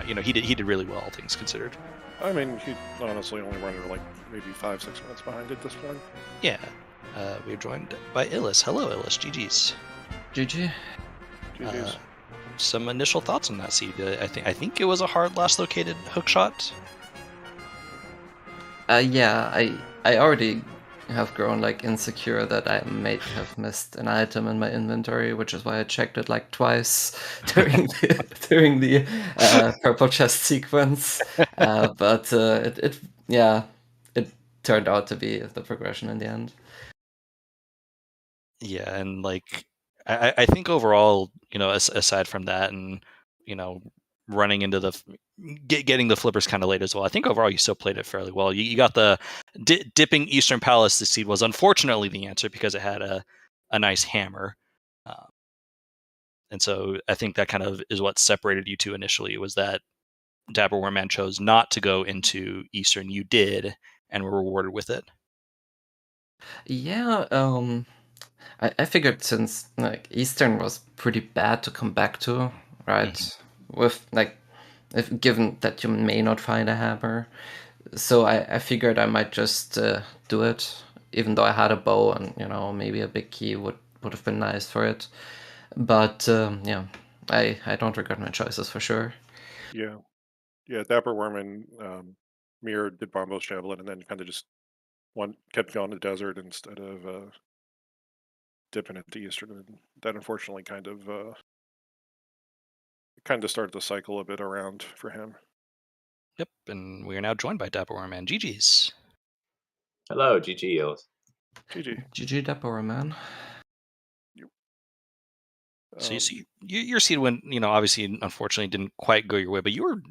did really well, all things considered. I mean, he honestly only running like maybe 5-6 minutes behind at this point. Yeah. We're joined by Illus. Hello, Illus. GG's. GG. GG's. Some initial thoughts on that seed. I think it was a hard last located hook shot. Yeah, I already have grown like insecure that I may have missed an item in my inventory, which is why I checked it like twice during the purple chest sequence. But it turned out to be the progression in the end. Yeah, and like I think overall, aside from that, and running into the getting the flippers kind of late as well, I think overall you still played it fairly well. You got the dipping Eastern Palace. The seed was unfortunately the answer because it had a nice hammer, and so I think that kind of is what separated you two initially. Was that DapperWormMan chose not to go into Eastern, you did, and were rewarded with it. Yeah, I figured since like Eastern was pretty bad to come back to, right? Mm-hmm. With like, if given that you may not find a hammer, so I figured I might just do it, even though I had a bow and maybe a big key would have been nice for it. But yeah, I don't regret my choices for sure. Yeah. DapperWormMan mirrored did Bombo's Javelin and then kind of just kept going to the desert instead of dipping into Eastern. And that unfortunately kind of started the cycle a bit around for him. Yep, and we are now joined by DapperWormMan. GG's. Hello, GG Illus. GG. GG DapperWormMan. So your seed went, obviously, unfortunately, didn't quite go your way, but you were,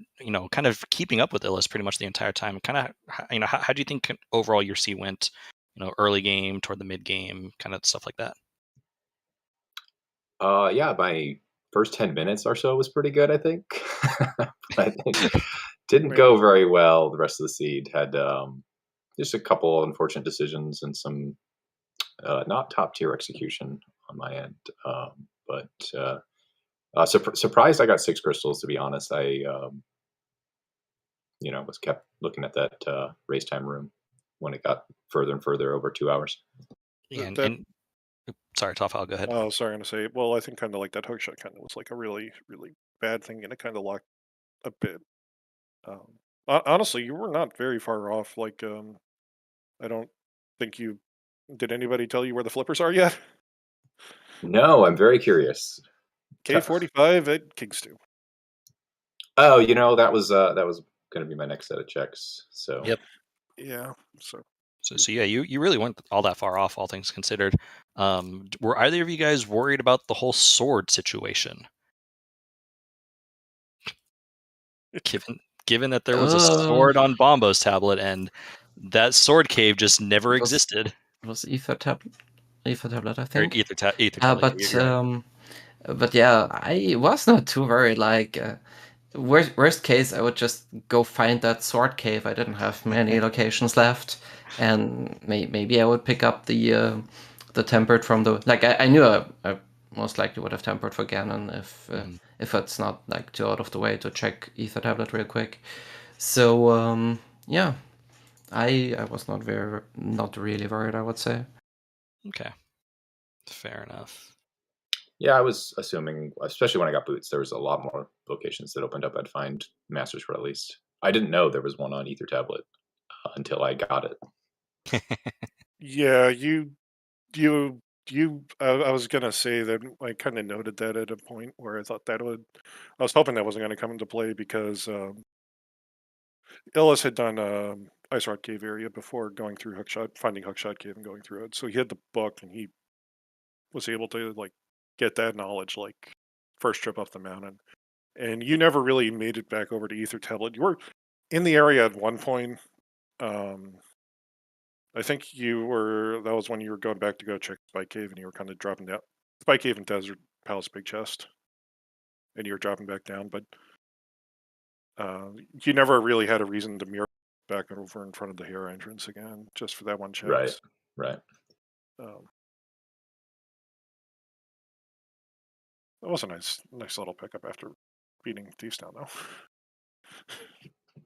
kind of keeping up with Illus pretty much the entire time. Kind of, how do you think overall your seed went? Early game, toward the mid game, kind of stuff like that. Yeah, my first 10 minutes or so was pretty good, I think. But it didn't go very well. The rest of the seed had just a couple of unfortunate decisions and some not top tier execution on my end. But surprised I got 6 crystals, to be honest. I was kept looking at that race time room when it got further and further over 2 hours. And sorry, Toffal, go ahead. Oh, sorry, I'm gonna say. Well, I think kind of like that hook shot kind of was like a really, really bad thing, and it kind of locked a bit. Honestly, you were not very far off. Like, I don't think you did. Anybody tell you where the flippers are yet? No, I'm very curious. K45 at Kings 2. Oh, that was going to be my next set of checks. So yep, yeah. So yeah, you really weren't all that far off, all things considered. Were either of you guys worried about the whole sword situation? Given that there was a sword on Bombo's tablet and that sword cave just never existed. It was Ether tablet, I think. Or Ether tablet. But yeah, I was not too worried. Like, worst case, I would just go find that sword cave. I didn't have many locations left, and maybe I would pick up the tempered from the. Like, I knew I most likely would have tempered for Ganon if it's not like too out of the way to check Ether tablet real quick. So yeah, I was not really worried, I would say. Okay, fair enough. Yeah, I was assuming, especially when I got boots, there was a lot more locations that opened up. I'd find Masters for at least. I didn't know there was one on Ether tablet until I got it. Yeah, I was gonna say that I kind of noted that at a point where I thought I was hoping that wasn't going to come into play because Illus had done Ice Rock Cave area before going through finding Hookshot Cave and going through it. So he had the book and he was able to like get that knowledge like first trip up the mountain. And you never really made it back over to Ether Tablet. You were in the area at one point. I think that was when you were going back to go check Spike Cave and you were kind of dropping down. Spike Cave and Desert Palace Big Chest. And you were dropping back down, but you never really had a reason to mirror back over in front of the Hero entrance again, just for that one chance. Right. That was a nice little pickup after beating Thieves Town, though.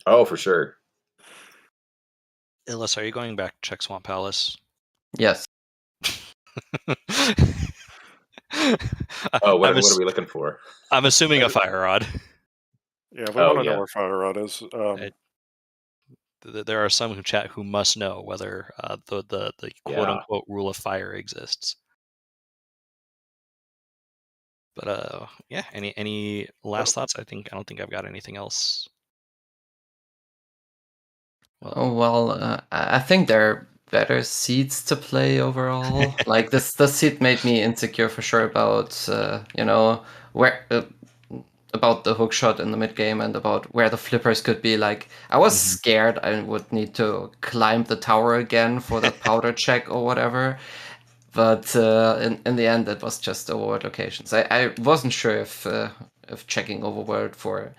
Oh, for sure. Illus, are you going back to check Swamp Palace? Yes. Oh, what are we looking for? I'm assuming a fire rod. Yeah, we Oh, want to know yeah. where Fire Rod is. There are some who chat who must know whether the quote unquote rule of fire exists. But yeah, any last thoughts? I don't think I've got anything else. I think there are better seeds to play overall. Like this seed made me insecure for sure about where about the hook shot in the mid game and about where the flippers could be. Like I was scared I would need to climb the tower again for that powder check or whatever. But in the end, it was just overworld locations. I wasn't sure if checking overworld for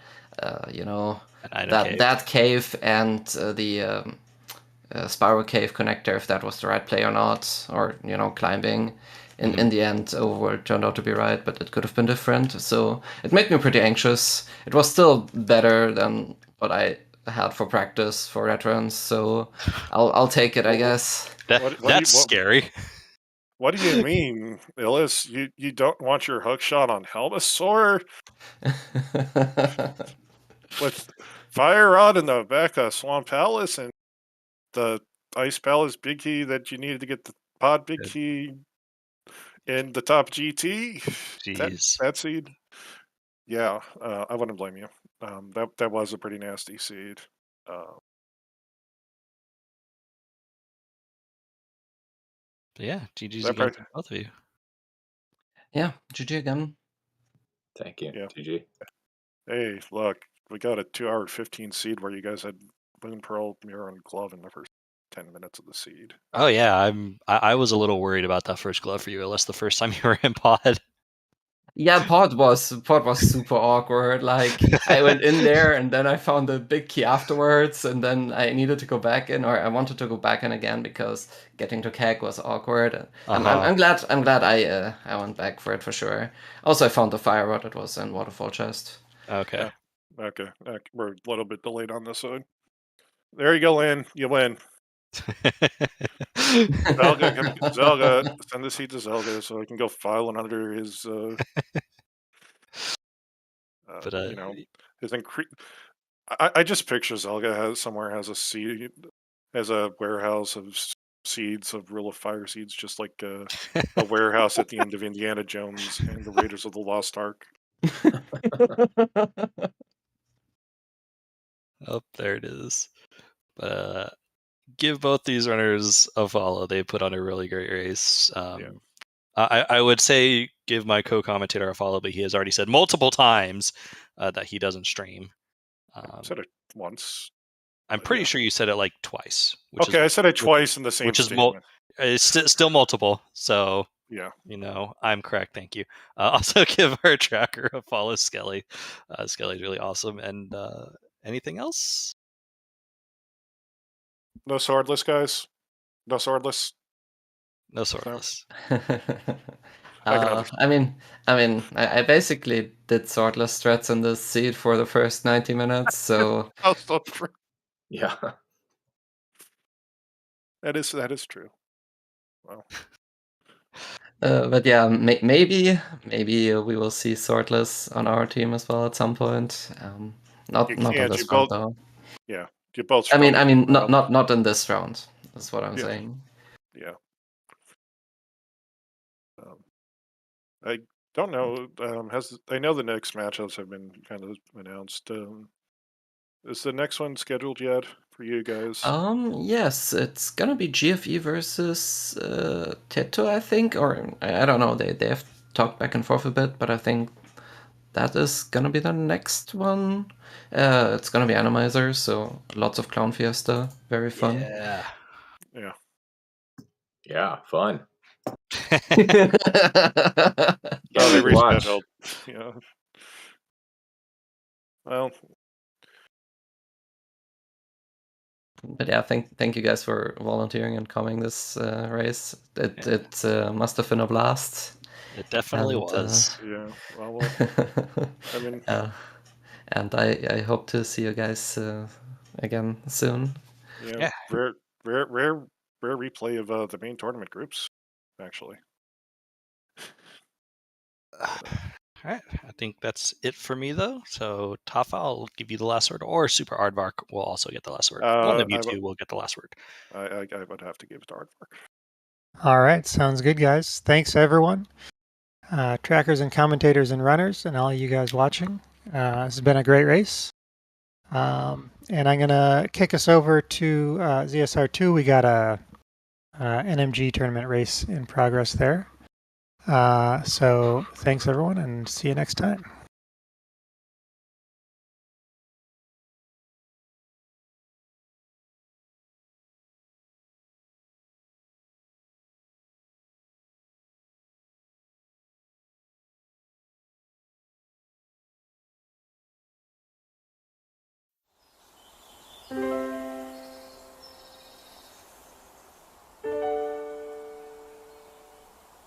that cave and the spiral cave connector, if that was the right play or not, or climbing. In the end, overworld turned out to be right, but it could have been different. So it made me pretty anxious. It was still better than what I had for practice for red runs, so I'll take it, I guess. That's scary. What do you mean, Illus? You don't want your hook shot on Helmasaur? With Fire Rod in the back of Swamp Palace and the Ice Palace big key that you needed to get the pod big key in the top GT? Jeez. That seed? Yeah, I wouldn't blame you. That was a pretty nasty seed. Yeah, GG's again for both of you. Yeah, GG again. Thank you. Yeah. GG. Hey, look, we got a 2-hour 15 seed where you guys had Moon Pearl, Mirror, and Glove in the first 10 minutes of the seed. Oh yeah, I was a little worried about that first glove for you, Illus, the first time you were in pod. Yeah, pod was super awkward. Like I went in there and then I found the big key afterwards, and then I needed to go back in, or I wanted to go back in again because getting to keg was awkward. I'm glad I went back for it for sure. Also, I found the fire rod. It was in waterfall chest. Okay. Okay. We're a little bit delayed on this side. There you go, Lynn. You win. Zelda, send the seed to Zelda so I can go file it under his, his increase. I just picture Zelda has a seed, has a warehouse of seeds of Rule of Fire seeds, just like a warehouse at the end of Indiana Jones and the Raiders of the Lost Ark. Oh, there it is. Give both these runners a follow. They put on a really great race. I would say give my co-commentator a follow, but he has already said multiple times that he doesn't stream. I said it once. I'm pretty sure you said it like twice. Okay, I said it twice in the same statement. It's still multiple, so yeah, I'm correct. Thank you. Also, give our tracker a follow, Skelly. Skelly's really awesome. And anything else? No swordless, guys. No swordless. No swordless. I basically did swordless strats in this seed for the first 90 minutes, so yeah, that is true. Well, but yeah, maybe we will see swordless on our team as well at some point. Not on this round though. Yeah, you both. I mean, not in this round. That's what I'm saying. Yeah. I don't know. I know the next matchups have been kind of announced. Is the next one scheduled yet for you guys? Yes, it's gonna be GFE versus Teto, I think, or I don't know. They have talked back and forth a bit, but I think that is gonna be the next one. It's gonna be Randomizer, so lots of Clown Fiesta, very fun. Yeah, fun. They rescheduled. Yeah. Well. But yeah, thank you guys for volunteering and coming this race. It must have been a blast. It definitely And, was. Yeah. Well, I mean, and I hope to see you guys again soon. yeah. Rare replay of the main tournament groups, actually. All right, I think that's it for me, though. So, Tafa, I'll give you the last word, or Super Aardvark will also get the last word. One of you two will get the last word. I would have to give it to Aardvark. All right, sounds good, guys. Thanks, everyone. Trackers and commentators and runners, and all you guys watching. This has been a great race. And I'm going to kick us over to ZSR2. We got a NMG tournament race in progress there. So thanks, everyone, and see you next time.